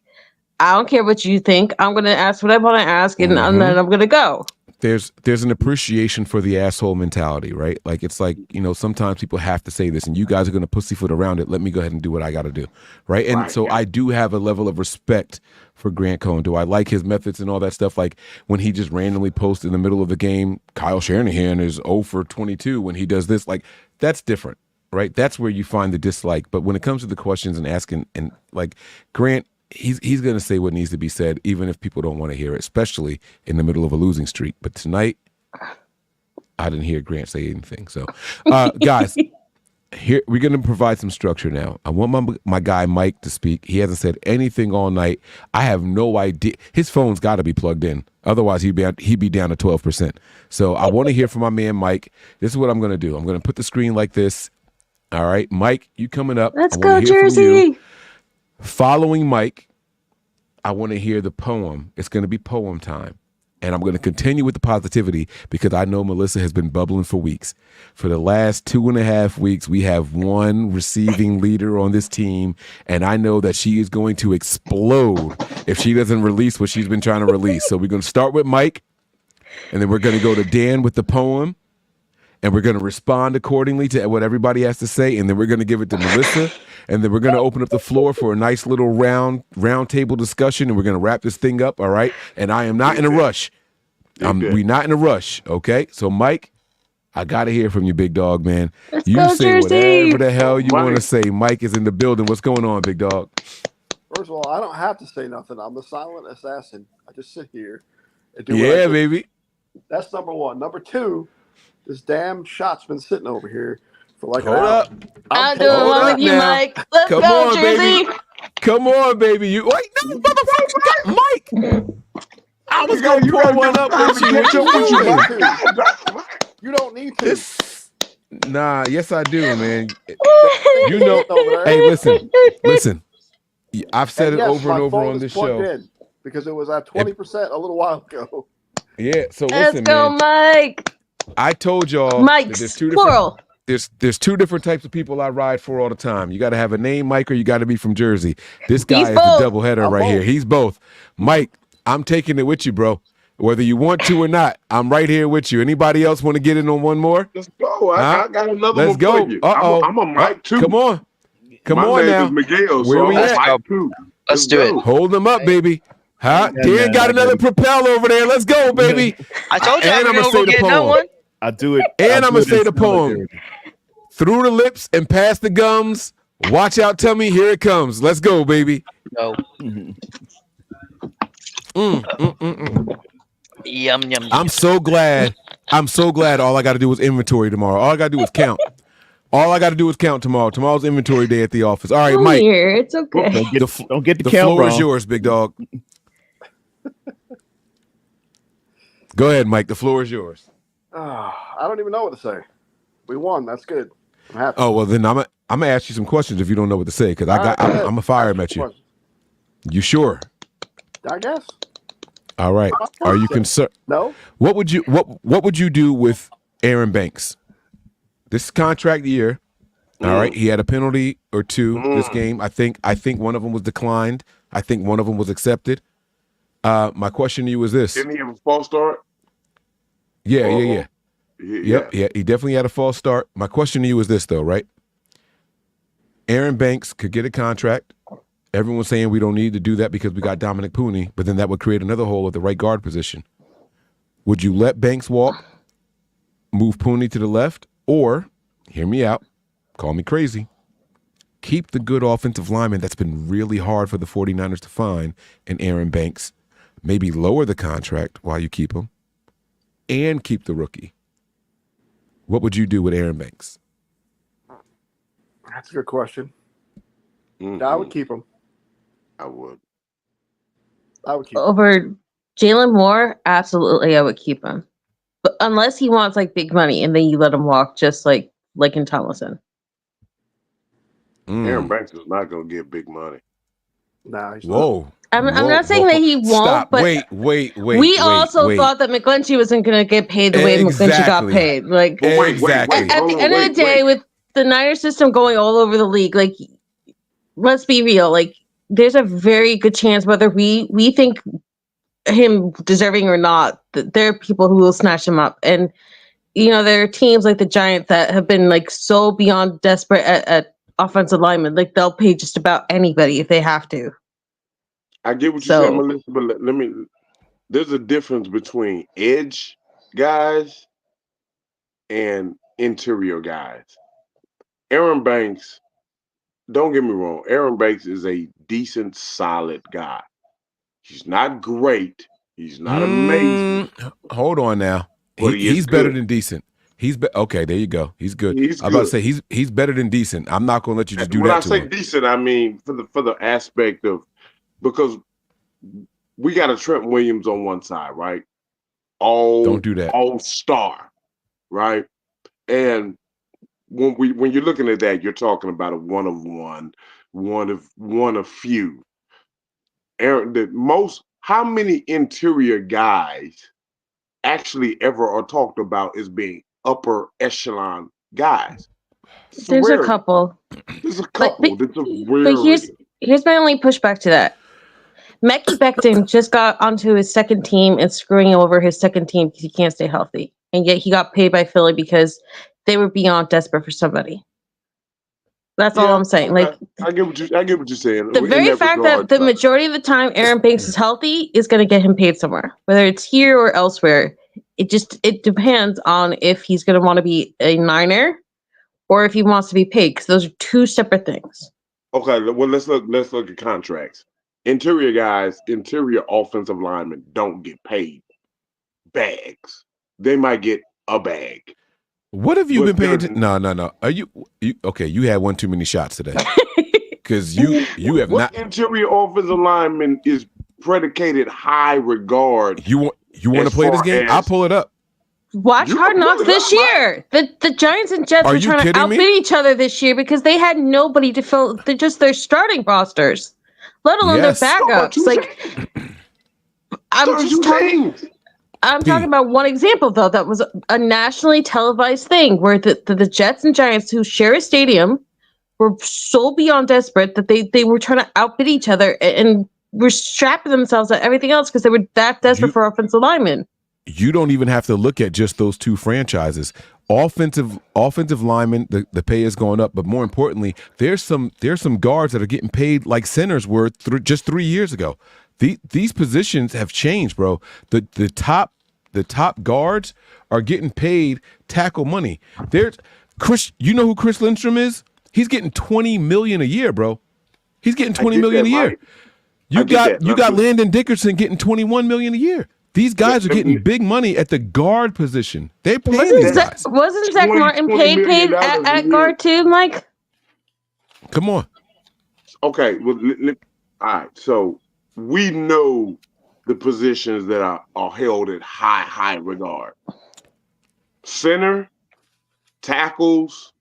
I don't care what you think. I'm going to ask what I want to ask, and then I'm going to go. There's an appreciation for the asshole mentality, right? Like, it's like, sometimes people have to say this, and you guys are going to pussyfoot around it. Let me go ahead and do what I got to do, right? And so I do have a level of respect for Grant Cohn. Do I like his methods and all that stuff? Like, when he just randomly posts in the middle of the game, Kyle Shanahan is 0 for 22 when he does this, like, that's different, right? That's where you find the dislike. But when it comes to the questions and asking, and like, Grant, he's going to say what needs to be said, even if people don't want to hear it, especially in the middle of a losing streak. But tonight, I didn't hear Grant say anything. So, guys, here we're going to provide some structure now. I want my guy Mike to speak. He hasn't said anything all night. I have no idea. His phone's got to be plugged in. Otherwise, he'd be down to 12%. So I want to hear from my man Mike. This is what I'm going to do. I'm going to put the screen like this. All right, Mike, you coming up. Let's go, Jersey. Following Mike, I want to hear the poem. It's going to be poem time. And I'm going to continue with the positivity because I know Melissa has been bubbling for weeks. For the last 2.5 weeks, we have one receiving leader on this team, and I know that she is going to explode if she doesn't release what she's been trying to release. So we're going to start with Mike, and then we're going to go to Dan with the poem, and we're going to respond accordingly to what everybody has to say, and then we're going to give it to Melissa, and then we're going to open up the floor for a nice little round table discussion, and we're going to wrap this thing up, all right? And I am not in a rush. We're not in a rush, okay? So, Mike, I got to hear from you, big dog, man. Let's you go, say Jersey. whatever the hell you want to say. Mike is in the building. What's going on, big dog? First of all, I don't have to say nothing. I'm the silent assassin. I just sit here and do what I do. Baby. That's number one. Number two, this damn shot's been sitting over here for like Hold an hour. up. I'm doing one with you, now. Mike. Let's Come go, on, Jersey. baby. Come on, baby. You wait, no, motherfucker, Mike. I was going to pour one up with you. What you doing? You don't need to. Nah, yes I do, man. You know, hey, listen. I've said it over and over on this show. Because it was at 20% a little while ago. Yeah, so Let's listen, go, man. Mike. I told y'all Mike's that there's plural. There's two different types of people I ride for all the time. You got to have a name, Mike, or you got to be from Jersey. This guy is both. the doubleheader right here. He's both. Mike, I'm taking it with you, bro. Whether you want to or not, I'm right here with you. Anybody else want to get in on one more? Let's go. I got another Let's one go. for you. Uh-oh. I'm a Mike too. Come on. Come My on name now. is Miguel, Where so we I'm at? Mike too. Let's do it. Hold them up, baby. Huh? Dan got another propel over there. Let's go, baby. I told you And I'm I'm gonna say go the get that poem. one. I do it. And I'm going to say the poem. Through the lips and past the gums. Watch out, tummy. Here it comes. Let's go, baby. No. Yum, yum. I'm so glad. All I got to do is inventory tomorrow. All I got to do is count. All I got to do is count tomorrow. Tomorrow's inventory day at the office. All right, Come Mike. here. It's okay. Don't get the The count floor wrong. is yours, big dog. Go ahead, Mike. The floor is yours. I don't even know what to say. We won. That's good. I'm happy. Oh, well, then I'm gonna ask you some questions if you don't know what to say, because I'm gonna fire him at you. You sure? I guess. All right. Are you concerned? No. What would you do with Aaron Banks? This contract year. All right. He had a penalty or two this game. I think one of them was declined. I think one of them was accepted. My question to you is this. Didn't he have a false start? Yeah. Yeah. Yep. Yeah. He definitely had a false start. My question to you is this, though, right? Aaron Banks could get a contract. Everyone's saying we don't need to do that because we got Dominic Pooney, but then that would create another hole at the right guard position. Would you let Banks walk, move Pooney to the left, or, hear me out, call me crazy, keep the good offensive lineman that's been really hard for the 49ers to find in Aaron Banks, maybe lower the contract while you keep him, and keep the rookie? What would you do with Aaron Banks? That's a good question. I would keep him. I would keep him. Over Jalen Moore, absolutely, I would keep him. But unless he wants like big money, and then you let him walk, just like in Tomlinson. Aaron Banks is not going to get big money. Nah, he's Whoa. I'm not saying that he won't. Stop. But wait. We also thought that McGlinchey wasn't going to get paid the way McGlinchey got paid. Like exactly. At the end of the day, with the Niners system going all over the league, like let's be real, like there's a very good chance whether we think him deserving or not, that there are people who will snatch him up. And there are teams like the Giants that have been like so beyond desperate at offensive linemen, like they'll pay just about anybody if they have to. I get what you're saying, Melissa, but there's a difference between edge guys and interior guys. Aaron Banks, don't get me wrong, Aaron Banks is a decent, solid guy. He's not great. He's not amazing. Hold on now. He's better than decent. Okay, there you go. He's good. I'm about to say he's better than decent. I'm not gonna let you just do that to him. When I say decent, I mean for the aspect of, because we got a Trent Williams on one side, right? Don't do that. All star, right? And when you're looking at that, you're talking about a one of few. How many interior guys actually ever are talked about as being upper echelon guys? There's a couple. There's a couple. But here's my only pushback to that. Mekhi Becton just got onto his second team and screwing over his second team because he can't stay healthy. And yet he got paid by Philly because they were beyond desperate for somebody. That's all I'm saying. Like I get what you're saying. The very fact that the majority of the time Aaron Banks is healthy is going to get him paid somewhere, whether it's here or elsewhere. It depends on if he's going to want to be a Niner or if he wants to be paid, because those are two separate things. Okay, well let's look at contracts. Interior guys, interior offensive linemen don't get paid bags. They might get a bag. What have you been paying? No. Are you okay? You had one too many shots today. Because you have not. Interior offensive lineman is predicated high regard. You want to play this game? I'll pull it up. Watch Hard Knocks this year. The Giants and Jets were trying to outbid each other this year because they had nobody to fill just their starting rosters, let alone their backups. I'm talking about one example, though, that was a nationally televised thing where the Jets and Giants, who share a stadium, were so beyond desperate that they were trying to outbid each other and were strapping themselves at everything else because they were that desperate for offensive linemen. You don't even have to look at just those two franchises. Offensive linemen, the pay is going up, but more importantly, there's some guards that are getting paid like centers were just 3 years ago. These positions have changed, bro. The top guards are getting paid tackle money. There's Chris. You know who Chris Lindstrom is? He's getting $20 million a year, bro. He's getting $20 million a year. Mike. You got Landon Dickerson getting $21 million a year. These guys are getting big money at the guard position. They're paying these guys. Wasn't Zach Martin paid at guard too, Mike? Come on. Okay. Well, all right. So we know the positions that are held at high regard. Center, tackles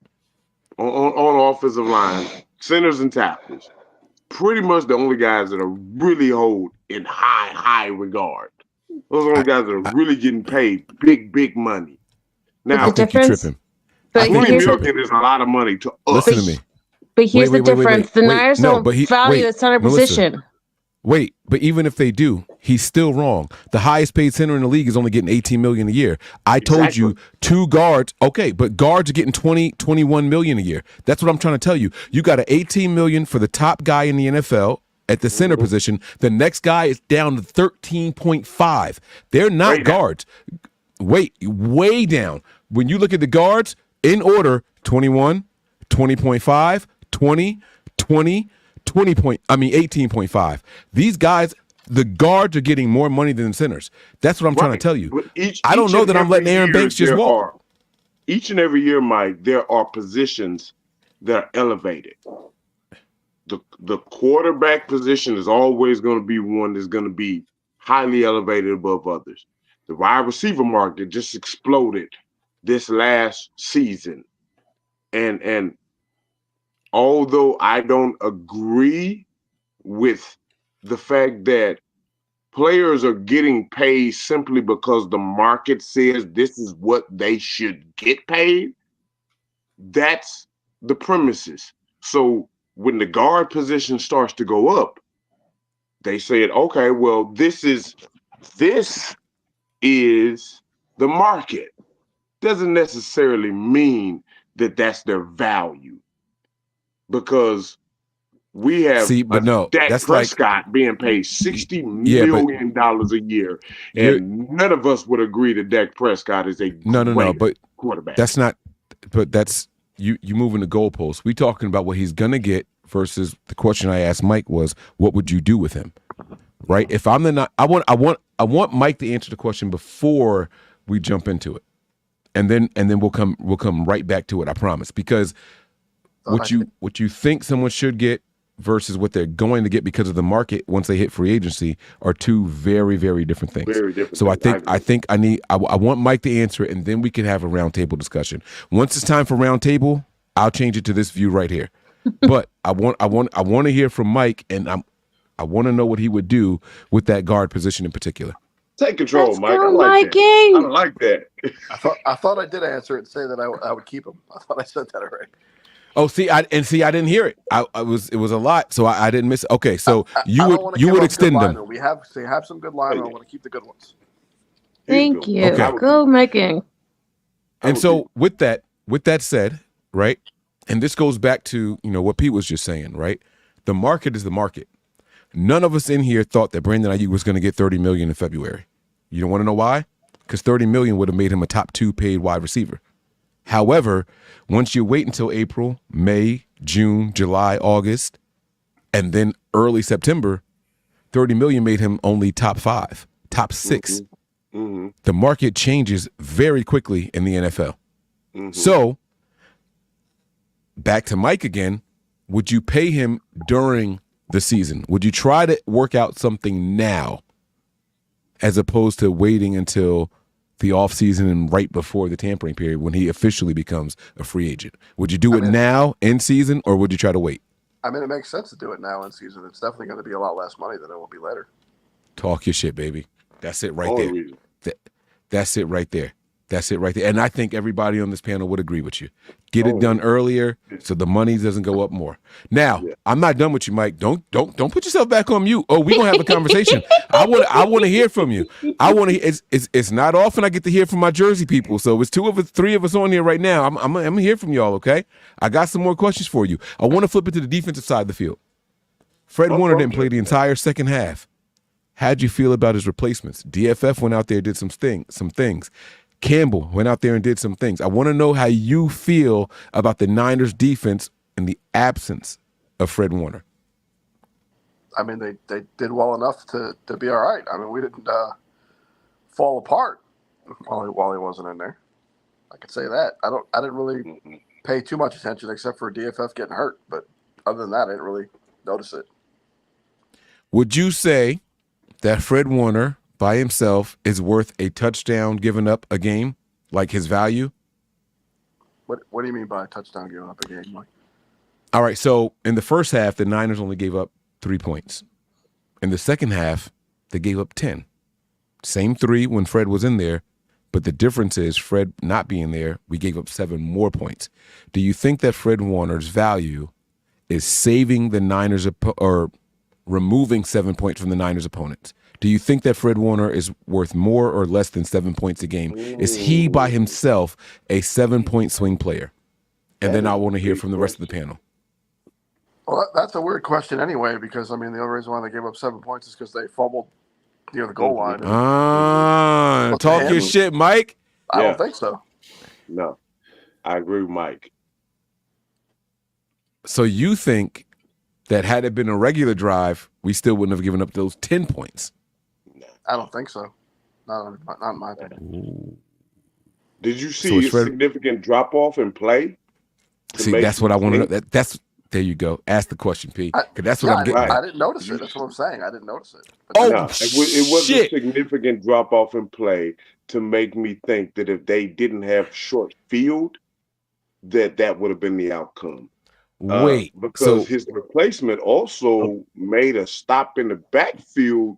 on offensive line, centers and tackles. Pretty much the only guys that are really held in high regard. Those are the only guys that are really getting paid big money. Now, I think you're tripping. But $20 here's million is a lot of money to us. Listen to me. But here's the difference. The Niners don't value the center position. Wait, but even if they do, he's still wrong. The highest paid center in the league is only getting $18 million a year. I told you 2 guards. Okay, but guards are getting $21 million a year. That's what I'm trying to tell you. You got an $18 million for the top guy in the NFL at the center position. The next guy is down to 13.5. They're not guards. Way down. When you look at the guards in order, 21, 20.5, 20, 20. 18.5. These guys, the guards are getting more money than the centers. That's what I'm trying to tell you. I don't know that I'm letting Aaron Banks just walk. Each and every year, Mike, there are positions that are elevated. The quarterback position is always going to be one that's going to be highly elevated above others. The wide receiver market just exploded this last season. And although I don't agree with the fact that players are getting paid simply because the market says this is what they should get paid, that's the premises. So when the guard position starts to go up, they said, okay, well, this is the market. Doesn't necessarily mean that that's their value. Because we have Dak Prescott being paid $60 million a year, and none of us would agree that Dak Prescott is a great quarterback. That's not. But that's you moving the goalposts. We talking about what he's gonna get versus the question I asked Mike was, what would you do with him? Right? If I'm I want Mike to answer the question before we jump into it, and then we'll come right back to it. I promise, because. What you think someone should get versus what they're going to get because of the market once they hit free agency are two very, very different things. Very different. So I want Mike to answer it, and then we can have a roundtable discussion. Once it's time for roundtable, I'll change it to this view right here. But I want to hear from Mike, and I want to know what he would do with that guard position in particular. Take control, Let's Mike. go, I like Mikey. that. I like that. I thought I did answer it and say that I would keep him. I thought I said that already. Oh, I didn't hear it. It was a lot, so I didn't miss it. Okay, so you would extend them. We have some good linemen. I want to keep the good ones. Thank you. Okay. Go, Megan. And so with that said, right, and this goes back to what Pete was just saying, right? The market is the market. None of us in here thought that Brandon Aiyuk was going to get $30 million in February. You don't want to know why? Because $30 million would have made him a top 2 paid wide receiver. However, once you wait until April, May, June, July, August, and then early September, $30 million made him only top 5, top 6. Mm-hmm. The market changes very quickly in the NFL. Mm-hmm. So, back to Mike again, would you pay him during the season? Would you try to work out something now as opposed to waiting until the offseason and right before the tampering period when he officially becomes a free agent? Would you do it now in season, or would you try to wait? I mean, it makes sense to do it now in season. It's definitely going to be a lot less money than it will be later. Talk your shit, baby. That's it right there. That's it right there. That's it right there. And I think everybody on this panel would agree with you. Get it done earlier so the money doesn't go up more. Now, I'm not done with you, Mike. Don't put yourself back on mute. Oh, we're gonna have a conversation. I want to hear from you. It's not often I get to hear from my Jersey people. So it's 3 of us on here right now. I'm gonna hear from y'all, okay? I got some more questions for you. I want to flip it to the defensive side of the field. Fred Warner didn't play the entire second half. How'd you feel about his replacements? DFF went out there and did some things. Campbell went out there and did some things. I want to know how you feel about the Niners defense in the absence of Fred Warner. I mean, they did well enough to be all right. I mean, we didn't fall apart while he wasn't in there. I could say that. I didn't really pay too much attention except for DFF getting hurt. But other than that, I didn't really notice it. Would you say that Fred Warner by himself is worth a touchdown given up a game, like his value? What do you mean by a touchdown giving up a game, Mike? All right, so in the first half, the Niners only gave up 3 points. In the second half, they gave up 10. Same 3 when Fred was in there, but the difference is Fred not being there, we gave up 7 more points. Do you think that Fred Warner's value is saving the Niners or removing 7 points from the Niners' opponents? Do you think that Fred Warner is worth more or less than 7 points a game? Is he by himself a 7-point swing player? And then I want to hear from the rest of the panel. Well, that's a weird question anyway, because I mean the only reason why they gave up 7 points is because they fumbled near the goal line. Talk your shit, Mike. I don't think so. No, I agree with Mike. So you think that had it been a regular drive, we still wouldn't have given up those 10 points? I don't think so. Not in my opinion. Did you see a significant drop off in play? See, that's what I want to know. That's there you go. Ask the question, P. Because that's what I'm getting at. I didn't notice it. That's what I'm saying. I didn't notice it. But it was a significant drop off in play to make me think that if they didn't have short field, that would have been the outcome. Because his replacement also made a stop in the backfield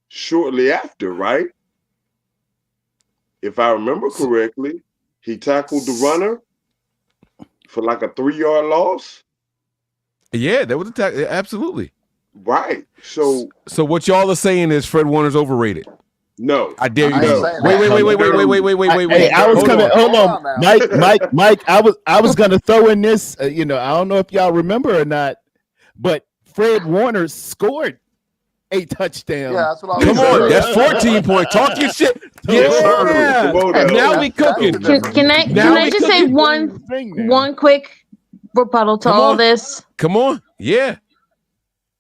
shortly after, right? If I remember correctly, he tackled the runner for like a 3-yard loss. Yeah, that was a tackle. Absolutely. Right. So what y'all are saying is Fred Warner's overrated. No, I dare you. Wait. I was coming. Hold on, Mike. I was gonna throw in this. I don't know if y'all remember or not, but Fred Warner scored a touchdown. Yeah, that's what I was Come on, that's 14 points. Talk your shit. Yeah. Now we cooking. Can I just say one quick rebuttal to all this? Come on. Yeah.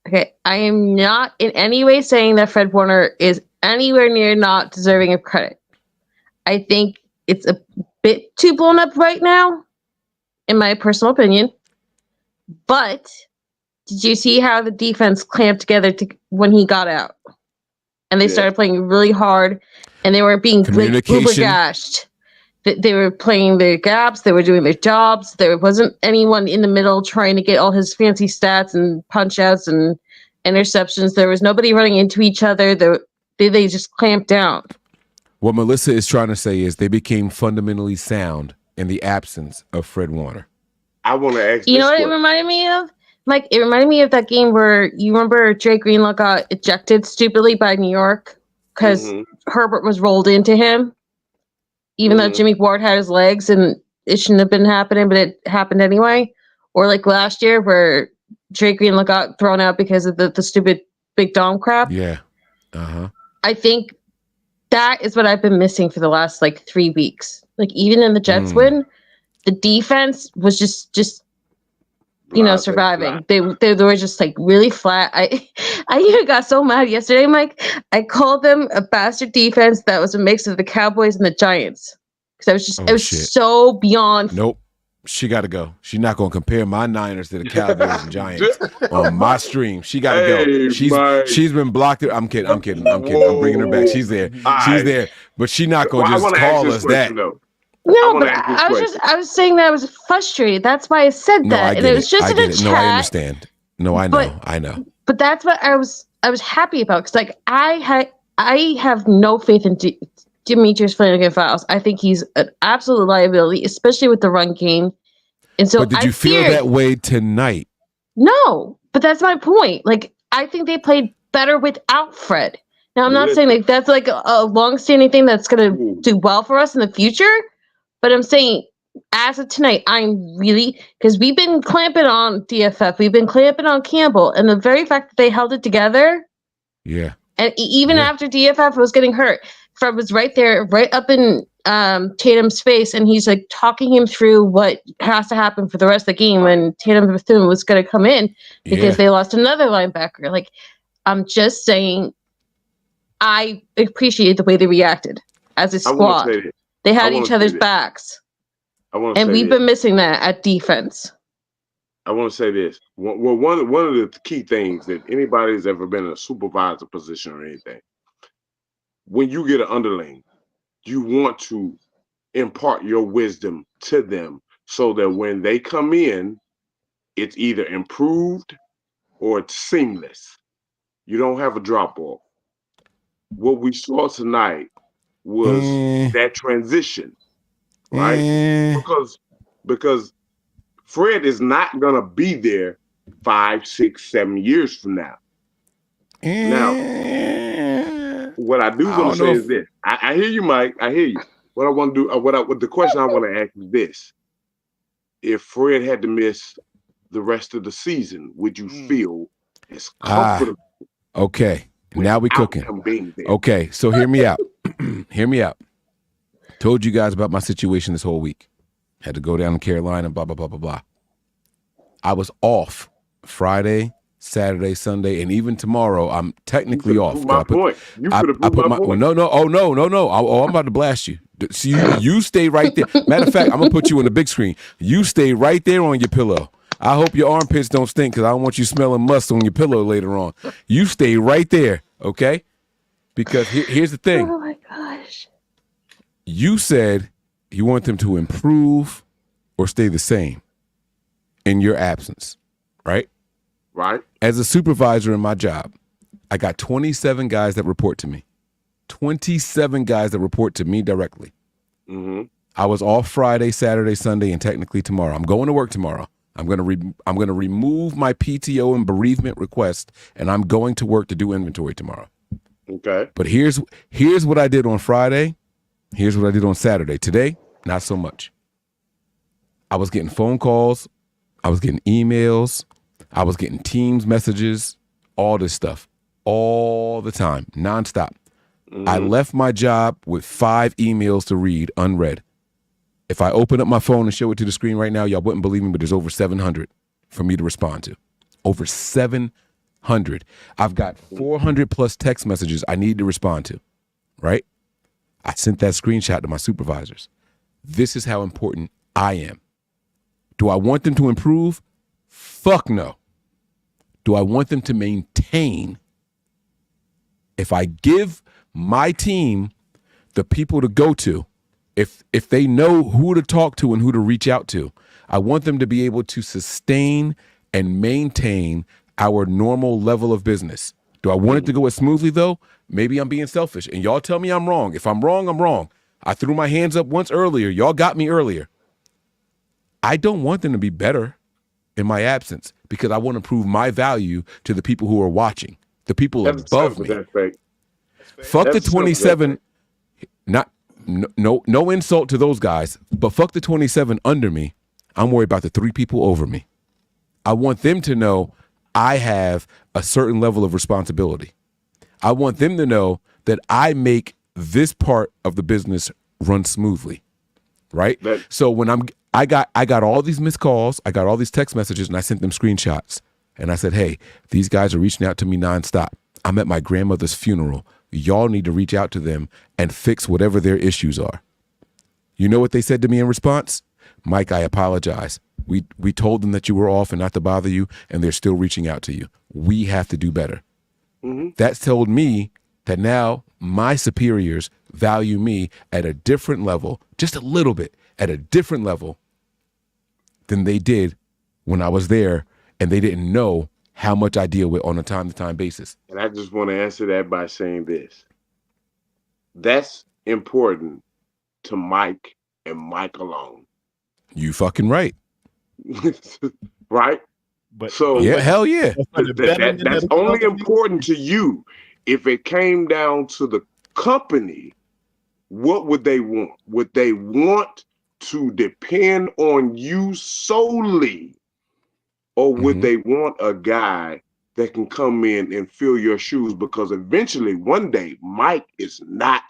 Okay, I am not in any way saying that Fred Warner is anywhere near not deserving of credit. I think it's a bit too blown up right now, in my personal opinion. But did you see how the defense clamped together when he got out? And they started playing really hard, and they weren't being uber gashed. They were playing their gaps. They were doing their jobs. There wasn't anyone in the middle trying to get all his fancy stats and punch outs and interceptions. There was nobody running into each other. They just clamped down. What Melissa is trying to say is they became fundamentally sound in the absence of Fred Warner. I want to ask you know what it reminded me of? Mike, it reminded me of that game where you remember Dre Greenlaw got ejected stupidly by New York because Herbert was rolled into him. Even though Jimmy Ward had his legs and it shouldn't have been happening, but it happened anyway. Or like last year where Drake Greenlaw got thrown out because of the stupid big dome crap. Yeah. I think that is what I've been missing for the last 3 weeks. Even in the Jets win, the defense was just surviving. They were just really flat. I even got so mad yesterday, Mike. I called them a bastard defense that was a mix of the Cowboys and the Giants. Because I was so beyond. Nope. She got to go. She's not going to compare my Niners to the Cowboys and Giants on my stream. She got to go. She's been blocked. I'm kidding. I'm bringing her back. She's there. She's there. But she's not going to just call us that. No, but I was saying that I was frustrated. That's why I said that. And it was just in a chat. No, I understand. No, I know. But that's what I was happy about because I have no faith in Demetrius Flanagan-Fowles. I think he's an absolute liability, especially with the run game. And so, but did you feel that way tonight? No, but that's my point. I think they played better without Fred. Now, I'm not saying that's a long-standing thing that's going to do well for us in the future. But I'm saying, as of tonight, I'm really because we've been clamping on DFF, we've been clamping on Campbell, and the very fact that they held it together, and even after DFF was getting hurt, Fred was right there, right up in Tatum's face, and he's talking him through what has to happen for the rest of the game when Tatum Bethune was going to come in because they lost another linebacker. I'm just saying, I appreciate the way they reacted as a squad. They had each other's backs. And we've been missing that at defense. I want to say this. Well, one of the key things that anybody who's ever been in a supervisor position or anything, when you get an underling, you want to impart your wisdom to them so that when they come in, it's either improved or it's seamless. You don't have a drop off. What we saw tonight was that transition, right? Because Fred is not gonna be there 5, 6, 7 years from now. Now, what I do want to say is this. I hear you, Mike. I hear you. What I want to do, what the question I want to ask is this: if Fred had to miss the rest of the season, would you feel as comfortable? Okay. Now we cooking. Okay, so hear me out. Hear me out. Told you guys about my situation this whole week. Had to go down to Carolina, blah, blah, blah, blah, blah. I was off Friday, Saturday, Sunday, and even tomorrow. I'm technically off. My point. You could have proved my point. No. I'm about to blast you. So you stay right there. Matter of fact, I'm going to put you on the big screen. You stay right there on your pillow. I hope your armpits don't stink because I don't want you smelling must on your pillow later on. You stay right there, okay? Because here's the thing. Oh, my gosh. You said you want them to improve or stay the same in your absence, right? Right. As a supervisor in my job, I got 27 guys that report to me. 27 guys that report to me directly. Mm-hmm. I was off Friday, Saturday, Sunday, and technically tomorrow. I'm going to work tomorrow. I'm going to remove my PTO and bereavement request, and I'm going to work to do inventory tomorrow. Okay. But here's what I did on Friday. Here's what I did on Saturday. Today, not so much. I was getting phone calls. I was getting emails. I was getting Teams messages, all this stuff, all the time, nonstop. Mm-hmm. I left my job with 5 emails to read unread. If I open up my phone and show it to the screen right now, y'all wouldn't believe me, but there's over 700 for me to respond to. Over 700. I've got 400 plus text messages I need to respond to, right? I sent that screenshot to my supervisors. This is how important I am. Do I want them to improve? Fuck no. Do I want them to maintain? If I give my team the people to go to, if they know who to talk to and who to reach out to, I want them to be able to sustain and maintain our normal level of business. Do I want it to go as smoothly though? Maybe I'm being selfish. And y'all tell me I'm wrong. If I'm wrong, I'm wrong. I threw my hands up once earlier. Y'all got me earlier. I don't want them to be better in my absence because I want to prove my value to the people who are watching, the people above me. Fuck the 27. No insult to those guys, but fuck the 27 under me. I'm worried about the 3 people over me. I want them to know I have a certain level of responsibility. I want them to know that I make this part of the business run smoothly, right? So when I got all these missed calls, I got all these text messages, and I sent them screenshots. And I said, hey, these guys are reaching out to me nonstop. I'm at my grandmother's funeral. Y'all need to reach out to them and fix whatever their issues are. You know what they said to me in response? Mike, I apologize. We told them that you were off and not to bother you, and they're still reaching out to you. We have to do better. Mm-hmm. That's told me that now my superiors value me at a different level, just a little bit, at a different level than they did when I was there, and they didn't know how much I deal with on a time-to-time basis. And I just want to answer that by saying this. That's important to Mike and Mike alone. You fucking right. Right? But so yeah, hell yeah. That's only important to you. If it came down to the company, what would they want? Would they want to depend on you solely? Or would they want a guy that can come in and fill your shoes? Because eventually, one day, Mike is not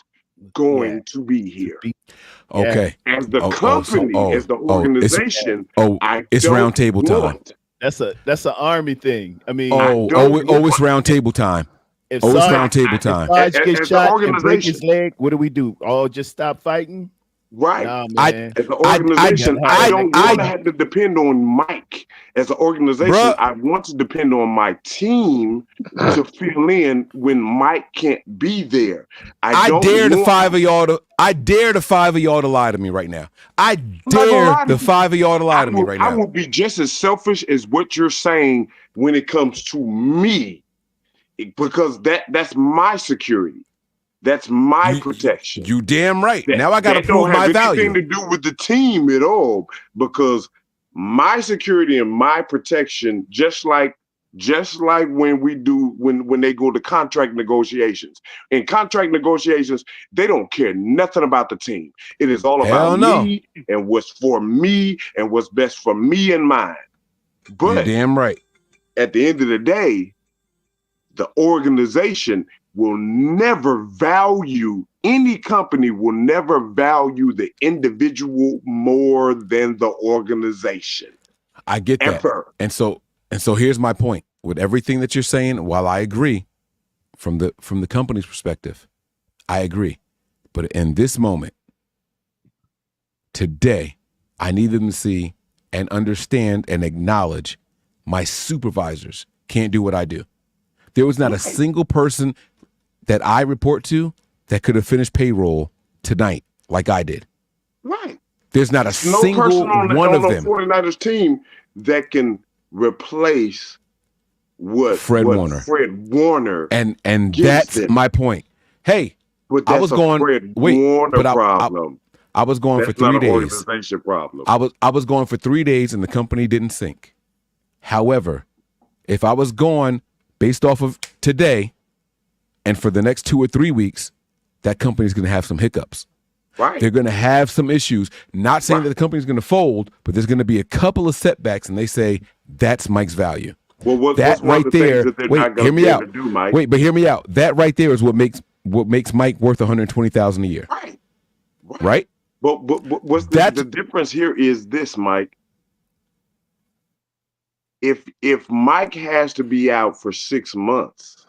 going to be here. Okay. As the company, as the organization, it's round table time. That's an Army thing. I mean, it's round table time. If it's round table time. If Sarge gets shot and break his leg, what do we do? All just stop fighting? Right. Nah, I, man. As an organization, I don't want to I, have to depend on Mike. As an organization, bruh, I want to depend on my team to fill in when Mike can't be there. I dare the five of y'all to lie to me right now. I I'm not gonna dare lie to the you. five of y'all to lie to me right I now. will be just as selfish as what you're saying when it comes to me, because that's my security. That's my protection. You damn right. Now I got to That don't prove my have value. anything to do with the team at all, because my security and my protection, just like when they go to contract negotiations. In contract negotiations, they don't care nothing about the team. It is all Hell about no. me and what's for me and what's best for me and mine. But you damn right. At the end of the day, the organization will never value, any company will never value the individual more than the organization. I get that. Ever. And so here's my point. With everything that you're saying, while I agree from the company's perspective, I agree. But in this moment, today, I need them to see and understand and acknowledge my supervisors can't do what I do. There was not a single person that I report to that could have finished payroll tonight like I did. Right. There's not a single one of them. 49ers team that can replace what Fred Warner. Fred Warner And gives that's them. my point. Hey, But I that's was a going Fred wait, Warner but problem. I was going That's for 3 not an days. organization problem. I was going for 3 days and the company didn't sync. However, if I was going based off of today and for the next 2 or 3 weeks, that company's going to have some hiccups. Right. They're going to have some issues. Not saying that the company's going to fold, but there's going to be a couple of setbacks, and they say that's Mike's value. Well, what's That one right of the there. things that they're Wait, not hear going to me be out. able to do, Mike? Wait, but hear me out. That right there is what makes Mike worth $120,000 a year. Right. But what's the difference here is this, Mike. If Mike has to be out for 6 months,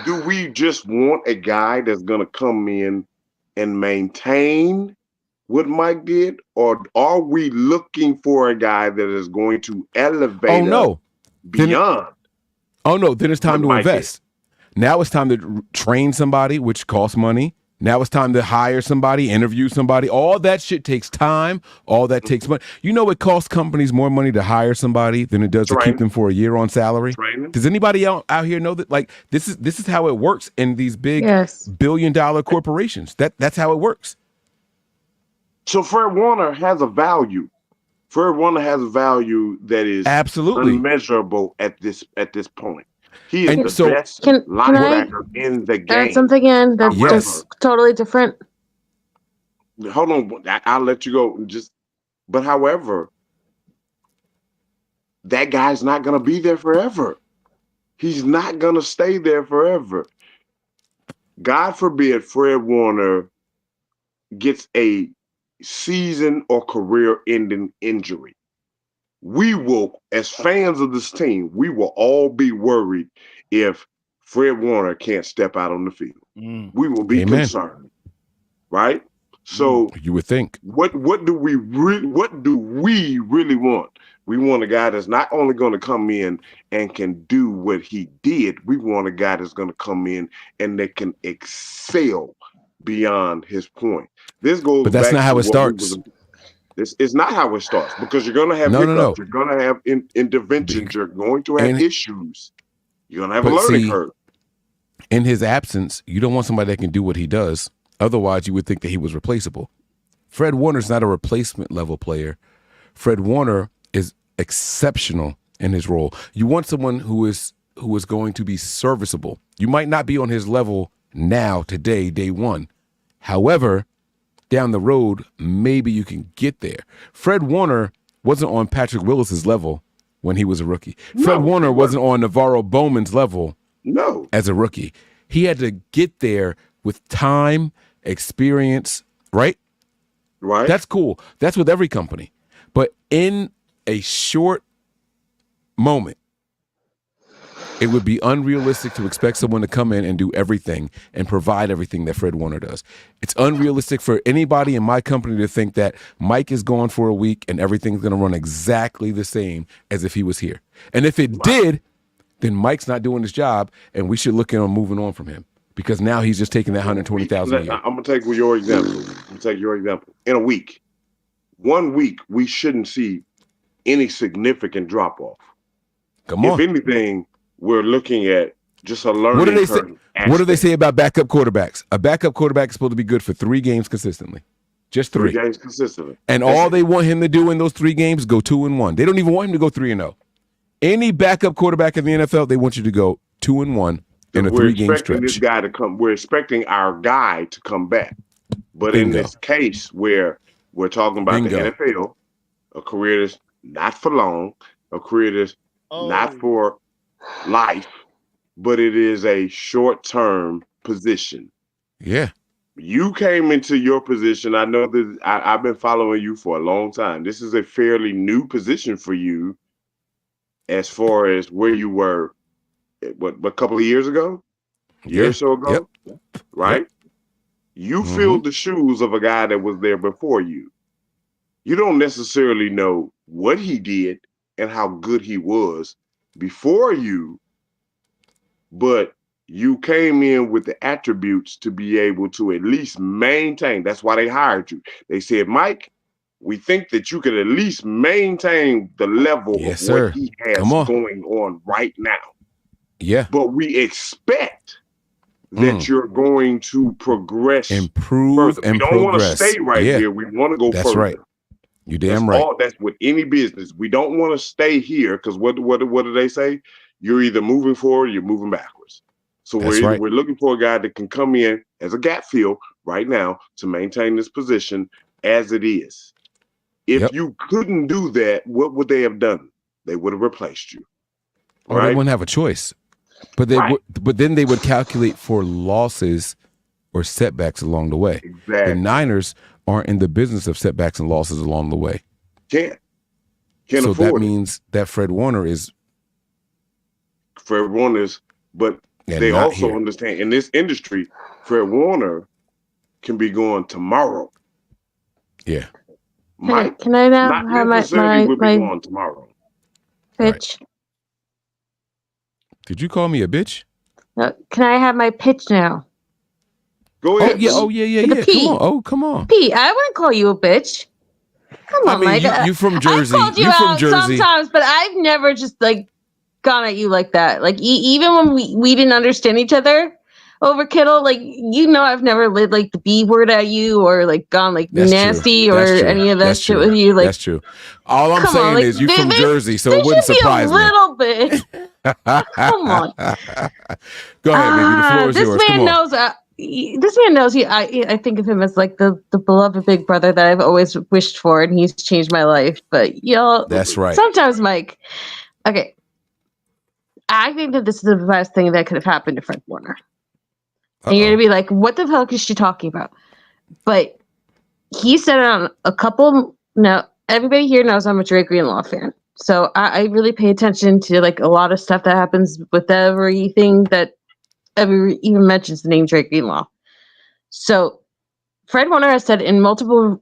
do we just want a guy that's going to come in and maintain what Mike did, or are we looking for a guy that is going to elevate us beyond? Then it's time to invest. Now it's time to train somebody, which costs money. Now it's time to hire somebody, interview somebody. All that shit takes time. All that takes money. You know, it costs companies more money to hire somebody than it does to keep them for a year on salary. Does anybody out here know that? Like this is how it works in these big billion-dollar corporations. That's how it works. So Fred Warner has a value. Fred Warner has a value that is absolutely unmeasurable at this point. He is the best Can linebacker in the game. add something in that's just totally different? Hold on, I'll let you go. But however, that guy's not going to be there forever. He's not going to stay there forever. God forbid Fred Warner gets a season or career-ending injury. We will, as fans of this team, we will all be worried if Fred Warner can't step out on the field. We will be concerned, right? So you would think. What do we really want? We want a guy that's not only going to come in and can do what he did. We want a guy that's going to come in and that can excel beyond his point. This goes. But that's back not how to it starts. This is not how it starts, because you're going to have hiccups. You're going to have interventions. You're going to have issues. You're going to have a learning curve. In his absence, you don't want somebody that can do what he does. Otherwise, you would think that he was replaceable. Fred Warner's not a replacement level player. Fred Warner is exceptional in his role. You want someone who is going to be serviceable. You might not be on his level now, today, day one. However, down the road, maybe you can get there. Fred Warner wasn't on Patrick Willis's level when he was a rookie. Fred Warner wasn't on Navarro Bowman's level as a rookie. He had to get there with time, experience, right? Right. That's cool. That's with every company. But in a short moment, It would be unrealistic to expect someone to come in and do everything and provide everything that Fred Warner does. It's unrealistic for anybody in my company to think that Mike is gone for a week and everything's going to run exactly the same as if he was here. And if it did, then Mike's not doing his job, and we should look at him moving on from him because now he's just taking that $120,000 a year. I'm gonna take your example. In a week, 1 week, we shouldn't see any significant drop off. Come on. If anything, we're looking at just a learning What do they say? curve. What do they say about backup quarterbacks? A backup quarterback is supposed to be good for 3 games consistently. Just 3 games consistently. And all they want him to do in those 3 games is go 2-1. They don't even want him to go 3-0. Any backup quarterback in the NFL, they want you to go 2-1 in a 3-game stretch. This guy to come. We're expecting our guy to come back. But in this case where we're talking about the NFL, a career that's not for long, a career that's not for life, but it is a short-term position. Yeah. You came into your position. I know that I've been following you for a long time. This is a fairly new position for you as far as where you were, what a couple of years ago? A year or so ago? Yep. Right? You filled the shoes of a guy that was there before you. You don't necessarily know what he did and how good he was before you, but you came in with the attributes to be able to at least maintain. That's why they hired you. They said, Mike, we think that you could at least maintain the level of what he has going on right now. Yeah. But we expect that you're going to progress, improve, further. and we don't want to progress. stay right here. We want to go That's further. right. You damn right. That's with any business. We don't want to stay here because what do they say? You're either moving forward or you're moving backwards. So we're looking for a guy that can come in as a gap fill right now to maintain this position as it is. If you couldn't do that, what would they have done? They would have replaced you. Or they wouldn't have a choice. But they would, but then they would calculate for losses or setbacks along the way. Exactly. The Niners aren't in the business of setbacks and losses along the way. Can't so afford that it. means that Fred Warner is, but they also understand in this industry, Fred Warner can be going tomorrow. Yeah. Mike, can I now not have necessarily will be my going tomorrow. pitch? Did you call me a bitch? No, can I have my pitch now? Go ahead. Oh yeah. Come on. Oh, come on. P, I wouldn't call you a bitch. Come on, Mike. You from Jersey. I called you from out Jersey. sometimes, but I've never just gone at you like that. Like even when we didn't understand each other over Kittle, I've never lit the B word at you or gone That's nasty true. or That's true. any of that That's shit true. with you. That's true. All I'm saying is you from Jersey, so it wouldn't surprise me. me. A little bit. Come on. Go ahead, baby. The floor is yours. This Come man on. knows. This man knows. I think of him as the beloved big brother that I've always wished for, and he's changed my life. But that's right. Sometimes, Mike. Okay, I think that this is the best thing that could have happened to Fred Warner. And you're gonna be like, "What the hell is she talking about?" But he said it on a couple. Now, everybody here knows I'm a Dre Greenlaw fan, so I really pay attention to a lot of stuff that happens with everything that ever even mentions the name Dre Greenlaw. So Fred Warner has said in multiple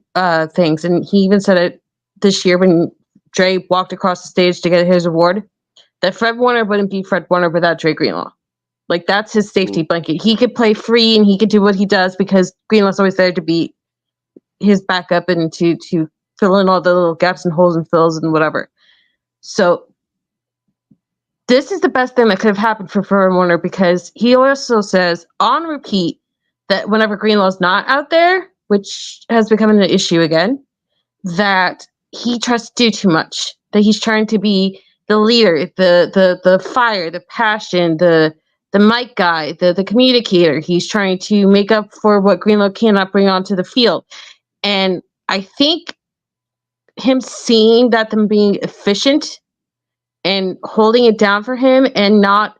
things, and he even said it this year when Dre walked across the stage to get his award, that Fred Warner wouldn't be Fred Warner without Dre Greenlaw. That's his safety blanket. He could play free and he could do what he does because Greenlaw's always there to be his backup and to fill in all the little gaps and holes and fills and whatever. So this is the best thing that could have happened for Fred Warner because he also says on repeat that whenever Greenlaw's not out there, which has become an issue again, that he tries to do too much, that he's trying to be the leader, the fire, the passion, the mic guy, the communicator. He's trying to make up for what Greenlaw cannot bring onto the field. And I think him seeing that them being efficient and holding it down for him and not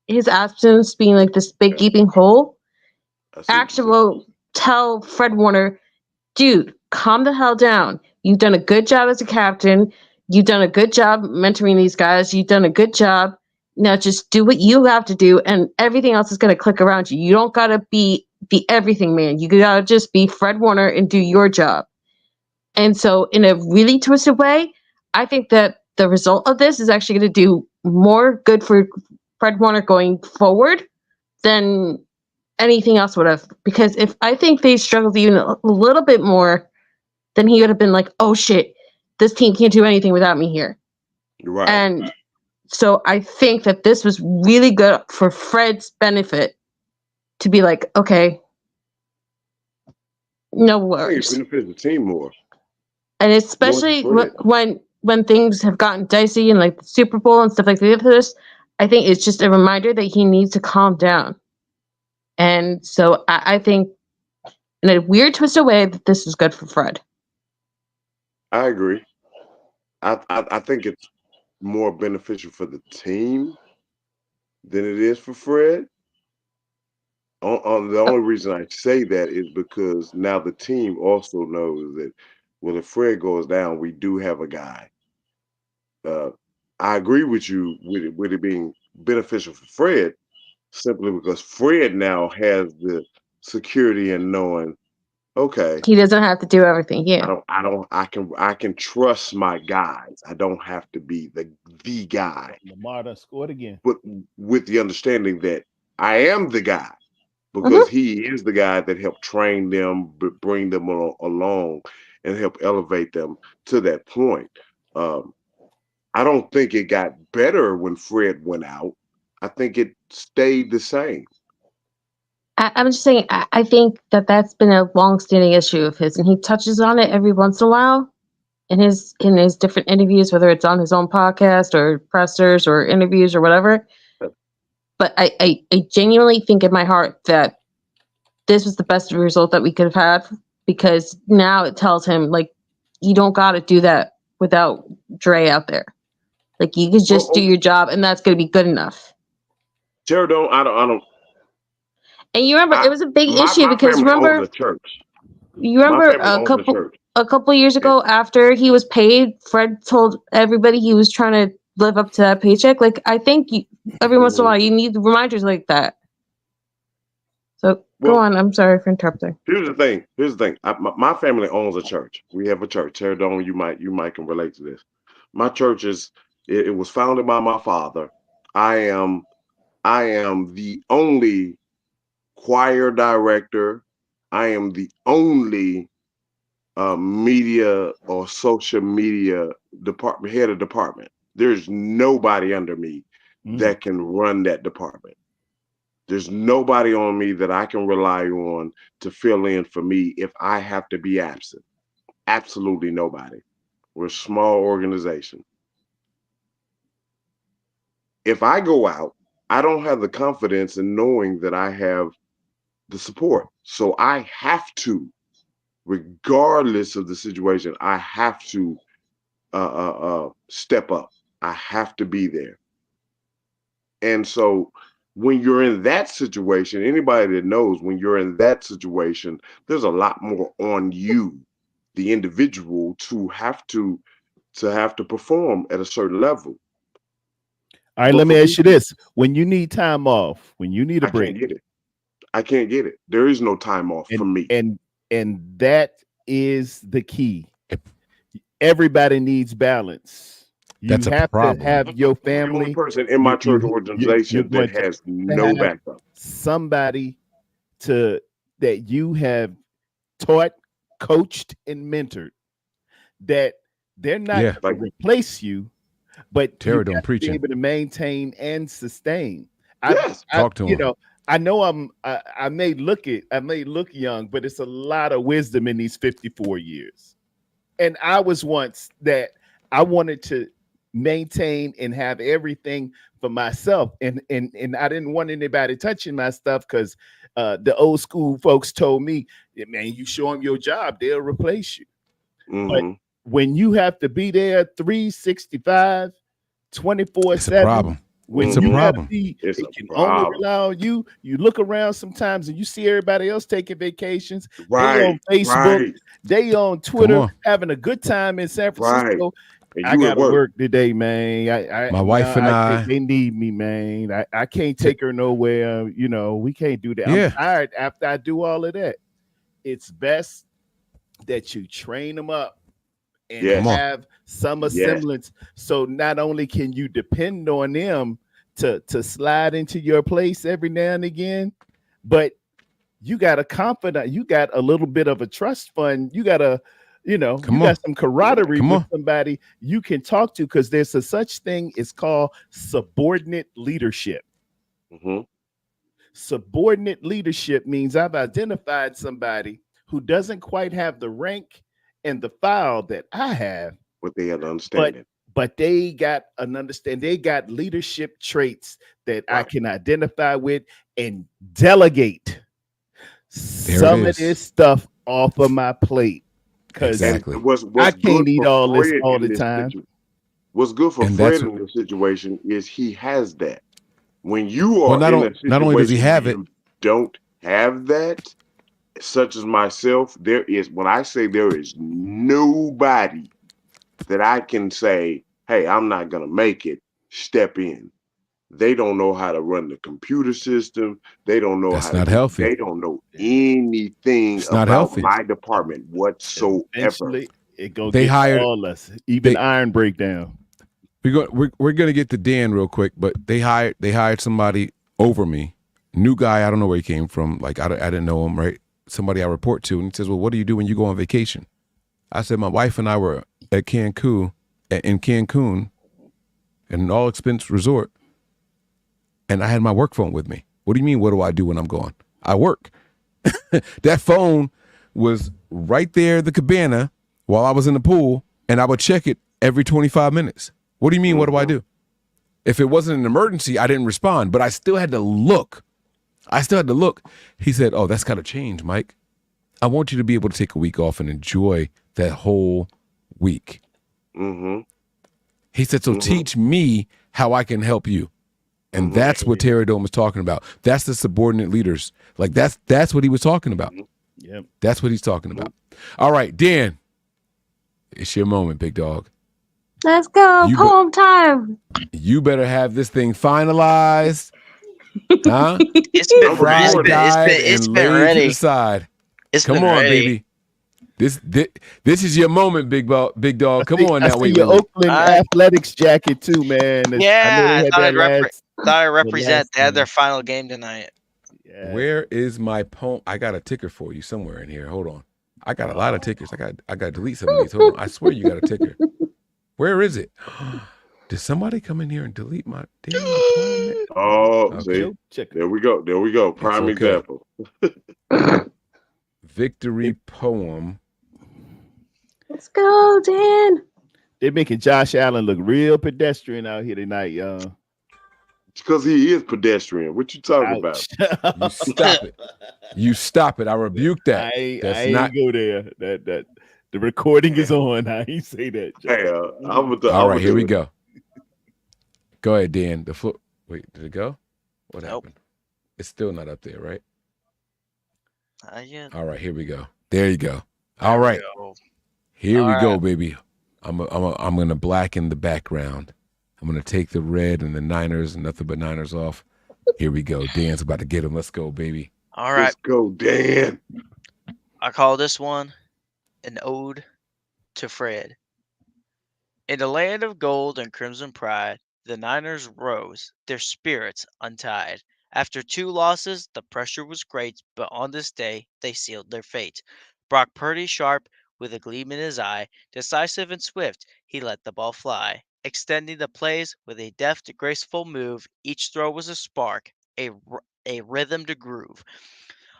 his absence being this big gaping hole actually will tell Fred Warner, dude, calm the hell down. You've done a good job as a captain. You've done a good job mentoring these guys. You've done a good job Now just do what you have to do, and everything else is going to click around you. You don't got to be the everything man. You got to just be Fred Warner and do your job. And so in a really twisted way, I think that the result of this is actually going to do more good for Fred Warner going forward than anything else would have. Because if I think they struggled even a little bit more, then he would have been like, oh shit, this team can't do anything without me here. Right. And so I think that this was really good for Fred's benefit to be like, okay, no worries. It benefits the team more. And especially when things have gotten dicey and like the Super Bowl and stuff like this, I think it's just a reminder that he needs to calm down. And so I think in a weird twisted way that this is good for Fred. I agree. I think it's more beneficial for the team than it is for Fred. The only reason I say that is because now the team also knows that, well, if Fred goes down, we do have a guy. I agree with you with it being beneficial for Fred, simply because Fred now has the security in knowing, okay, he doesn't have to do everything. Yeah, I can trust my guys. I don't have to be the guy. Lamar done scored again. But with the understanding that I am the guy, because he is the guy that helped train them, bring them along, and help elevate them to that point. I don't think it got better when Fred went out. I think it stayed the same. I'm just saying, I think that that's been a long-standing issue of his, and he touches on it every once in a while in his different interviews, whether it's on his own podcast or pressers or interviews or whatever. But I genuinely think in my heart that this was the best result that we could have had, because now it tells him, like, you don't got to do that without Dre out there. Like, you can just do your job, and that's going to be good enough. Jared, I don't. And you remember, it was a big issue because remember, the church. You remember a couple years ago after he was paid, Fred told everybody he was trying to live up to that paycheck. Like, I think every once in a while you need reminders like that. So go on. I'm sorry for interrupting. Here's the thing. My family owns a church. We have a church. Teradon, you might can relate to this. My church it was founded by my father. I am the only choir director. I am the only media or social media head of department. There's nobody under me that can run that department. There's nobody on me that I can rely on to fill in for me if I have to be absent. Absolutely nobody. We're a small organization. If I go out, I don't have the confidence in knowing that I have the support. So I have to, regardless of the situation, I have to step up. I have to be there. And so when you're in that situation, anybody that knows, when you're in that situation, there's a lot more on you, the individual, to have to perform at a certain level. All right, let me ask you this. When you need time off, when you need a break. I can't get it. There is no time off for me. And that is the key. Everybody needs balance. You have to have your family. The only person in my church organization that has no backup. Somebody that you have taught, coached, and mentored, that they're not going to replace you, but you got to be able to maintain and sustain. Talk to him. I know I may look young, but it's a lot of wisdom in these 54 years. And I was once that I wanted to maintain and have everything for myself. And I didn't want anybody touching my stuff because the old school folks told me, man, you show them your job, they'll replace you. But when you have to be there 365, 24/7, when it's a problem. It can only rely on you. You look around sometimes and you see everybody else taking vacations. They on Facebook, they on Twitter, having a good time in San Francisco. and I you at gotta work. work today, man. My wife and I. they need me, man. I can't take her nowhere. You know, we can't do that. Yeah. I'm tired after I do all of that. It's best that you train them up and Yes. have some Yes. semblance. So not only can you depend on them to slide into your place every now and again, but you got a confidant, you got a little bit of a trust fund, you got a, you know, Come you on. got some camaraderie Come with on. somebody you can talk to, because there's a such thing, it's called subordinate leadership. Mm-hmm. Subordinate leadership means I've identified somebody who doesn't quite have the rank and the file that I have, But they have to understand it. but they got an understand. They got leadership traits that I Right. can identify with and delegate There it some of is. this stuff off of my plate, because Exactly. What's I good can't eat for all this Fred all in the this time. situation? What's good for And Fred that's in this situation is he has that. When you well. are in a Not only does he situation where have it, you don't have that, such as myself, there is, when I say there is nobody that I can say, hey, I'm not going to make it, step in. They don't know how to run the computer system. They don't know that's how to not do, healthy. they don't know anything It's not about healthy. my department whatsoever. Eventually, it go They get hired- to all us, even they- iron breakdown. We're gonna get to Dan real quick, but they hired somebody over me, new guy. I don't know where he came from. Like I didn't know him, right? Somebody I report to, and he says, "Well, what do you do when you go on vacation?" I said, "My wife and I were at Cancun, an all expense resort, and I had my work phone with me." What do you mean? What do I do when I'm gone? I work. That phone was right there at the cabana while I was in the pool, and I would check it every 25 minutes. What do you mean? What do I do? If it wasn't an emergency, I didn't respond, but I still had to look. He said, "Oh, that's got to change, Mike. I want you to be able to take a week off and enjoy that whole week." Mm-hmm. He said, "So teach me how I can help you." And that's what Terry Dome was talking about. That's the subordinate leaders. Like that's what he was talking about. Yep. That's what he's talking about. All right, Dan, it's your moment, big dog. Let's go. Poem time. You better have this thing finalized. Huh? It's been laid ready. to the side. It's Come been on, ready. baby. This is your moment, big dog. Come on I now. see your Oakland Athletics jacket too, man. Yeah, I had thought that I last represent. They had their time. final game tonight. Where is my poem? I got a ticker for you somewhere in here. Hold on. I got a lot of tickers. I got to delete some of these. Hold on. I swear you got a ticker. Where is it? Did somebody come in here and delete my damn poem? Oh, Okay. see, there we go. Prime It's okay. example. Victory poem. Let's go, Dan. They're making Josh Allen look real pedestrian out here tonight, y'all. It's because he is pedestrian. What you talking Ouch. about? You stop it. You stop it. I rebuke that. I That's ain't not go there. That the recording is on. I ain't say that. Hey, all right. Here we go. Go ahead, Dan. The floor. Wait, did it go? What happened? It's still not up there, right? All right, here we go. There you go. All right. Here we go, baby. I'm gonna blacken the background. I'm gonna take the red and the Niners and nothing but Niners off. Here we go. Dan's about to get him. Let's go, baby. All right. Let's go, Dan. I call this one an ode to Fred. In the land of gold and crimson pride, the Niners rose, their spirits untied. After 2 losses, the pressure was great, but on this day, they sealed their fate. Brock Purdy sharp, with a gleam in his eye, decisive and swift, he let the ball fly. Extending the plays with a deft, graceful move, each throw was a spark, a rhythm to groove.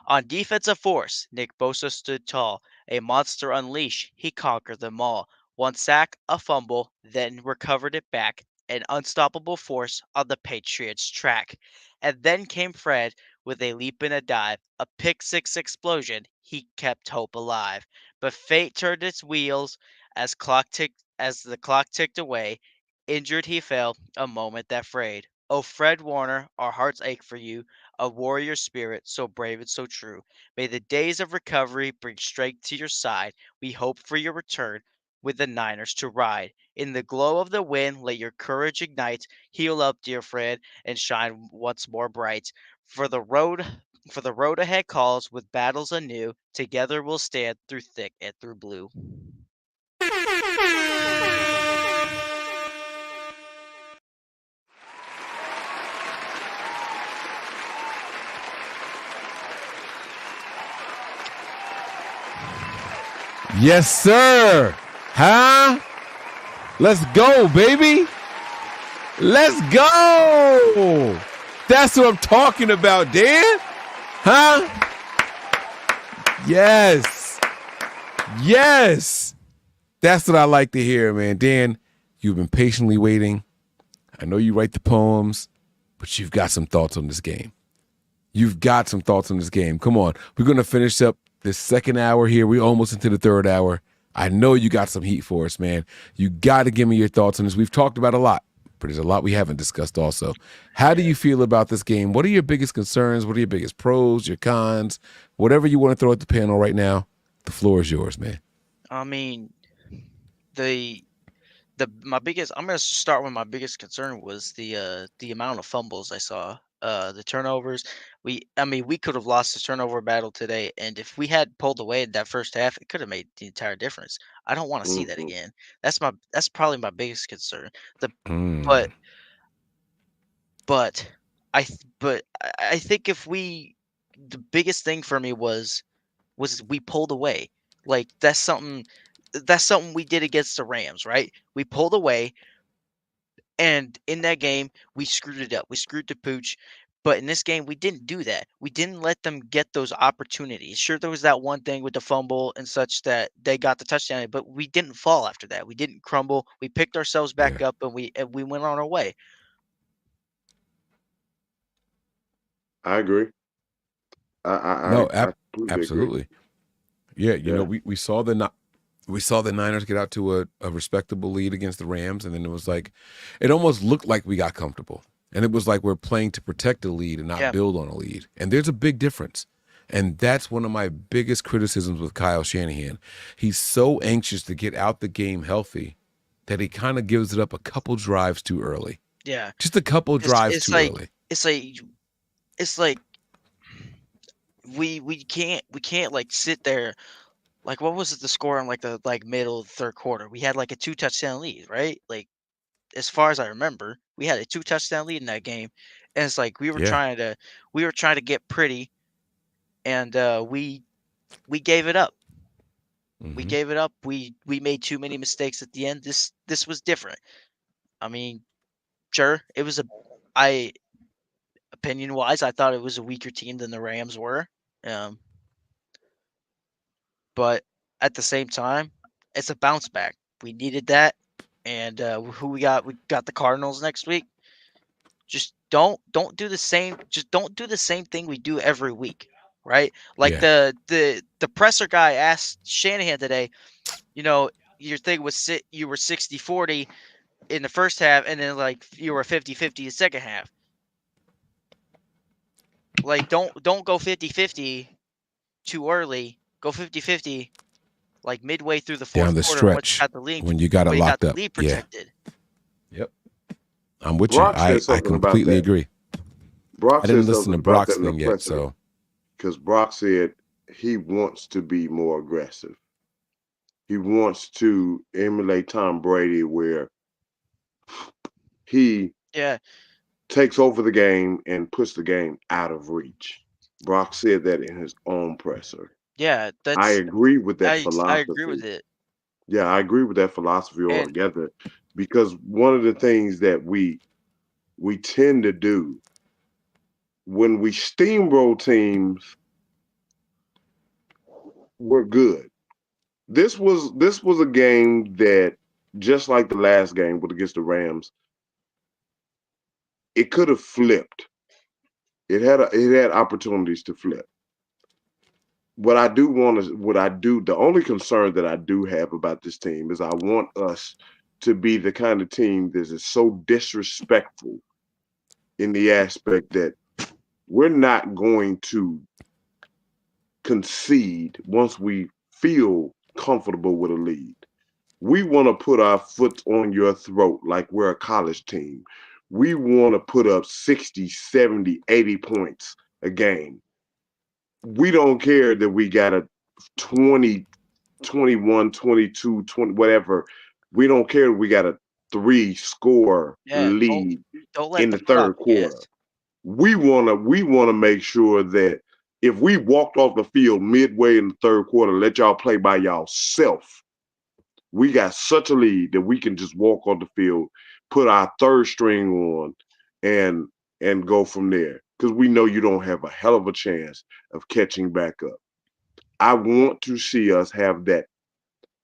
On defensive force, Nick Bosa stood tall. A monster unleashed, he conquered them all. 1 sack, a fumble, then recovered it back. An unstoppable force on the Patriots' track. And then came Fred with a leap and a dive. A pick six explosion, he kept hope alive. But fate turned its wheels as the clock ticked away. Injured he fell, a moment that frayed. Oh, Fred Warner, our hearts ache for you, a warrior spirit, so brave and so true. May the days of recovery bring strength to your side. We hope for your return with the Niners to ride. In the glow of the win, let your courage ignite. Heal up, dear friend, and shine once more bright. For the road ahead calls with battles anew. Together we'll stand through thick and through blue. Yes, sir. Huh? Let's go, baby. Let's go. That's what I'm talking about, Dan. Huh? Yes. Yes. That's what I like to hear, man. Dan, you've been patiently waiting. I know you write the poems, but you've got some thoughts on this game. You've got some thoughts on this game. Come on. We're going to finish up this second hour here. We're almost into the third hour. I know you got some heat for us, man. You got to give me your thoughts on this. We've talked about a lot, but there's a lot we haven't discussed also. How do you feel about this game? What are your biggest concerns? What are your biggest pros, your cons? Whatever you want to throw at the panel right now, the floor is yours, man. I mean, I'm gonna start with my biggest concern was the amount of fumbles I saw. The turnovers. We could have lost the turnover battle today, and if we had pulled away in that first half, it could have made the entire difference. I don't want to see that again. That's probably my biggest concern. But I think the biggest thing for me was we pulled away. Like that's something we did against the Rams, right? We pulled away, and in that game we screwed it up. We screwed the pooch. But in this game, we didn't do that. We didn't let them get those opportunities. Sure, there was that one thing with the fumble and such that they got the touchdown, but we didn't fall after that. We didn't crumble. We picked ourselves back up, and we went on our way. I agree. I Absolutely. agree. Yeah, you know, we saw the Niners get out to a respectable lead against the Rams, and then it was like, it almost looked like we got comfortable. And it was like we're playing to protect a lead and not build on a lead. And there's a big difference. And that's one of my biggest criticisms with Kyle Shanahan. He's so anxious to get out the game healthy that he kind of gives it up a couple drives too early. Yeah. Just a couple drives too early. It's like we can't like sit there. Like, what was it, the score on the middle of the third quarter? We had like a 2-touchdown lead, right? Like, as far as I remember, we had a 2-touchdown lead in that game, and it's like we were trying to get pretty, and we gave it up. We gave it up. We made too many mistakes at the end. This was different. I mean, sure, it was opinion wise, I thought it was a weaker team than the Rams were. But at the same time, it's a bounce back. We needed that. And who we got? We got the Cardinals next week. Just don't do the same. Just don't do the same thing we do every week, right? Like the presser guy asked Shanahan today. You know, your thing was you were 60-40 in the first half, and then like you were 50-50 the second half. Like don't go 50-50 too early. Go 50-50 like midway through the fourth down the quarter stretch when you got it locked up. Protected. Yep. I'm with Brock you. I completely agree. Brock I didn't listen to Brock's thing yet, so because Brock said he wants to be more aggressive. He wants to emulate Tom Brady, where he takes over the game and puts the game out of reach. Brock said that in his own presser. Yeah, I agree with that philosophy. I agree with it. Yeah, I agree with that philosophy altogether, because one of the things that we tend to do when we steamroll teams, we're good. This was a game that, just like the last game against the Rams, it could have flipped. It had opportunities to flip. The only concern that I do have about this team is I want us to be the kind of team that is so disrespectful in the aspect that we're not going to concede once we feel comfortable with a lead. We want to put our foot on your throat like we're a college team. We want to put up 60, 70, 80 points a game. We don't care that we got a 20, 21, 22, 20, whatever. We don't care we got a 3-score Yeah, lead don't let in the the third clock quarter. guess. We wanna make sure that if we walked off the field midway in the third quarter, let y'all play by y'allself. We got such a lead that we can just walk on the field, put our third string on, and go from there. Because we know you don't have a hell of a chance of catching back up. I want to see us have that,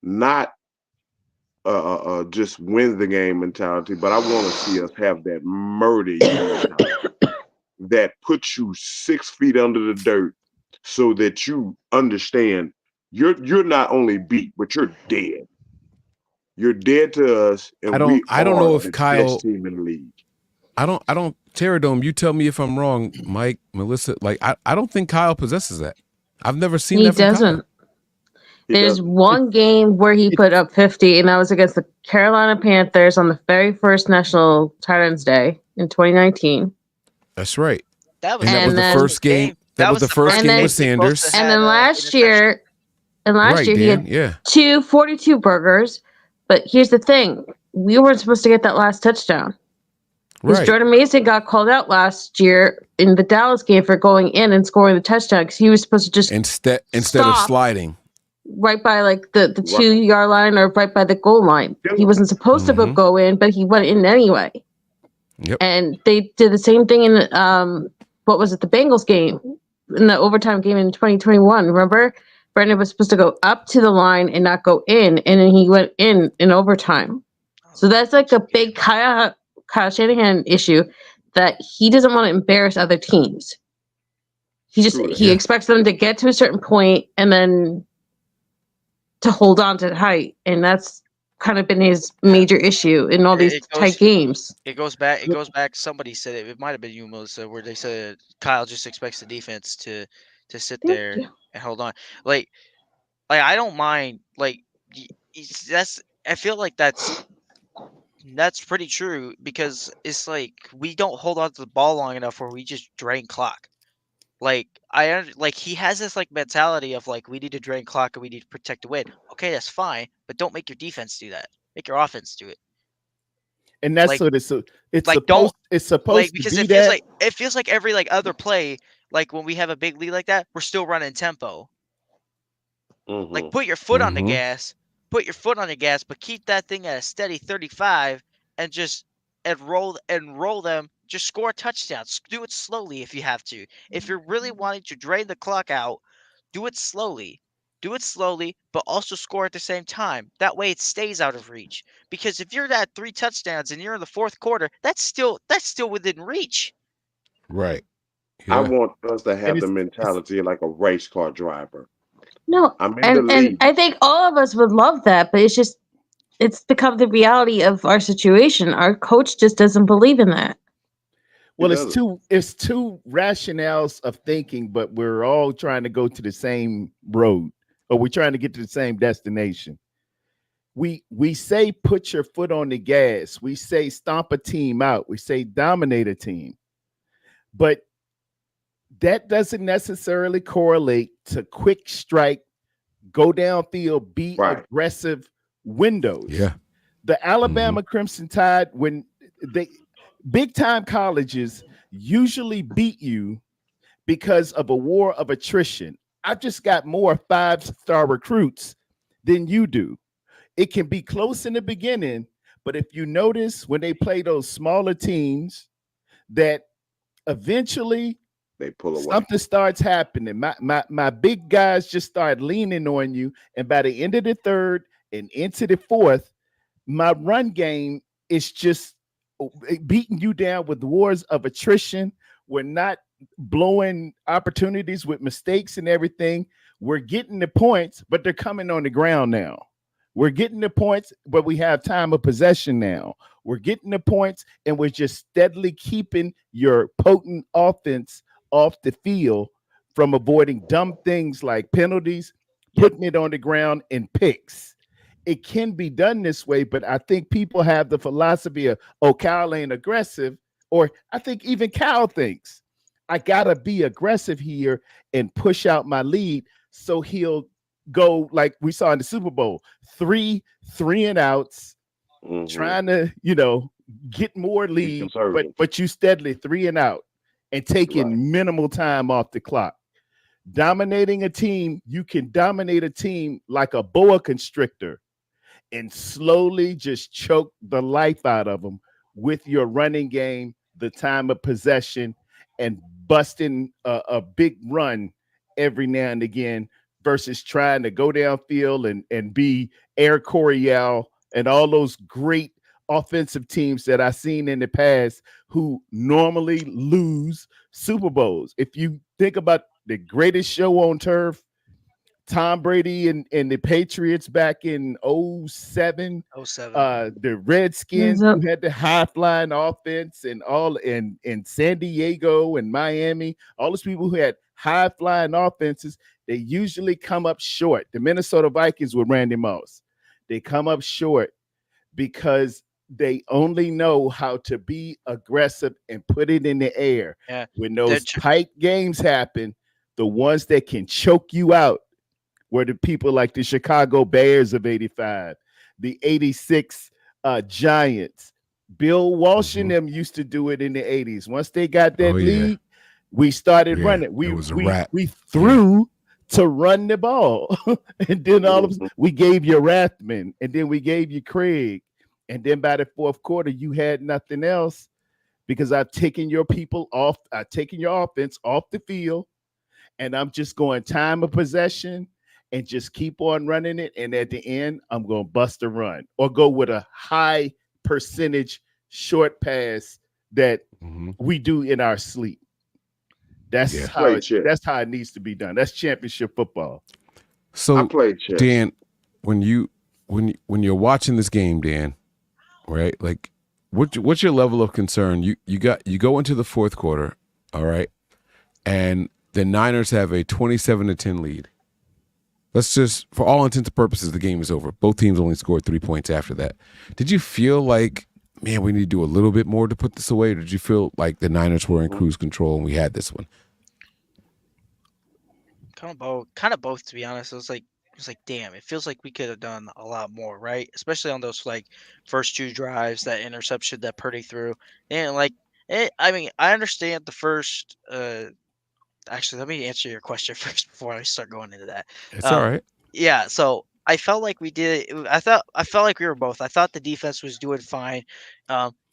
not just win the game mentality, but I want to see us have that murder you mentality that puts you 6 feet under the dirt, so that you understand you're not only beat, but you're dead. You're dead to us, and we I don't are know if the Kyle. best team in the league. I don't. Terradome, you tell me if I'm wrong, Mike, Melissa. Like, I don't think Kyle possesses that. I've never seen He that from doesn't. Kyle. There's one game where he put up 50, and that was against the Carolina Panthers on the very first National Tight Ends Day in 2019. That's right. That was, and that was the first game. That was the first game with Sanders. And then last year, Right, he Dan, had yeah. 242 burgers. But here's the thing: we weren't supposed to get that last touchdown. Because Right. Jordan Mason got called out last year in the Dallas game for going in and scoring the touchdown because he was supposed to just Instead of stop sliding. right by like the 2-yard line or right by the goal line. He wasn't supposed to go in, but he went in anyway. Yep. And they did the same thing in what was it, the Bengals game, in the overtime game in 2021. Remember, Brendan was supposed to go up to the line and not go in, and then he went in overtime. So that's like a big Kyle Shanahan issue, that he doesn't want to embarrass other teams. He expects them to get to a certain point and then to hold on to the height, and that's kind of been his major issue in all these tight games. It goes back. Somebody said it. It might have been you, Melissa, where they said Kyle just expects the defense to sit there and hold on. Like I don't mind. Like that's. I feel like that's pretty true, because it's like we don't hold on to the ball long enough where we just drain clock. Like he has this like mentality of like, we need to drain clock and we need to protect the win. Okay, that's fine, but don't make your defense do that. Make your offense do it. And that's Like- what it's like, supposed it's supposed to because be it feels like every like other play, like when we have a big lead like that, we're still running tempo. Like, put your foot on the gas, but keep that thing at a steady 35 and just roll them. Just score touchdowns. Do it slowly if you have to. If you're really wanting to drain the clock out, do it slowly. But also score at the same time. That way it stays out of reach. Because if you're at 3 touchdowns and you're in the fourth quarter, that's still within reach. Right. I want us to have the mentality like a race car driver. No, I'm in the and lead. I think all of us would love that, but it's become the reality of our situation. Our coach just doesn't believe in that. Well, it's two rationales of thinking, but we're all trying to go to the same road, or we're trying to get to the same destination. We say put your foot on the gas. We say stomp a team out. We say dominate a team. But that doesn't necessarily correlate to quick strike, go downfield, be aggressive windows. Yeah. The Alabama Crimson Tide, when they big time colleges usually beat you because of a war of attrition. I've just got more 5-star recruits than you do. It can be close in the beginning, but if you notice when they play those smaller teams, that eventually they pull away. Something starts happening. My big guys just start leaning on you, and by the end of the third and into the fourth, my run game is just beating you down with wars of attrition. We're not blowing opportunities with mistakes and everything. We're getting the points, but they're coming on the ground now. We're getting the points, but we have time of possession now. We're getting the points, and we're just steadily keeping your potent offense off the field from avoiding dumb things like penalties, putting it on the ground, and picks. it can be done this way, but I think people have the philosophy of, oh, Kyle ain't aggressive. Or I think even Kyle thinks, I got to be aggressive here and push out my lead. So he'll go like we saw in the Super Bowl, three and outs, trying to, get more lead, but you steadily 3 and out and taking minimal time off the clock. Dominating a team, you can dominate a team like a boa constrictor and slowly just choke the life out of them with your running game, the time of possession, and busting a big run every now and again versus trying to go downfield and be Air Coryell and all those great offensive teams that I've seen in the past who normally lose Super Bowls. If you think about the greatest show on turf, Tom Brady and the Patriots back in 07. The Redskins who had the high flying offense and all in San Diego and Miami, all those people who had high flying offenses, they usually come up short. The Minnesota Vikings with Randy Moss, they come up short because they only know how to be aggressive and put it in the air. Yeah. When those tight games happen, the ones that can choke you out were the people like the Chicago Bears of 85, the 86 Giants. Bill Walsh and them used to do it in the 80s. Once they got that lead, we started running. We threw to run the ball. And then all of a sudden, we gave you Rathman, and then we gave you Craig. And then by the fourth quarter, you had nothing else because I've taken your people off. I've taken your offense off the field, and I'm just going time of possession and just keep on running it. And at the end, I'm going to bust a run or go with a high percentage short pass that we do in our sleep. That's how it needs to be done. That's championship football. So Dan, when you're watching this game, Dan, right? Like what's your level of concern? You go into the fourth quarter, all right, and the Niners have a 27-10 lead. Let's just, for all intents and purposes, the game is over. Both teams only scored 3 points after that. Did you feel like, man, we need to do a little bit more to put this away? Or did you feel like the Niners were in cruise control and we had this one? Kind of both, to be honest. It was like, damn, it feels like we could have done a lot more, right? Especially on those like first 2 drives, that interception that Purdy threw, and like, I mean, I understand the first. Actually, let me answer your question first before I start going into that. It's all right. Yeah, so I felt like we did. I felt like we were both. I thought the defense was doing fine.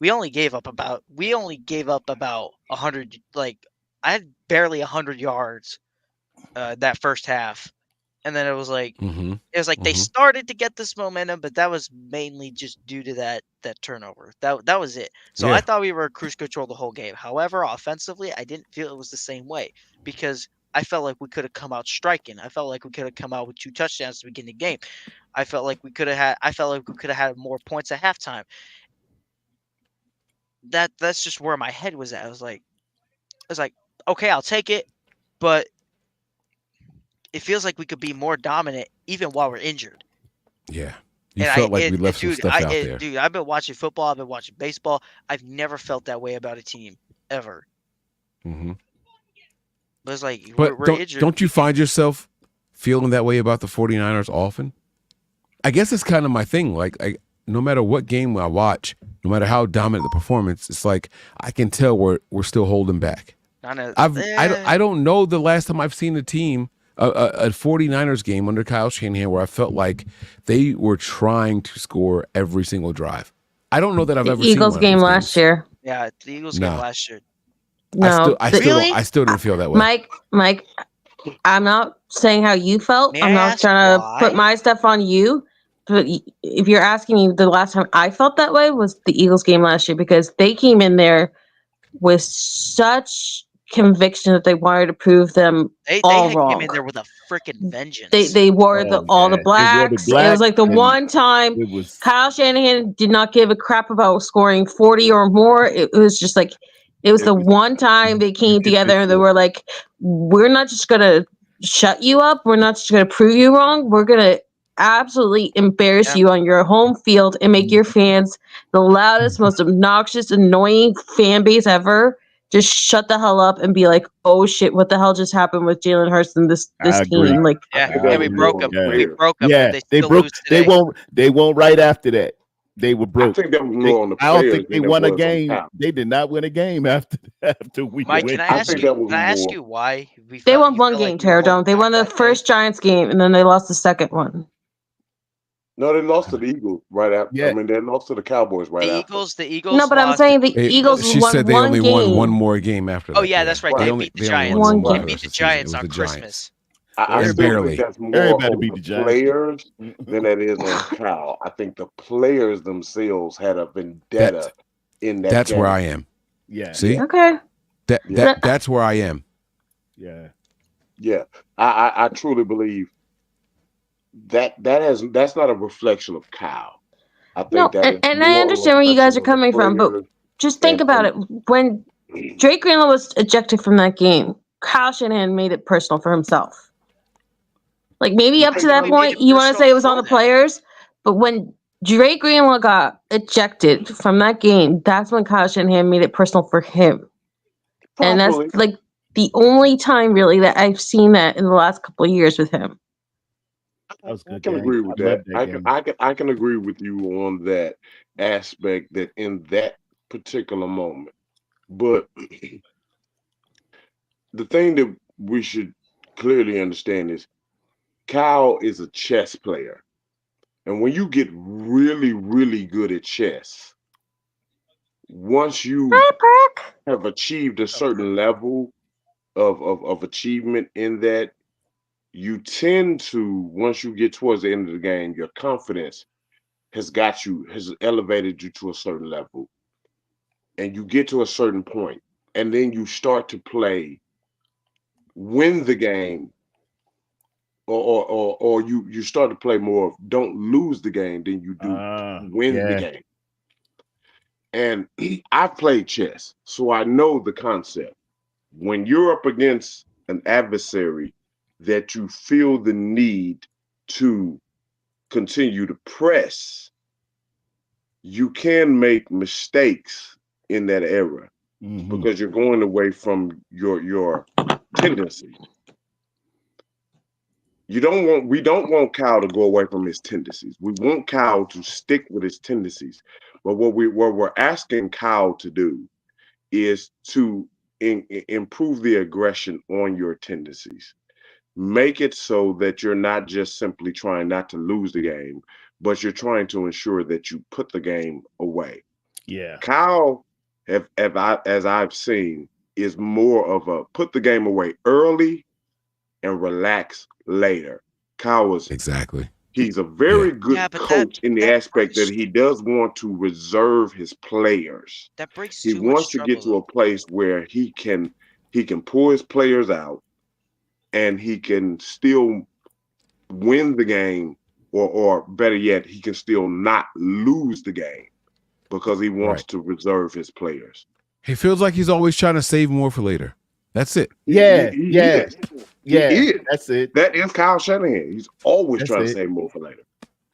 We only gave up about 100. Like, I had barely 100 yards that first half, and then it was like they started to get this momentum, but that was mainly just due to that turnover. That was it. So I thought we were cruise control the whole game. However, offensively, I didn't feel it was the same way because I felt like we could have come out striking. I felt like we could have come out with 2 touchdowns to begin the game. I felt like we could have had more points at halftime. That's just where my head was at. I was like, okay, I'll take it, but it feels like we could be more dominant even while we're injured. Yeah. You felt like we left some stuff out there. Dude, I've been watching football. I've been watching baseball. I've never felt that way about a team, ever. But it's like, we're injured. Don't you find yourself feeling that way about the 49ers often? I guess it's kind of my thing. Like, no matter what game I watch, no matter how dominant the performance, it's like I can tell we're still holding back. I don't know the last time I've seen a team, a 49ers game under Kyle Shanahan, where I felt like they were trying to score every single drive. I don't know that I've ever seen Eagles game last year. Yeah, the Eagles game last year. No, I still didn't feel that way. Mike, I'm not saying how you felt. I'm not trying to put my stuff on you. But if you're asking me, the last time I felt that way was the Eagles game last year because they came in there with such conviction that they wanted to prove them all wrong. Came in there with a freaking vengeance. They wore all the blacks. It was like the one time Kyle Shanahan did not give a crap about scoring 40 or more. It was just like it was the one time they came together and they were like, we're not just gonna shut you up. We're not just gonna prove you wrong. We're gonna absolutely embarrass you on your home field and make your fans the loudest, most obnoxious, annoying fan base ever, just shut the hell up and be like, oh shit, what the hell just happened with Jalen Hurts and this agree. team? Like, and we broke them. Yeah. We broke them. Yeah, They still lose They today. won't right after that. They were broke. I think that was more on the I don't players think they than it won a was on game. Cal. They did not win a game after we Mike, went. can I I ask think you? that was Can I ask more. you why we? they felt, won you one felt game, like we were Terradome. holding They back won the that day? first Giants game, and then they lost the second one. No, they lost to the Eagles right after. Yeah. I mean, they lost to the Cowboys right after. The Eagles No, but I'm lost. saying the Eagles She won said they one only game. won one more game after that. Oh yeah, that's right. They They only beat the they only Giants. won one more They for the beat rest the of the season. It Giants was on the Christmas. I And still barely. think that's more Everybody on beat the the Giants. players than that is on Cal. I think the players themselves had a vendetta in that That's game. where I am. Yeah. See? Okay. That's where I am. Yeah. Yeah. I truly believe that's not a reflection of Cal. I think No, that is and I more a understand where you guys are reflection of the coming from, but players just think about it. When Drake Greenlaw was ejected from that game, Kyle Shanahan made it personal for himself. Like maybe up to that point, you want to say it was on the players, but when Drake Greenlaw got ejected from that game, that's when Kyle Shanahan made it personal for him. And that's like the only time really that I've seen that in the last couple of years with him. That was a good I can game. agree with I that. love that game. I can agree with you on that aspect, that in that particular moment. But the thing that we should clearly understand is Kyle is a chess player. And when you get really, really good at chess, once you have achieved a certain level of achievement in that, you tend to, once you get towards the end of the game, your confidence has elevated you to a certain level. And you get to a certain point, and then you start to win the game, or you start to play more of don't lose the game than you do win the game. And I've played chess, so I know the concept. When you're up against an adversary that you feel the need to continue to press, you can make mistakes in that era because you're going away from your tendencies. We don't want Kyle to go away from his tendencies. We want Kyle to stick with his tendencies. But what we're asking Kyle to do is to improve the aggression on your tendencies. Make it so that you're not just simply trying not to lose the game, but you're trying to ensure that you put the game away. Yeah. Kyle, as I've seen, is more of a put the game away early and relax later. Kyle is he's a very good coach in the aspect that he does want to reserve his players. That brings He too wants much to trouble, get to a place where he can pull his players out and he can still win the game, or better yet, he can still not lose the game because he wants to reserve his players. He feels like he's always trying to save more for later. That's it. Yeah. He Yeah. is. Yeah. He is. That's it. That is Kyle Shanahan. He's always That's trying to it. save more for later.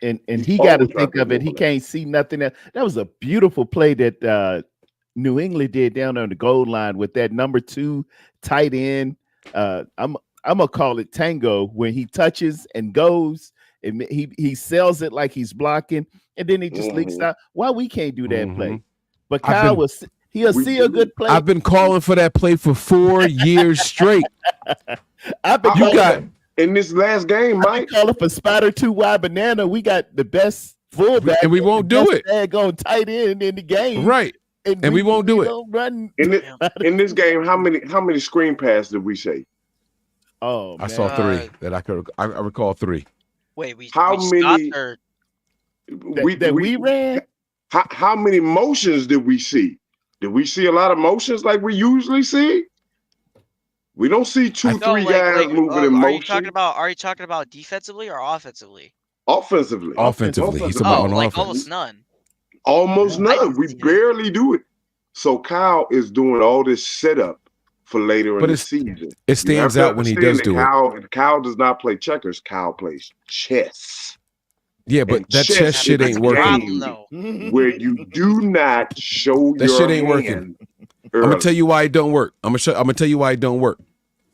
And He's he got to always trying think to of it. save He more for later. can't see nothing else. That was a beautiful play that New England did down on the goal line with that number 2 tight end. I'm gonna call it Tango when he touches and goes, and he sells it like he's blocking, and then he just leaks out. Why we can't do that play? But Kyle he'll see a good play. I've been calling for that play for 4 years straight. In this last game, Mike, calling for Spider 2 wide banana. We got the best fullback, and we won't do it. Daggone tight end in the game, right? And we won't do it. Run. In this game, how many screen passes did we see? Oh, I saw 3 that I recall 3. Wait, we how many stopped or we ran? How many motions did we see? Did we see a lot of motions like we usually see? We don't see 2, 3 guys moving in motion. Are you talking about defensively or offensively? Offensively. He's about on offense. Almost none. Almost none. We barely do it. So Kyle is doing all this setup for later in the season. It stands out when he does do it. Kyle does not play checkers. Kyle plays chess. Yeah, but And that chest shit is ain't a working. game where you do not show That your shit ain't hand working. I'm early. gonna tell you why it don't work. I'm gonna tell you why it don't work.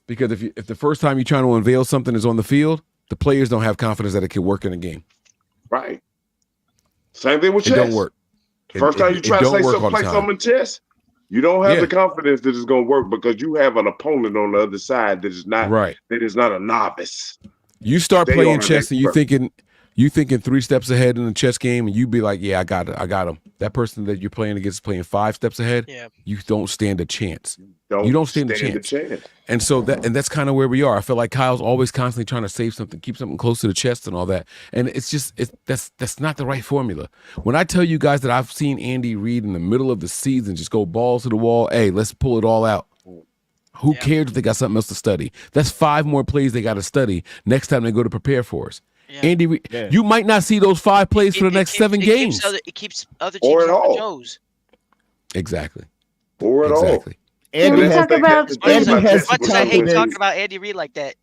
Because if the first time you're trying to unveil something is on the field, the players don't have confidence that it can work in a game. Right. Same thing with It chess. don't work. First time you try to say something, play something in chess, you don't have the confidence that it's going to work because you have an opponent on the other side that is not a novice. You start They playing are chess an and expert. you thinking 3 steps ahead in the chess game, and you be like, "Yeah, I got him." That person that you're playing against is playing 5 steps ahead. Yeah. You don't stand a chance. You don't stand a chance. And so that's kind of where we are. I feel like Kyle's always constantly trying to save something, keep something close to the chest and all that. And that's not the right formula. When I tell you guys that I've seen Andy Reid in the middle of the season just go balls to the wall, hey, let's pull it all out. Who cares if they got something else to study? That's 5 more plays they got to study next time they go to prepare for us. Yeah. Andy Reid, you might not see those 5 plays for the next 7 games. It keeps other teams on their toes. Exactly. Or at all. Andy has As much as I hate confidence. talking about Andy Reid like that.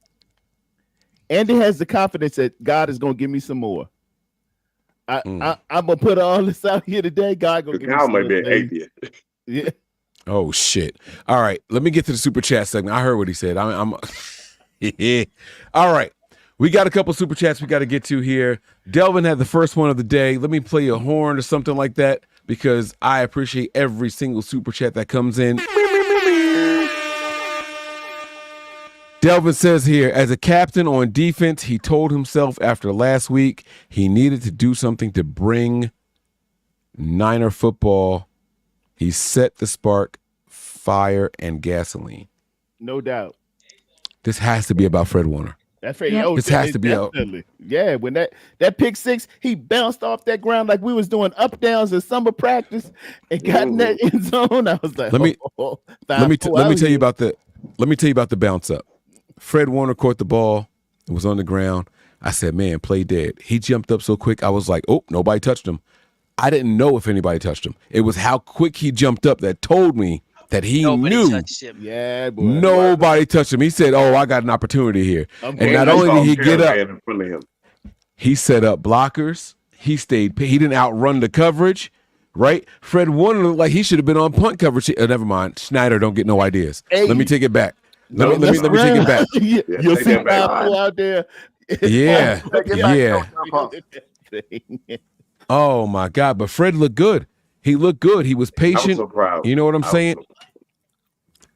Andy has the confidence that God is going to give me some more. I'm gonna put all this out here today. God gonna give me some might more be an things. atheist. Yeah. Oh shit! All right, let me get to the super chat segment. I heard what he said. I'm all right. We got a couple super chats we got to get to here. Delvin had the first one of the day. Let me play a horn or something like that because I appreciate every single super chat that comes in. Delvin says here, as a captain on defense, he told himself after last week he needed to do something to bring Niner football. He set the spark, fire, and gasoline. No doubt. This has to be about Fred Warner. That's right. Yeah. This has to be out. Yeah, when that pick six, he bounced off that ground like we was doing up downs in summer practice and got in that end zone. I was like, let me tell you about the bounce up. Fred Warner caught the ball. It was on the ground. I said, man, play dead. He jumped up so quick. I was like, oh, nobody touched him. I didn't know if anybody touched him. It was how quick he jumped up that told me that nobody knew yeah, boy. Nobody touched him. He said, oh, I got an opportunity here. And not only did he get up, he set up blockers. He stayed. He didn't outrun the coverage, right? Fred Warner looked like he should have been on punt coverage. Never mind. Schneider don't get no ideas. Hey. Let me take it back. Let me take it back. You'll see Paul out there. Yeah. Oh my God! But Fred looked good. He looked good. He was patient. I'm so proud. You know what I'm saying?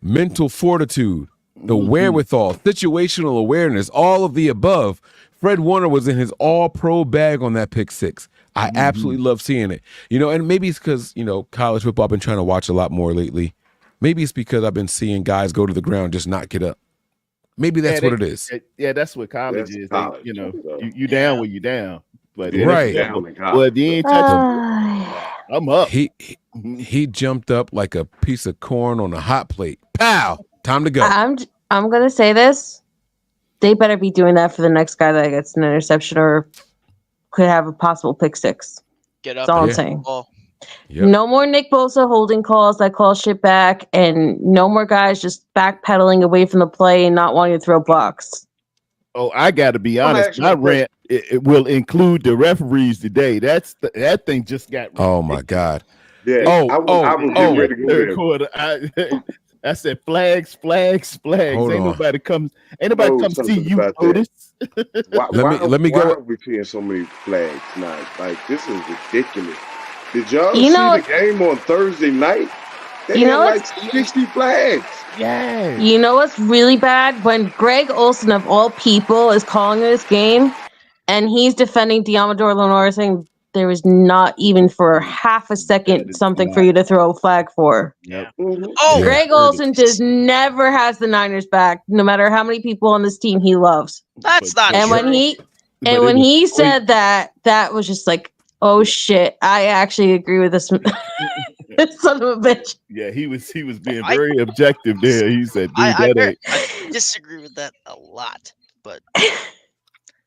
Mental fortitude, the wherewithal, situational awareness, all of the above. Fred Warner was in his all-pro bag on that pick six. I absolutely love seeing it. You know, and maybe it's because, you know, college football I've been trying to watch a lot more lately. Maybe it's because I've been seeing guys go to the ground, just not get up. Maybe that's what it is. Yeah, that's what college is. College, you know, you down when you down. But right. Well, if you ain't touching, I'm up. He jumped up like a piece of corn on a hot plate. Pow! Time to go. I'm gonna say this. They better be doing that for the next guy that gets an interception or could have a possible pick six. Get up. That's all I'm saying. Yep. No more Nick Bosa holding calls that call shit back, and no more guys just backpedaling away from the play and not wanting to throw blocks. Oh, I got to be honest. My rant it will include the referees today. That thing just got. Oh my God. Yeah. I was getting ready to go third quarter. I said flags. Hold ain't on. nobody come see you, Otis. Let me go. Why are we seeing so many flags now? Like, this is ridiculous. Did y'all see the game on Thursday night? They had like 60 flags. Yeah. You know what's really bad? When Greg Olson, of all people, is calling this game, and he's defending Diamador Lenore, saying there was not even for half a second something for you to throw a flag for. Yep. Oh, Greg Olson just never has the Niners back, no matter how many people on this team he loves. That's not and true. When he said that was just like, oh shit! I actually agree with this son of a bitch. Yeah, he was being very objective there. He said, "Dude, I disagree with that a lot, but."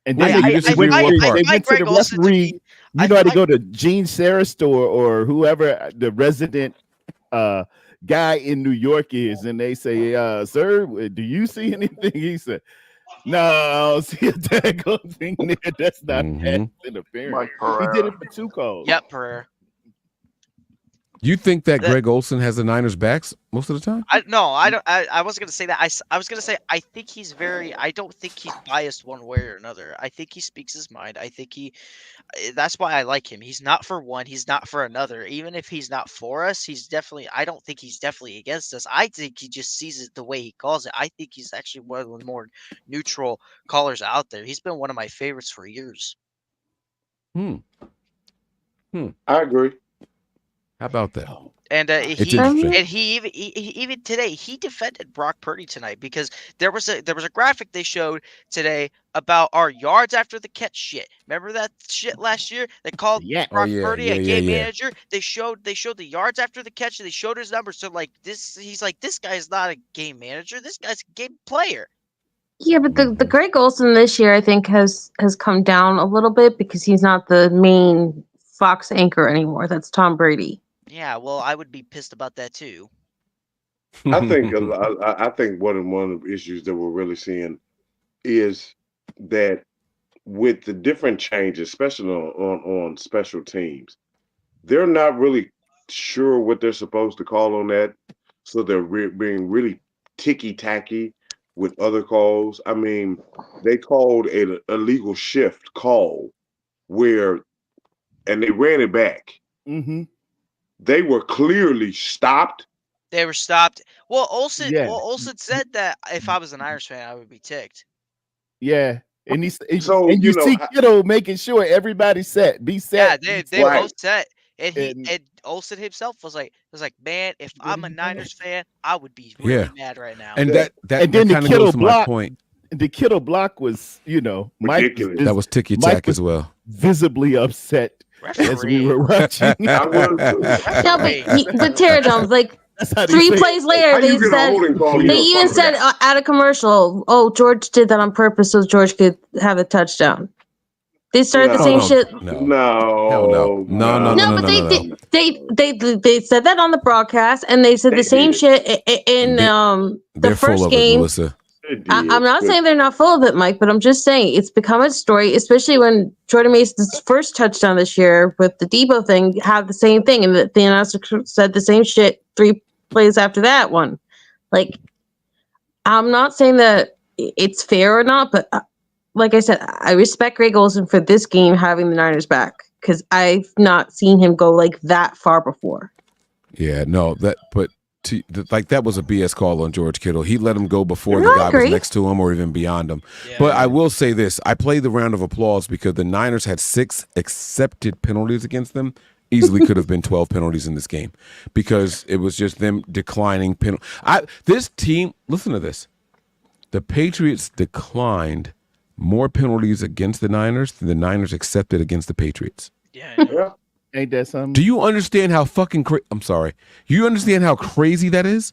And then they went to the referee. You know how to go to Gene Sarist or whoever the resident guy in New York is, and they say, "Sir, do you see anything?" He said, No, see a daggone thing there. That's not pass interference. Mike He Pereira. did it for 2 calls. Yep, Pereira. You think that Greg Olsen has the Niners' backs most of the time? I don't. I wasn't gonna say that. I was gonna say I think he's very. I don't think he's biased one way or another. I think he speaks his mind. I think he. That's why I like him. He's not for one. He's not for another. Even if he's not for us, he's definitely. I don't think he's definitely against us. I think he just sees it the way he calls it. I think he's actually one of the more neutral callers out there. He's been one of my favorites for years. I agree. How about that? And he even today he defended Brock Purdy tonight because there was a graphic they showed today about our yards after the catch shit. Remember that shit last year? They called Brock Purdy a game manager. They showed the yards after the catch. And they showed his numbers. So like this, he's like, this guy's not a game manager. This guy's a game player. Yeah, but the Greg Olsen this year I think has come down a little bit because he's not the main Fox anchor anymore. That's Tom Brady. Yeah, well, I would be pissed about that too. I think one of the issues that we're really seeing is that with the different changes, especially on special teams, they're not really sure what they're supposed to call on that, so they're being really ticky-tacky with other calls. I mean, they called an illegal shift call and they ran it back. Mm-hmm. They were clearly stopped. They were stopped. Well, Olsen said that if I was an Irish fan, I would be ticked. Yeah. And you see Kittle making sure everybody's set. Be set. Yeah, they both set. And Olsen himself was like, man, if I'm a Niners fan, I would be really mad right now. And that then kind of goes to my point. The Kittle block was, Mike that was ticky tack as well. Visibly upset as we were watching. No, but Terry Jones, like 3 plays later, they even said at a commercial, "Oh, George did that on purpose so George could have a touchdown." They started the same shit. No. But they said that on the broadcast, and they said the same shit in the first game. I'm not saying they're not full of it, Mike, but I'm just saying it's become a story, especially when Jordan Mason's first touchdown this year with the Debo thing had the same thing, and the announcer said the same shit 3 plays after that one. Like, I'm not saying that it's fair or not, but like I said, I respect Greg Olsen for this game having the Niners back because I've not seen him go like that far before. Yeah, no, that was a BS call on George Kittle. He let him go before the guy was next to him or even beyond him. Yeah, but I will say this. I played the round of applause because the Niners had 6 accepted penalties against them. Easily could have been 12 penalties in this game because it was just them declining penalty. This team, listen to this. The Patriots declined more penalties against the Niners than the Niners accepted against the Patriots. Yeah. Ain't that something? Do you understand how fucking I'm sorry. You understand how crazy that is?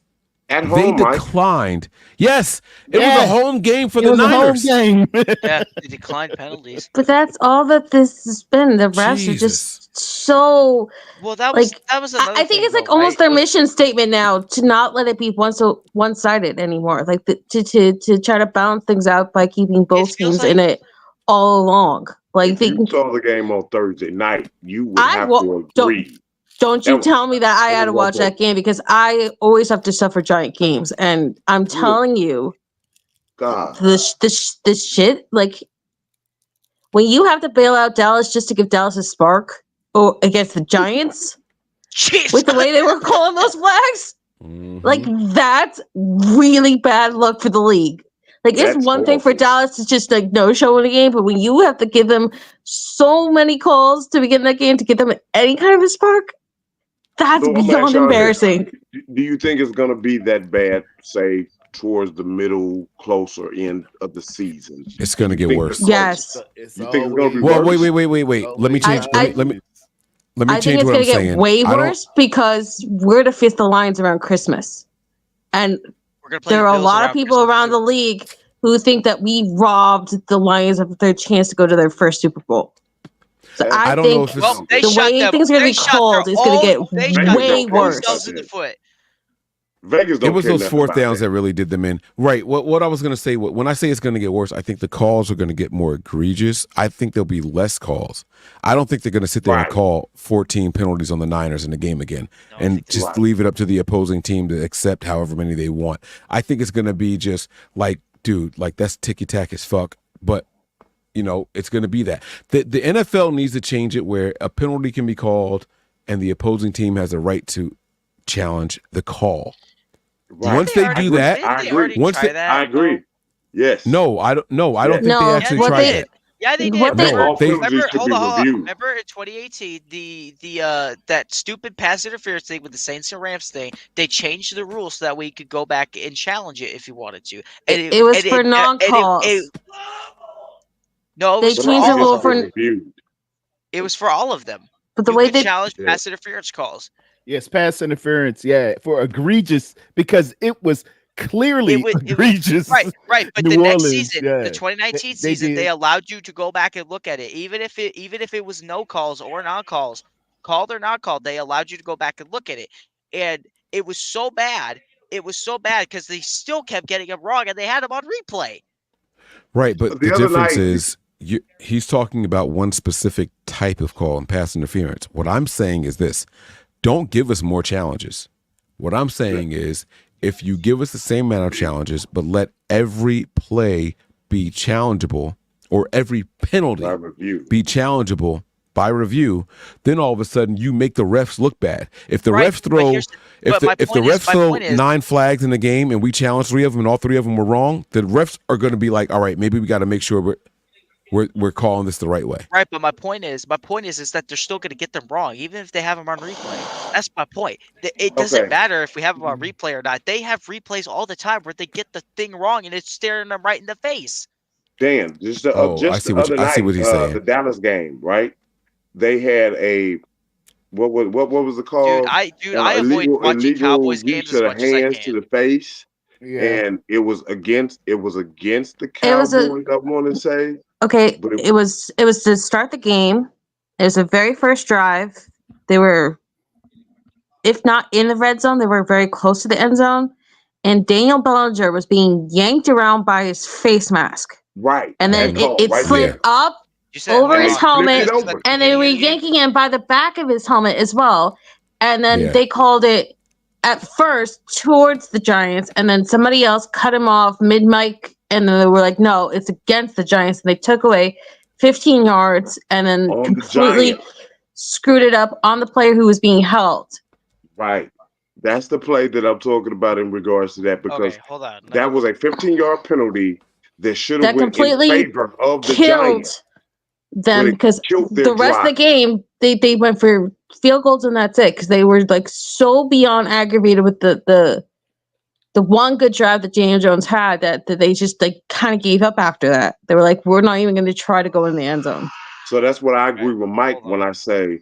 At home, they declined. Yes, it was a home game for the Niners. Home game. Yeah, they declined penalties. But that's all that this has been. The refs are just so. Well, that was another I think thing, it's like though, almost right? their mission statement now to not let it be one-sided anymore. Like to try to balance things out by keeping both teams in it all along. Like if you saw the game on Thursday night, you would have to agree. Don't you tell me that I had to watch that game because I always have to suffer giant games, and I'm telling you, God, this shit, like when you have to bail out Dallas just to give Dallas a spark, or against the Giants, with the way they were calling those flags, like that's really bad luck for the league. Like it's one thing for Dallas to just like no show in the game, but when you have to give them so many calls to begin that game to give them any kind of a spark. That's beyond embarrassing. Do you think it's going to be that bad, say, towards the middle, closer end of the season? It's going to get worse. Yes. You think it's going to be worse? Wait. Let me change. Let me I think change it's what going I'm to get saying. way worse because we're the 5th Alliance around Christmas. And there are a lot of people around the league who think that we robbed the Lions of their chance to go to their first Super Bowl. So I don't think know if the way things are going to be called is going to get way worse. In the foot. Vegas It don't was care those nothing fourth about downs that. that really did them in. Right. What I was going to say, when I say it's going to get worse, I think the calls are going to get more egregious. I think there'll be less calls. I don't think they're going to sit there and call 14 penalties on the Niners in the game again and just leave it up to the opposing team to accept however many they want. I think it's going to be just like, dude, like that's ticky-tack as fuck. But, you know, it's going to be that. The NFL needs to change it where a penalty can be called and the opposing team has a right to challenge the call. Right. Once they do that, I agree. Yes. No, I don't. No, I don't think they actually tried that. Yeah, they did. No, Remember, hold on. Remember in 2018, that stupid pass interference thing with the Saints and Rams thing, they changed the rules so that way you could go back and challenge it if you wanted to. And It was for non-calls. No, it They was for changed the all rule of them. for. It was for all of them. But the you way could they challenge pass interference calls. Yes, pass interference. Yeah, for egregious because it was clearly egregious. Right. But New the next Orleans, season, yeah. the 2019 They season, they did. allowed you to go back and look at it, even if it was no calls or non-calls, called or not called. They allowed you to go back and look at it, and it was so bad. It was so bad because they still kept getting it wrong, and they had them on replay. Right, but The the other difference night- is he's talking about one specific type of call and pass interference. What I'm saying is this: don't give us more challenges. What I'm saying is, if you give us the same amount of challenges, but let every play be challengeable or every penalty be challengeable by review, then all of a sudden you make the refs look bad. If the refs throw, if the refs throw 9 flags in the game and we challenge 3 of them and all 3 of them were wrong, the refs are going to be like, all right, maybe we got to make sure we're calling this the right way. Right, but my point is that they're still going to get them wrong, even if they have them on replay. That's my point. It doesn't matter if we have them on replay or not. They have replays all the time where they get the thing wrong and it's staring them right in the face. Dan, just the I see what he's saying. the Dallas game, right? They had a what was the call? I avoid watching Cowboys games as much as I can. To the face, and it was against the Cowboys. I want to say. Okay, it was to start the game. It was the very first drive. They were, if not in the red zone, they were very close to the end zone. And Daniel Bellinger was being yanked around by his face mask. Right. And then it slid up over his helmet. And they were yanking him by the back of his helmet as well. And then they called it at first towards the Giants. And then somebody else cut him off mid-mic. And then they were like, no, it's against the Giants. And they took away 15 yards and then completely screwed it up on the player who was being held. Right. That's the play that I'm talking about in regards to that, because that was a 15-yard penalty that should have went in favor of the Giants. Them because the rest of the game they went for field goals and that's it, because they were like so beyond aggravated with the one good drive that Daniel Jones had that they just like kind of gave up after that. They were like, we're not even going to try to go in the end zone. So that's what I agree with Mike when I say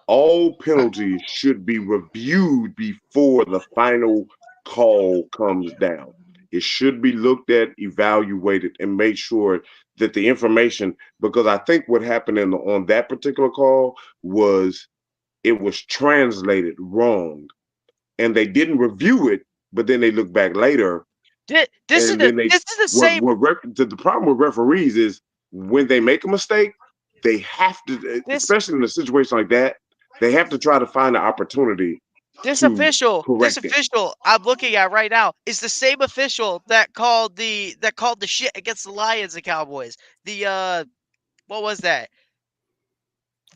all penalties should be reviewed before the final call comes down. It should be looked at, evaluated, and made sure that the information, because I think what happened on that particular call was it was translated wrong, and they didn't review it, but then they look back later. This is the same. The problem with referees is when they make a mistake, they have to, especially in a situation like that, they have to try to find an opportunity. This official I'm looking at right now is the same official that called the shit against the Lions and Cowboys. The what was that?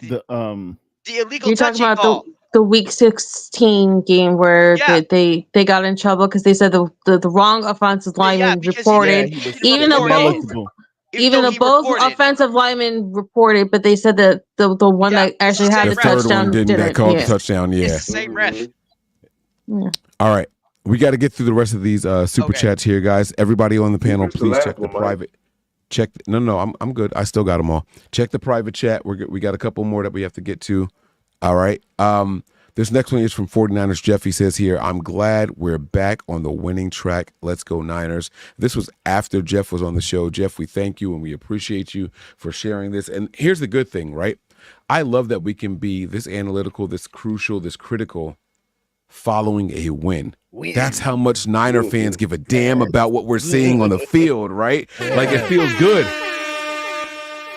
The illegal You're talking touching about call. the week 16 game where they got in trouble because they said the wrong offensive lineman reported, even though both offensive linemen reported, but they said that the one that actually had the touchdown didn't. That called the touchdown. Yeah. It's the same ref. Yeah. All right. We got to get through the rest of these super chats here, guys. Everybody on the panel, please check the private. I'm good. I still got them all. Check the private chat. We got a couple more that we have to get to. All right. This next one is from 49ers. Jeff, he says here, I'm glad we're back on the winning track. Let's go Niners. This was after Jeff was on the show. Jeff, we thank you and we appreciate you for sharing this. And here's the good thing, right? I love that we can be this analytical, this crucial, this critical following a win. That's how much Niner fans give a damn about what we're seeing on the field, right? Like, it feels good.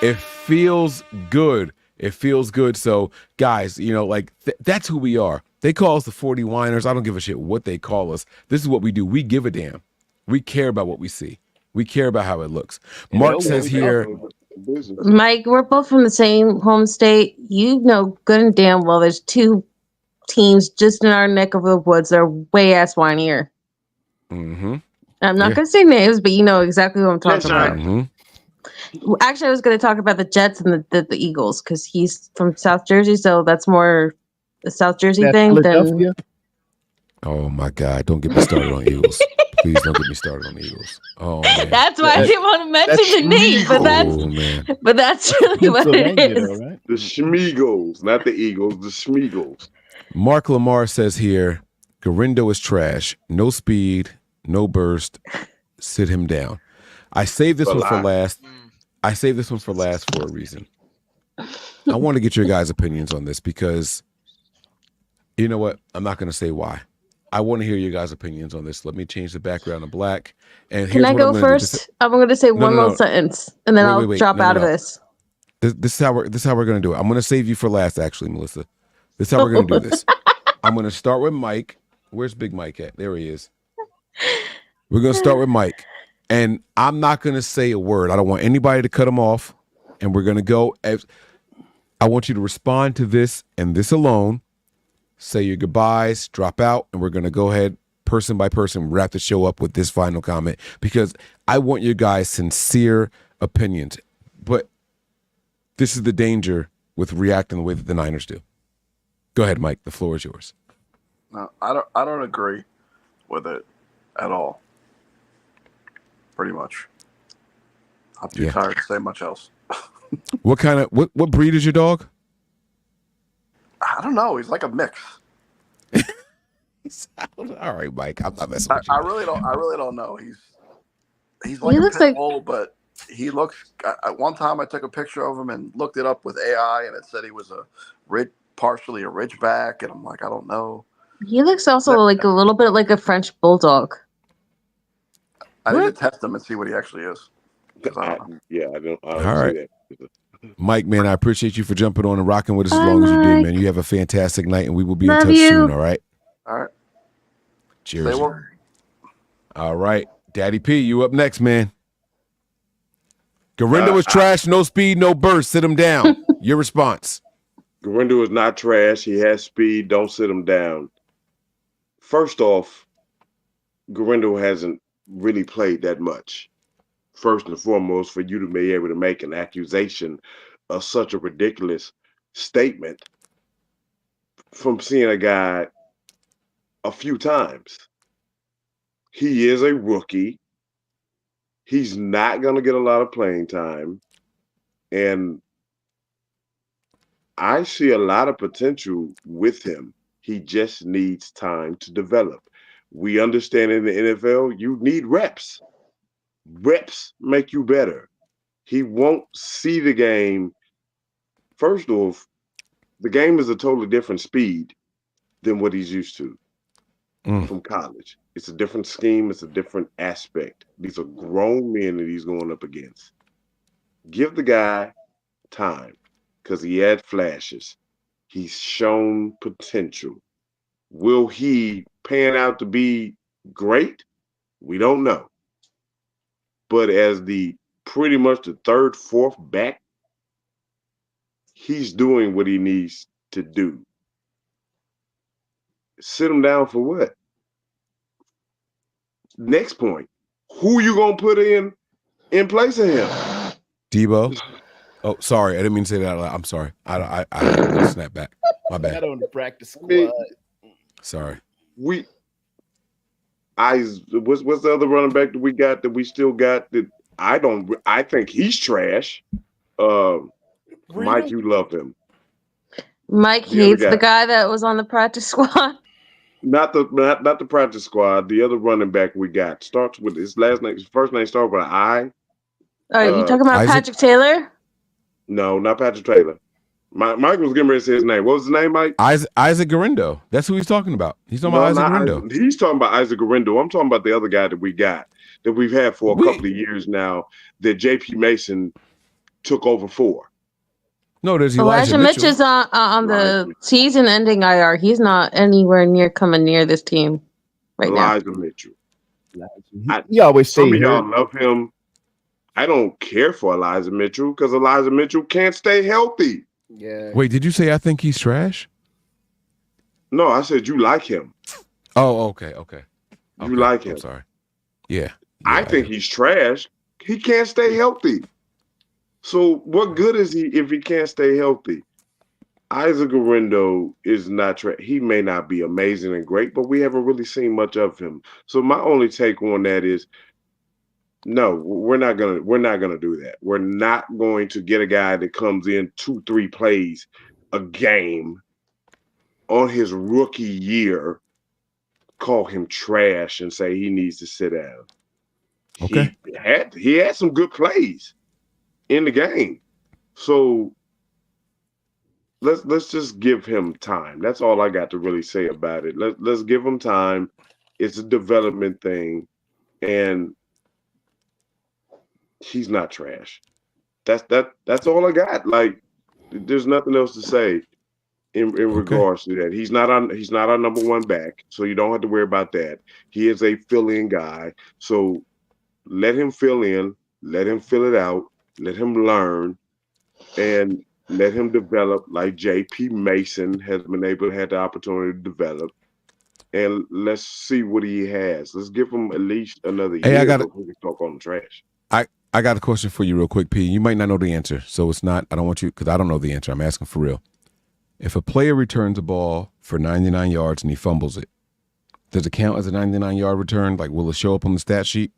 It feels good. It feels good. So, guys, you know, like, that's who we are. They call us the 40 Winers. I don't give a shit what they call us. This is what we do. We give a damn. We care about what we see. We care about how it looks. Mark says here, Mike, we're both from the same home state. You know good and damn well there's two teams just in our neck of the woods that are way ass whinier. Mm-hmm. I'm not going to say names, but you know exactly what I'm talking about. Mm-hmm. Actually, I was going to talk about the Jets and the Eagles because he's from South Jersey, so that's more a South Jersey thing than. Oh my God! Don't get me started on Eagles. Please don't get me started on the Eagles. Oh man. That's why I didn't want to mention the name, but that's really what it is. Right? The Schmeagles, not the Eagles, the Schmeagles. Mark Lamar says here, Ginando is trash. No speed, no burst. Sit him down. I saved this one for last. I saved this one for last for a reason. I want to get your guys' opinions on this because, you know what? I'm not going to say why. I want to hear your guys' opinions on this. Let me change the background to black. And can I go first? I'm going to say one little sentence, and then I'll drop out of this. This is how we're going to do it. I'm going to save you for last, actually, Melissa. This is how we're going to do this. I'm going to start with Mike. Where's Big Mike at? There he is. We're going to start with Mike. And I'm not going to say a word. I don't want anybody to cut him off. And we're going to go. I want you to respond to this and this alone. Say your goodbyes, drop out, and we're going to go ahead, person by person, wrap the show up with this final comment because I want your guys' sincere opinions. But this is the danger with reacting the way that the Niners do. Go ahead, Mike. The floor is yours. No, I don't agree with it at all. Pretty much. I'm too tired to say much else. What breed is your dog? I don't know. He's like a mix. All right, Mike. I'm not messing with you. I really don't know. He's like a pit bull, but he looks. At one time, I took a picture of him and looked it up with AI, and it said he was partially a Ridgeback, and I'm like, I don't know. He looks also like a little bit like a French bulldog. I need to test him and see what he actually is. I don't All see right. that. Mike, man, I appreciate you for jumping on and rocking with us as long as you did, man. You have a fantastic night, and we will be in touch soon, all right? All right. Cheers. All right. Daddy P, you up next, man. Ginando is trash, no speed, no burst. Sit him down. Your response. Ginando is not trash. He has speed. Don't sit him down. First off, Ginando hasn't really played that much. First and foremost, for you to be able to make an accusation of such a ridiculous statement from seeing a guy a few times. He is a rookie. He's not going to get a lot of playing time. And I see a lot of potential with him. He just needs time to develop. We understand in the NFL, you need reps. Reps make you better. He won't see the game. First off, the game is a totally different speed than what he's used to from college. It's a different scheme. It's a different aspect. These are grown men that he's going up against. Give the guy time because he had flashes. He's shown potential. Will he pan out to be great? We don't know. But as pretty much the third, fourth back, he's doing what he needs to do. Sit him down for what? Next point. Who you gonna put in place of him? Debo. Oh, sorry. I didn't mean to say that out loud. I'm sorry. I snap back. My bad. Not on the practice squad. Sorry. What's the other running back that we got that we still got that I think he's trash. Mike, you love him. Mike hates the guy that was on the practice squad. Not the practice squad. The other running back we got starts with his last name. His first name starts with an I. All right, you talking about Patrick Taylor? No, not Patrick Taylor. Mike was getting ready to say his name. What was his name, Mike? Isaac Ginando. That's who he's talking about. He's talking about Isaac Ginando. He's talking about Isaac Ginando. I'm talking about the other guy that we got, that we've had for a couple of years now, that J.P. Mason took over for. No, there's Elijah Mitchell is on the season-ending IR. He's not anywhere near coming near this team right Elijah now. Mitchell. He always Some stay of y'all hurt. love him. I don't care for Elijah Mitchell because Elijah Mitchell can't stay healthy. Yeah. Wait, did you say I think he's trash? No, I said you like him. Oh, okay. You like him. I'm sorry. Yeah. I think he's trash. He can't stay healthy. So what good is he if he can't stay healthy? Isaac Ginando is not he may not be amazing and great, but we haven't really seen much of him. So my only take on that is no, we're not gonna do that. We're not going to get a guy that comes in 2-3 plays a game on his rookie year, call him trash and say he needs to sit down. Okay. He had some good plays in the game. So let's just give him time. That's all I got to really say about it. Let's give him time. It's a development thing, and he's not trash. That's all I got. Like, there's nothing else to say in regards to that. He's not our number one back, so you don't have to worry about that. He is a fill-in guy. So let him fill in, let him fill it out, let him learn, and let him develop like J.P. Mason has been able to have the opportunity to develop. And let's see what he has. Let's give him at least another year before we can talk on the trash. I got a question for you real quick, P. You might not know the answer, so it's not. I don't want you because I don't know the answer. I'm asking for real. If a player returns a ball for 99 yards and he fumbles it, does it count as a 99-yard return? Like, will it show up on the stat sheet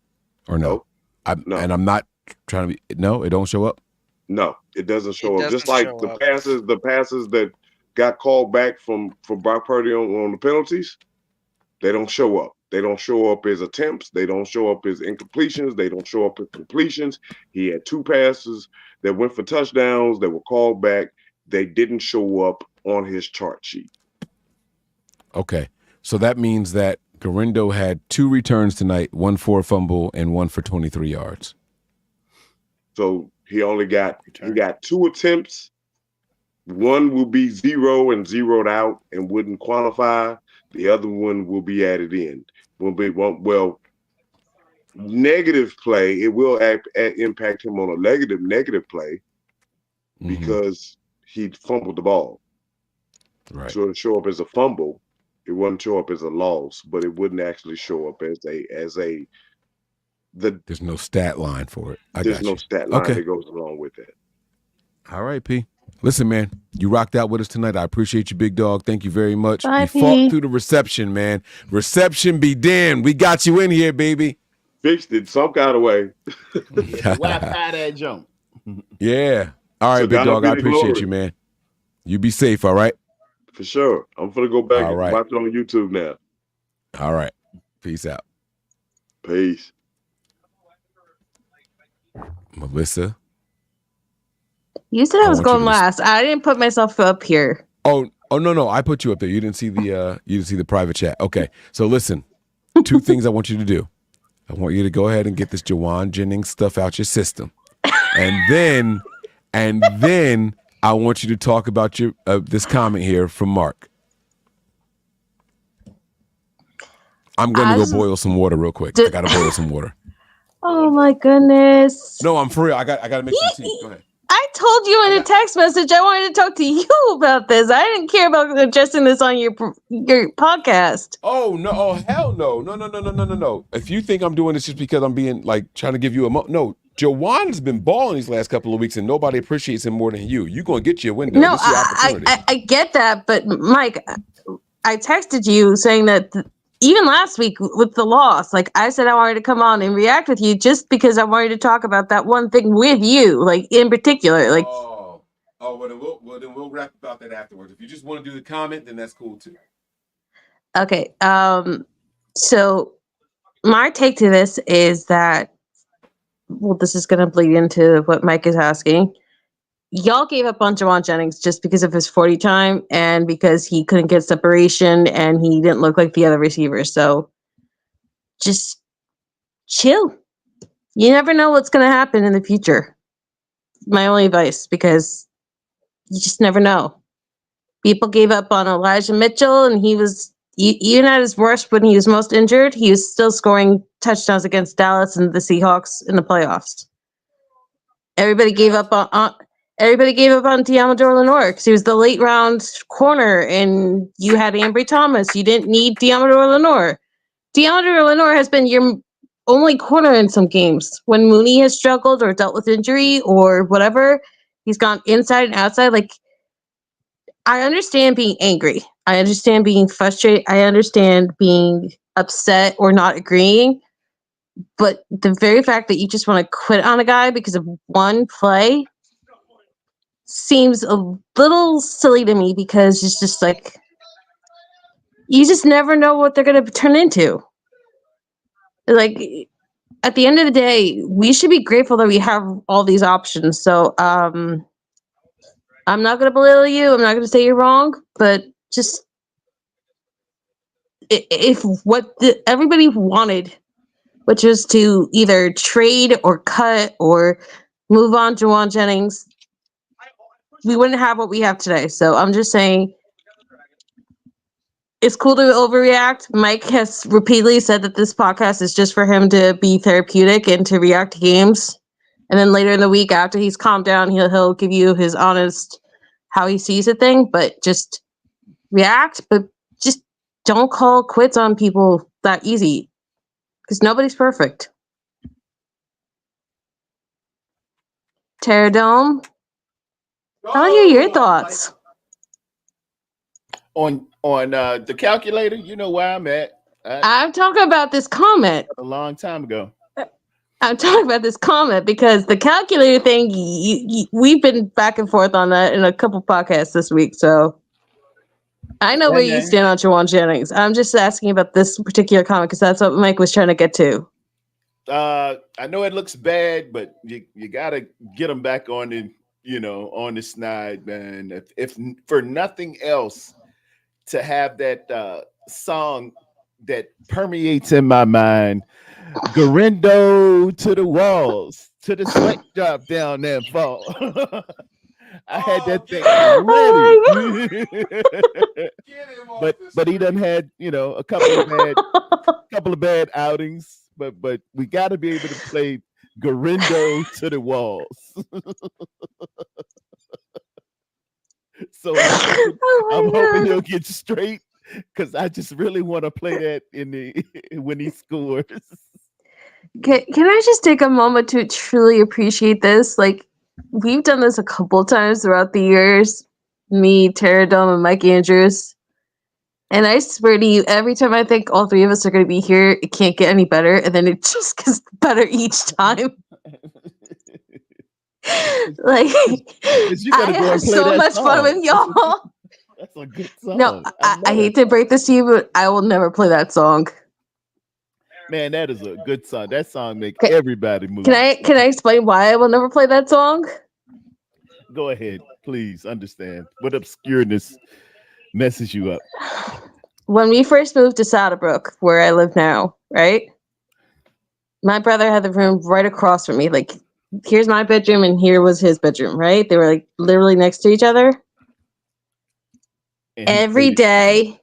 or no? No. And I'm not trying to be. No, it don't show up. No, it doesn't show up. Just like the passes that got called back from Brock Purdy on the penalties, they don't show up. They don't show up as attempts. They don't show up as incompletions. They don't show up as completions. He had 2 passes that went for touchdowns that were called back. They didn't show up on his chart sheet. Okay, so that means that Ginando had 2 returns tonight, 1 for a fumble and 1 for 23 yards. So he got 2 attempts. 1 will be 0 and zeroed out and wouldn't qualify. The other one will be added in. Negative play. It will impact him on a negative play because he fumbled the ball. Right. So it'll show up as a fumble. It wouldn't show up as a loss, but it wouldn't actually show up as a. There's no stat line for it. There's no stat line that goes along with that. All right, P. Listen, man, you rocked out with us tonight. I appreciate you, big dog. Thank you very much. Bye, we P. fought through the reception, man. Reception be damned. We got you in here, baby. Fixed it some kind of way. Wi-Fi that jump. Yeah. All right, So big dog. I be the appreciate glory. you, man. You be safe, all right? For sure. I'm going to go back All and right. watch it on YouTube now. All right. Peace out. Peace. Melissa. You said I was want you going to last. I didn't put myself up here. Oh no, I put you up there. You didn't see the private chat. Okay. So listen, 2 things I want you to do. I want you to go ahead and get this Jauan Jennings stuff out your system. And then I want you to talk about your this comment here from Mark. I'm going to go boil some water real quick. I got to boil some water. Oh my goodness. No, I'm for real. I got to make some tea. Go ahead. I told you in a text message I wanted to talk to you about this. I didn't care about adjusting this on your podcast. Oh no! Oh hell no! No! If you think I'm doing this just because I'm being like trying to give you no, Jauan's been balling these last couple of weeks, and nobody appreciates him more than you. You're gonna get your window. No, This is your opportunity. I get that, but Mike, I texted you saying that even last week with the loss, like I said, I wanted to come on and react with you just because I wanted to talk about that one thing with you, like in particular, like. Well, then we'll rap about that afterwards. If you just want to do the comment, then that's cool too. Okay. So my take to this is that, well, this is going to bleed into what Mike is asking. y'all gave up on Jauan Jennings just because of his 40 time and because he couldn't get separation and he didn't look like the other receivers. So just chill. You never know what's going to happen in the future. My only advice, because you just never know. People gave up on Elijah Mitchell, and he was, even at his worst when he was most injured, he was still scoring touchdowns against Dallas and the Seahawks in the playoffs. Everybody gave up on Diamador Lenore because he was the late round corner, and you had Ambry Thomas. You didn't need Diamador Lenore. Diamador Lenore has been your only corner in some games. When Mooney has struggled or dealt with injury or whatever, he's gone inside and outside. Like, I understand being angry. I understand being frustrated. I understand being upset or not agreeing. But the very fact that you just want to quit on a guy because of one play seems a little silly to me, because it's just like, you just never know what they're going to turn into. Like, at the end of the day, we should be grateful that we have all these options. So I'm not going to belittle you. I'm not going to say you're wrong, but just if what everybody wanted, which was to either trade or cut or move on Jauan Jennings, we wouldn't have what we have today. So I'm just saying, it's cool to overreact. Mike has repeatedly said that this podcast is just for him to be therapeutic and to react to games. And then later in the week, after he's calmed down, he'll give you his honest how he sees a thing. But just react, but just don't call quits on people that easy, because nobody's perfect. Terradome, I want to hear your thoughts. On the calculator, you know where I'm at. I'm talking about this comment. A long time ago. I'm talking about this comment because the calculator thing, we've been back and forth on that in a couple podcasts this week. So I know where you stand on Jauan Jennings. I'm just asking about this particular comment because that's what Mike was trying to get to. I know it looks bad, but you gotta get them back on the, on the snide, man. If for nothing else, to have that song that permeates in my mind, Ginando to the walls, to the sweatshop down there fall. I had that thing ready. but he done had, a couple of bad outings. But we got to be able to play Ginando to the walls. So I'm hoping he'll get straight, because I just really want to play that when he scores. Can I just take a moment to truly appreciate this? Like, we've done this a couple times throughout the years, me, Terradome, and Mike Andrews. And I swear to you, every time I think all three of us are going to be here, it can't get any better. And then it just gets better each time. Like, I have so much fun with y'all. That's a good song. No, I hate to break this to you, but I will never play that song. Man, that is a good song. That song makes everybody move. Can I explain why I will never play that song? Go ahead, please. Understand what obscureness messes you up. When we first moved to Saddlebrook, where I live now, right? My brother had the room right across from me. Like, here's my bedroom and here was his bedroom, right? They were like literally next to each other. Every day,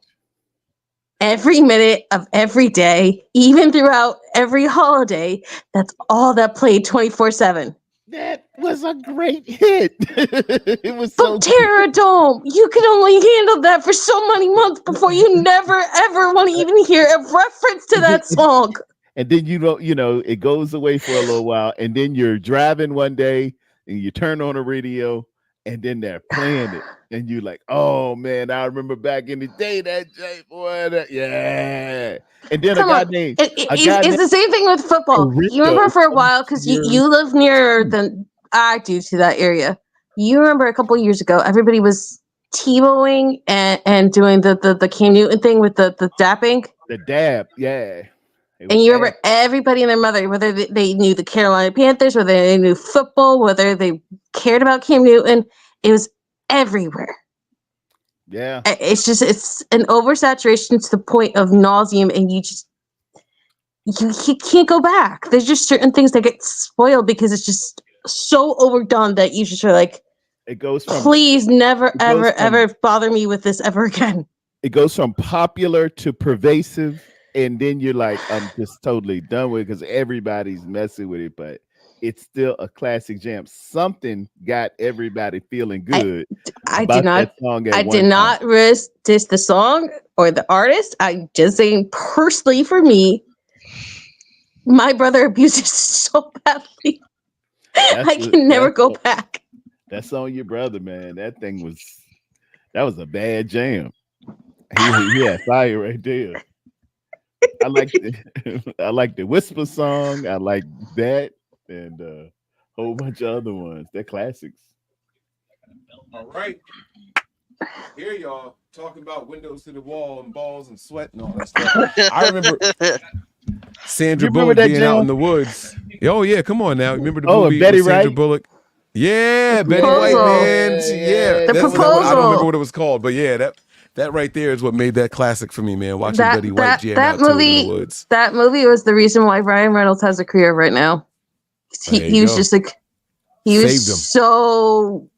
every minute of every day, even throughout every holiday, that's all that played 24/7. That was a great hit. It was so Terradome, you can only handle that for so many months before you never ever want to even hear a reference to that song. And then it goes away for a little while, and then you're driving one day and you turn on the radio and then they're playing it, and you're like, "Oh man, I remember back in the day that J boy, yeah." And then it's the same thing with football. You remember for a while, because you live nearer than I do to that area. You remember a couple of years ago, everybody was T-bowing and doing the Cam Newton thing with the dapping. The dab, yeah. And you remember everybody and their mother, whether they knew the Carolina Panthers, whether they knew football, whether they cared about Cam Newton. It was everywhere. Yeah. It's an oversaturation to the point of nauseum, and you can't go back. There's just certain things that get spoiled because it's just so overdone that you just are like, it goes from please never, ever bother me with this ever again. It goes from popular to pervasive, and then you're like, I'm just totally done with it because everybody's messing with it, but it's still a classic jam. Something got everybody feeling good. I did not diss the song or the artist. I'm just saying personally for me, my brother abuses so badly. I can never go back. That's on your brother, man. That was a bad jam. He had fire right there. I like the Whisper song. I like that and a whole bunch of other ones. They're classics. All right. Here y'all talking about windows to the wall and balls and sweat and all that stuff. I remember Sandra Bullock being out in the woods. Oh yeah, come on now. Remember the movie Betty with Sandra Wright? Bullock? Yeah, Betty White, man. Yeah. The proposal. I don't remember what it was called, but yeah, that right there is what made that classic for me, man. Watching Betty White jam out to it in the woods. That movie was the reason why Ryan Reynolds has a career right now. He was just like, he was so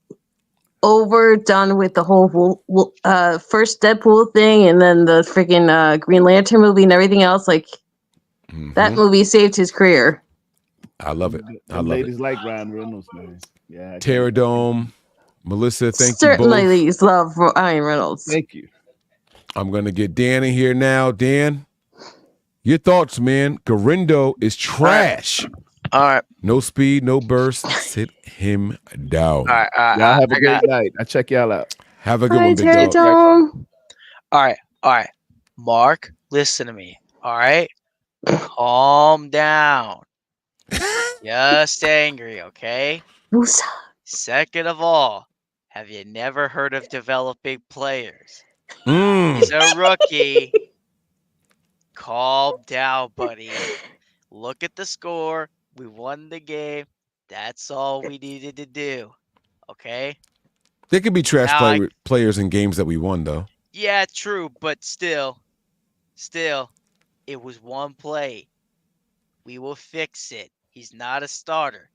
overdone with the whole first Deadpool thing and then the freaking Green Lantern movie and everything else. Like, that movie saved his career. I love it. Ladies like Ryan Reynolds, man. Yeah. Pterodome, Melissa, thank you both. Certainly ladies love Ryan Reynolds. Thank you. I'm going to get Dan in here now. Dan, your thoughts, man. Ginando is trash. All right. No speed, no burst. Sit him down. All right. Y'all have a great night. I'll check y'all out. Have a good one, big dog. All right. Mark, listen to me. All right. Calm down. Just angry, okay? Second of all, have you never heard of developing players? He's a rookie. Calm down, buddy. Look at the score. We won the game. That's all we needed to do. Okay? There could be trash players in games that we won, though. Yeah, true, but still, it was one play. We will fix it. He's not a starter.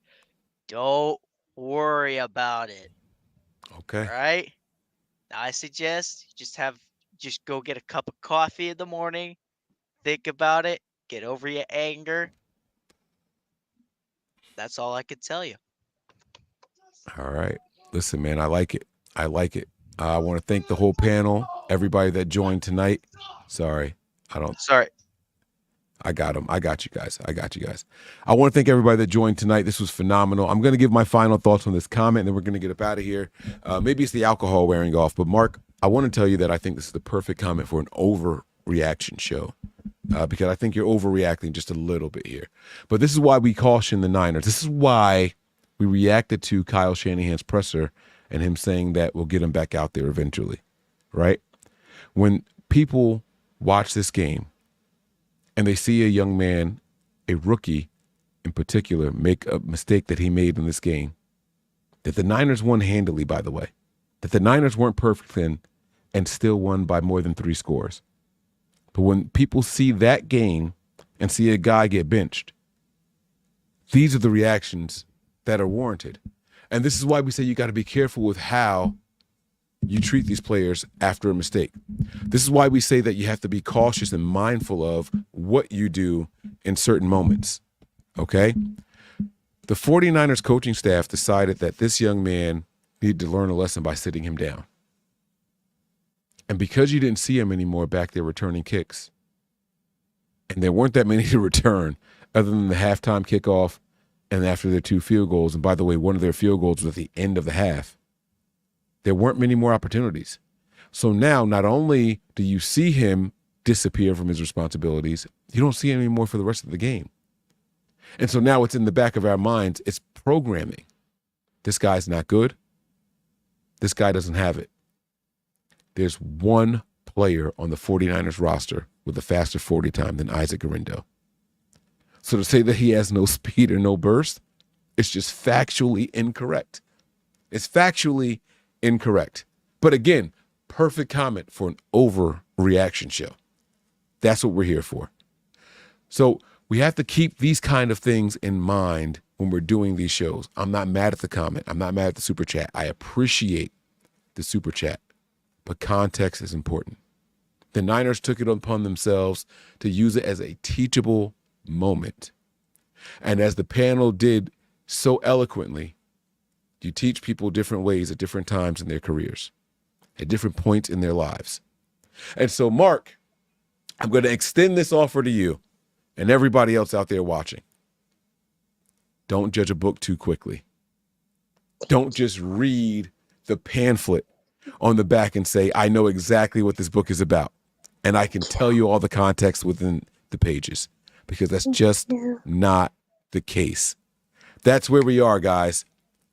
Don't worry about it. Okay. All right? Now, I suggest just go get a cup of coffee in the morning. Think about it. Get over your anger. That's all I could tell you. All right. Listen, man, I like it. I want to thank the whole panel, everybody that joined tonight. Sorry. I got him. I got you guys. I want to thank everybody that joined tonight. This was phenomenal. I'm going to give my final thoughts on this comment, and then we're going to get up out of here. Maybe it's the alcohol wearing off, but Mark, I want to tell you that I think this is the perfect comment for an overreaction show. Because I think you're overreacting just a little bit here. But this is why we caution the Niners. This is why we reacted to Kyle Shanahan's presser and him saying that we'll get him back out there eventually, right? When people watch this game and they see a young man, a rookie in particular, make a mistake that he made in this game, that the Niners won handily, by the way, that the Niners weren't perfect in and still won by more than 3 scores. But when people see that game and see a guy get benched, these are the reactions that are warranted. And this is why we say you got to be careful with how you treat these players after a mistake. This is why we say that you have to be cautious and mindful of what you do in certain moments, okay? The 49ers coaching staff decided that this young man needed to learn a lesson by sitting him down. And because you didn't see him anymore back there returning kicks, and there weren't that many to return other than the halftime kickoff and after their 2 field goals, and by the way, one of their field goals was at the end of the half, there weren't many more opportunities. So now not only do you see him disappear from his responsibilities, you don't see him anymore for the rest of the game. And so now it's in the back of our minds, it's programming. This guy's not good. This guy doesn't have it. There's one player on the 49ers roster with a faster 40 time than Isaac Ginando. So to say that he has no speed or no burst, it's just factually incorrect. It's factually incorrect. But again, perfect comment for an overreaction show. That's what we're here for. So we have to keep these kind of things in mind when we're doing these shows. I'm not mad at the comment. I'm not mad at the super chat. I appreciate the super chat, but context is important. The Niners took it upon themselves to use it as a teachable moment. And as the panel did so eloquently, you teach people different ways at different times in their careers, at different points in their lives. And so, Mark, I'm going to extend this offer to you and everybody else out there watching. Don't judge a book too quickly. Don't just read the pamphlet on the back and say, I know exactly what this book is about. And I can tell you all the context within the pages, because that's just not the case. That's where we are, guys.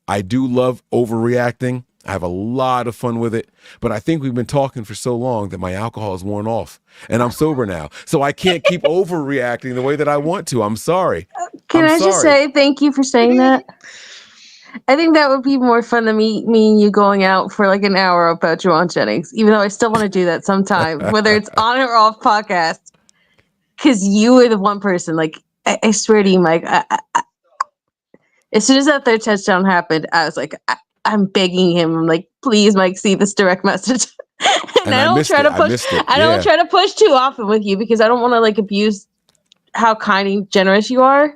I do love overreacting. I have a lot of fun with it, but I think we've been talking for so long that my alcohol is worn off and I'm sober now. So I can't keep overreacting the way that I want to. I'm sorry. Can I just say thank you for saying that? I think that would be more fun than me and you going out for like an hour about Jauan Jennings, even though I still want to do that sometime, whether it's on or off podcast. Because you were the one person, like, I swear to you, Mike, as soon as that third touchdown happened, I was like, I'm begging him. I'm like, please, Mike, see this direct message. and I don't try to push. I don't try to push too often with you because I don't want to like abuse how kind and generous you are.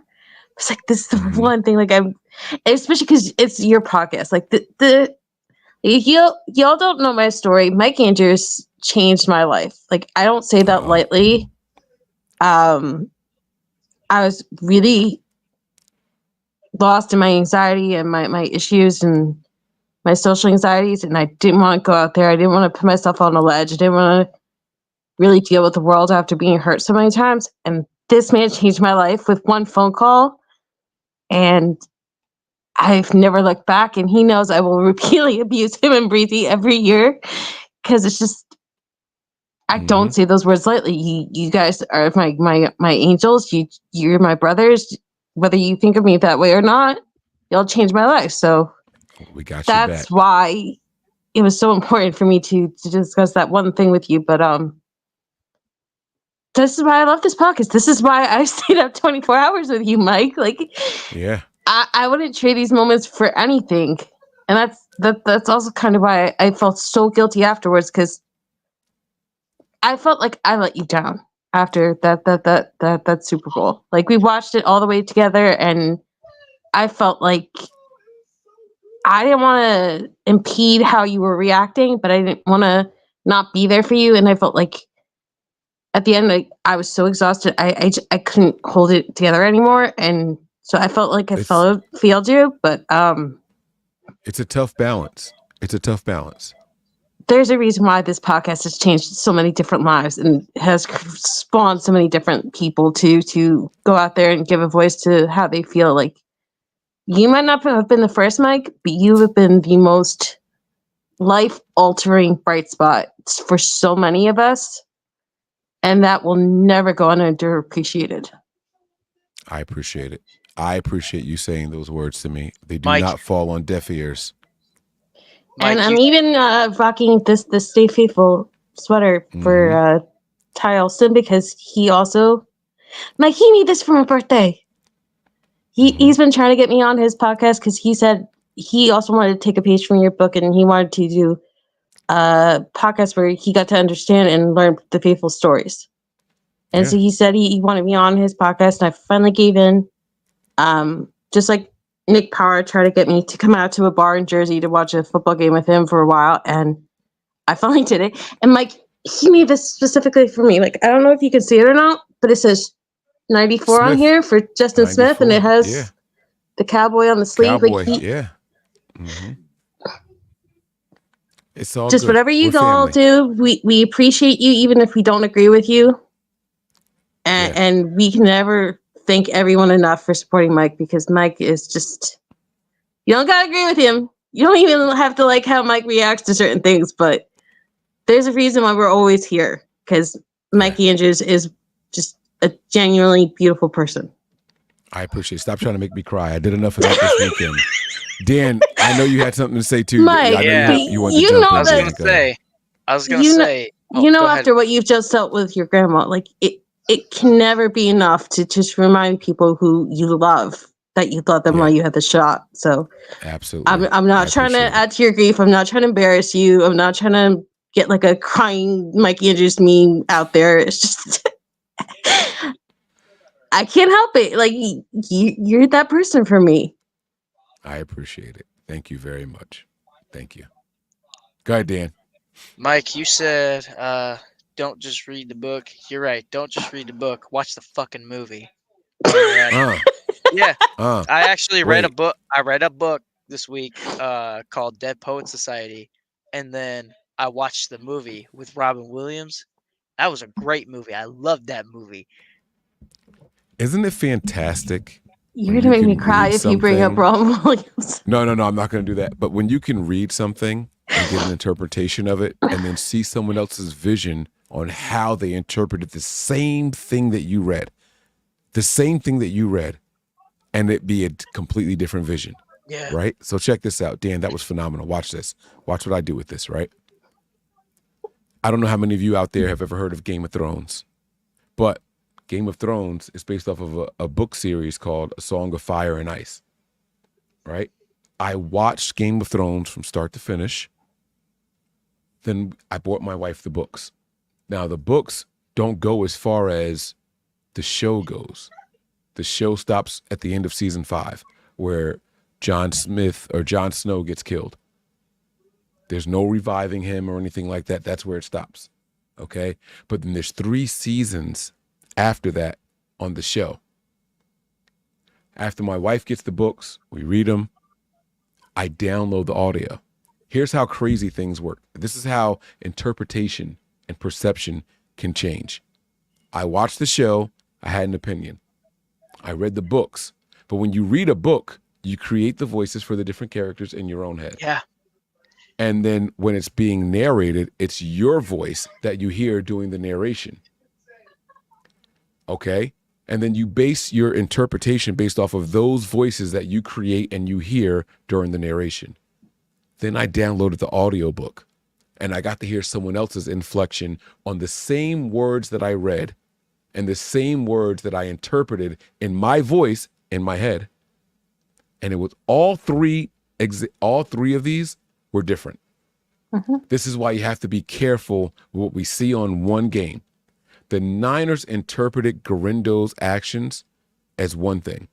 It's like this is the one thing, like especially because it's your podcast. Like y'all don't know my story. Mike Andrews changed my life. Like I don't say that lightly. I was really lost in my anxiety and my issues and my social anxieties, and I didn't want to go out there. I didn't want to put myself on a ledge. I didn't want to really deal with the world after being hurt so many times. And this man changed my life with one phone call, and I've never looked back. And he knows I will repeatedly abuse him and Breezy every year because it's just I don't say those words lightly. You guys are my angels. You're my brothers. Whether you think of me that way or not, y'all changed my life. So we got that's why it was so important for me to discuss that one thing with you. But this is why I love this podcast. This is why I stayed up 24 hours with you, Mike. Like, yeah, I wouldn't trade these moments for anything. And that's also kind of why I felt so guilty afterwards, because I felt like I let you down after that Super Bowl. Like we watched it all the way together, and I felt like I didn't want to impede how you were reacting, but I didn't want to not be there for you. And I felt like at the end, like I was so exhausted, I couldn't hold it together anymore, and so I felt like I failed you. But it's a tough balance. It's a tough balance. There's a reason why this podcast has changed so many different lives and has spawned so many different people to go out there and give a voice to how they feel. Like you might not have been the first, Mike, but you have been the most life-altering bright spot for so many of us, and that will never go underappreciated. I appreciate it. I appreciate you saying those words to me. They do Mike. not fall on deaf ears. Mike, and I'm even rocking this Stay Faithful sweater for Ty Olson, because he also, Mike, he made this for my birthday. He's been trying to get me on his podcast because he said he also wanted to take a page from your book, and he wanted to do a podcast where he got to understand and learn the faithful stories. And so he said he wanted me on his podcast, and I finally gave in. Just like Nick Power tried to get me to come out to a bar in Jersey to watch a football game with him for a while, and I finally did it. And Mike, he made this specifically for me. Like, I don't know if you can see it or not, but it says 94 on here for Justin Smith, and it has the cowboy on the sleeve. Cowboy, like it's all just good. whatever you We're all family. do, we appreciate you, even if we don't agree with you. And we can never thank everyone enough for supporting Mike, because Mike is just, you don't gotta agree with him. You don't even have to like how Mike reacts to certain things, but there's a reason why we're always here, because Mike Andrews is just a genuinely beautiful person. I appreciate it. Stop trying to make me cry. I did enough of that this weekend. Dan, I know you had something to say too. Mike, I know Yeah. you want to you jump know in. I was that- gonna say. You know, go ahead. after what you've just dealt with your grandma, like it can never be enough to just remind people who you love that you thought them while you had the shot. So absolutely, I'm not trying to add to your grief. I'm not trying to embarrass you. I'm not trying to get like a crying Mike Andrews meme out there. It's just I can't help it. Like you're that person for me. I appreciate it. Thank you very much. Thank you. Go ahead, Dan. Mike, you said don't just read the book. You're right. Don't just read the book. Watch the fucking movie while you're at it. Yeah. I actually read a wait. book. I read a book this week called Dead Poet Society, and then I watched the movie with Robin Williams. That was a great movie. I loved that movie. Isn't it fantastic? You're when gonna make can me cry read if you bring up something- Robin Williams. No, I'm not going to do that. But when you can read something and get an interpretation of it, and then see someone else's vision on how they interpreted the same thing that you read, and it be a completely different vision. Yeah. Right? So check this out. Dan, that was phenomenal. Watch this. Watch what I do with this, right? I don't know how many of you out there have ever heard of Game of Thrones, but Game of Thrones is based off of a book series called A Song of Fire and Ice, right? I watched Game of Thrones from start to finish. Then I bought my wife the books. Now, the books don't go as far as the show goes. The show stops at the end of season 5, where Jon Snow gets killed. There's no reviving him or anything like that. That's where it stops. Okay? But then there's 3 seasons after that on the show. After my wife gets the books, we read them, I download the audio. Here's how crazy things work. This is how interpretation and perception can change. I watched the show, I had an opinion. I read the books. But when you read a book, you create the voices for the different characters in your own head. Yeah. And then when it's being narrated, it's your voice that you hear doing the narration. Okay? And then you base your interpretation based off of those voices that you create and you hear during the narration. Then I downloaded the audiobook and I got to hear someone else's inflection on the same words that I read and the same words that I interpreted in my voice in my head. And it was all three of these were different. This is why you have to be careful with what we see on one game. The Niners interpreted Ginando's actions as one thing.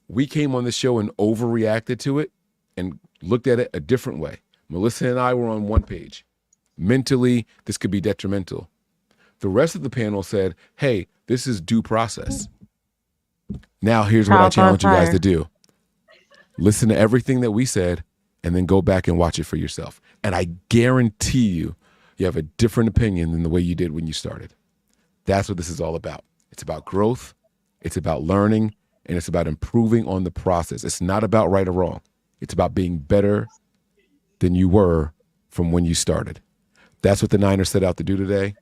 We came on the show and overreacted to it and looked at it a different way. Melissa and I were on one page. Mentally, this could be detrimental. The rest of the panel said, hey, this is due process. Now, here's what I challenge you guys to do. Listen to everything that we said and then go back and watch it for yourself. And I guarantee you have a different opinion than the way you did when you started. That's what this is all about. It's about growth, it's about learning, and it's about improving on the process. It's not about right or wrong. It's about being better than you were from when you started. That's what the Niners set out to do today.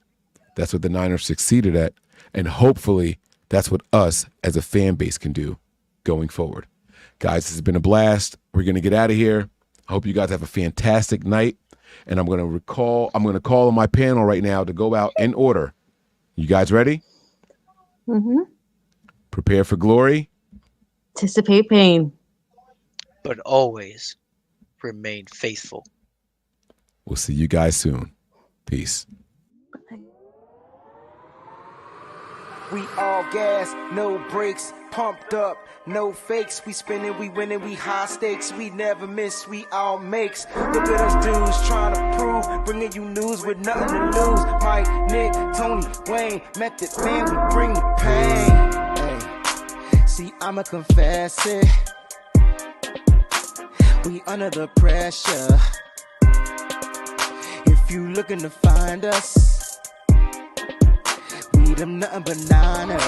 That's what the Niners succeeded at. And hopefully that's what us as a fan base can do going forward. Guys, this has been a blast. We're going to get out of here. I hope you guys have a fantastic night. And I'm going to call on my panel right now to go out in order. You guys ready? Mm-hmm. Prepare for glory. Anticipate pain. But always remain faithful. We'll see you guys soon. Peace. We all gas, no brakes, pumped up, no fakes. We spinning, we winning, we high stakes. We never miss, we all makes. Look at us dudes trying to prove, bringing you news with nothing to lose. Mike, Nick, Tony, Wayne, Method Man, we bring the pain. Hey. See, I'ma confess it. We under the pressure. If you looking to find us, we them nothing but bananas.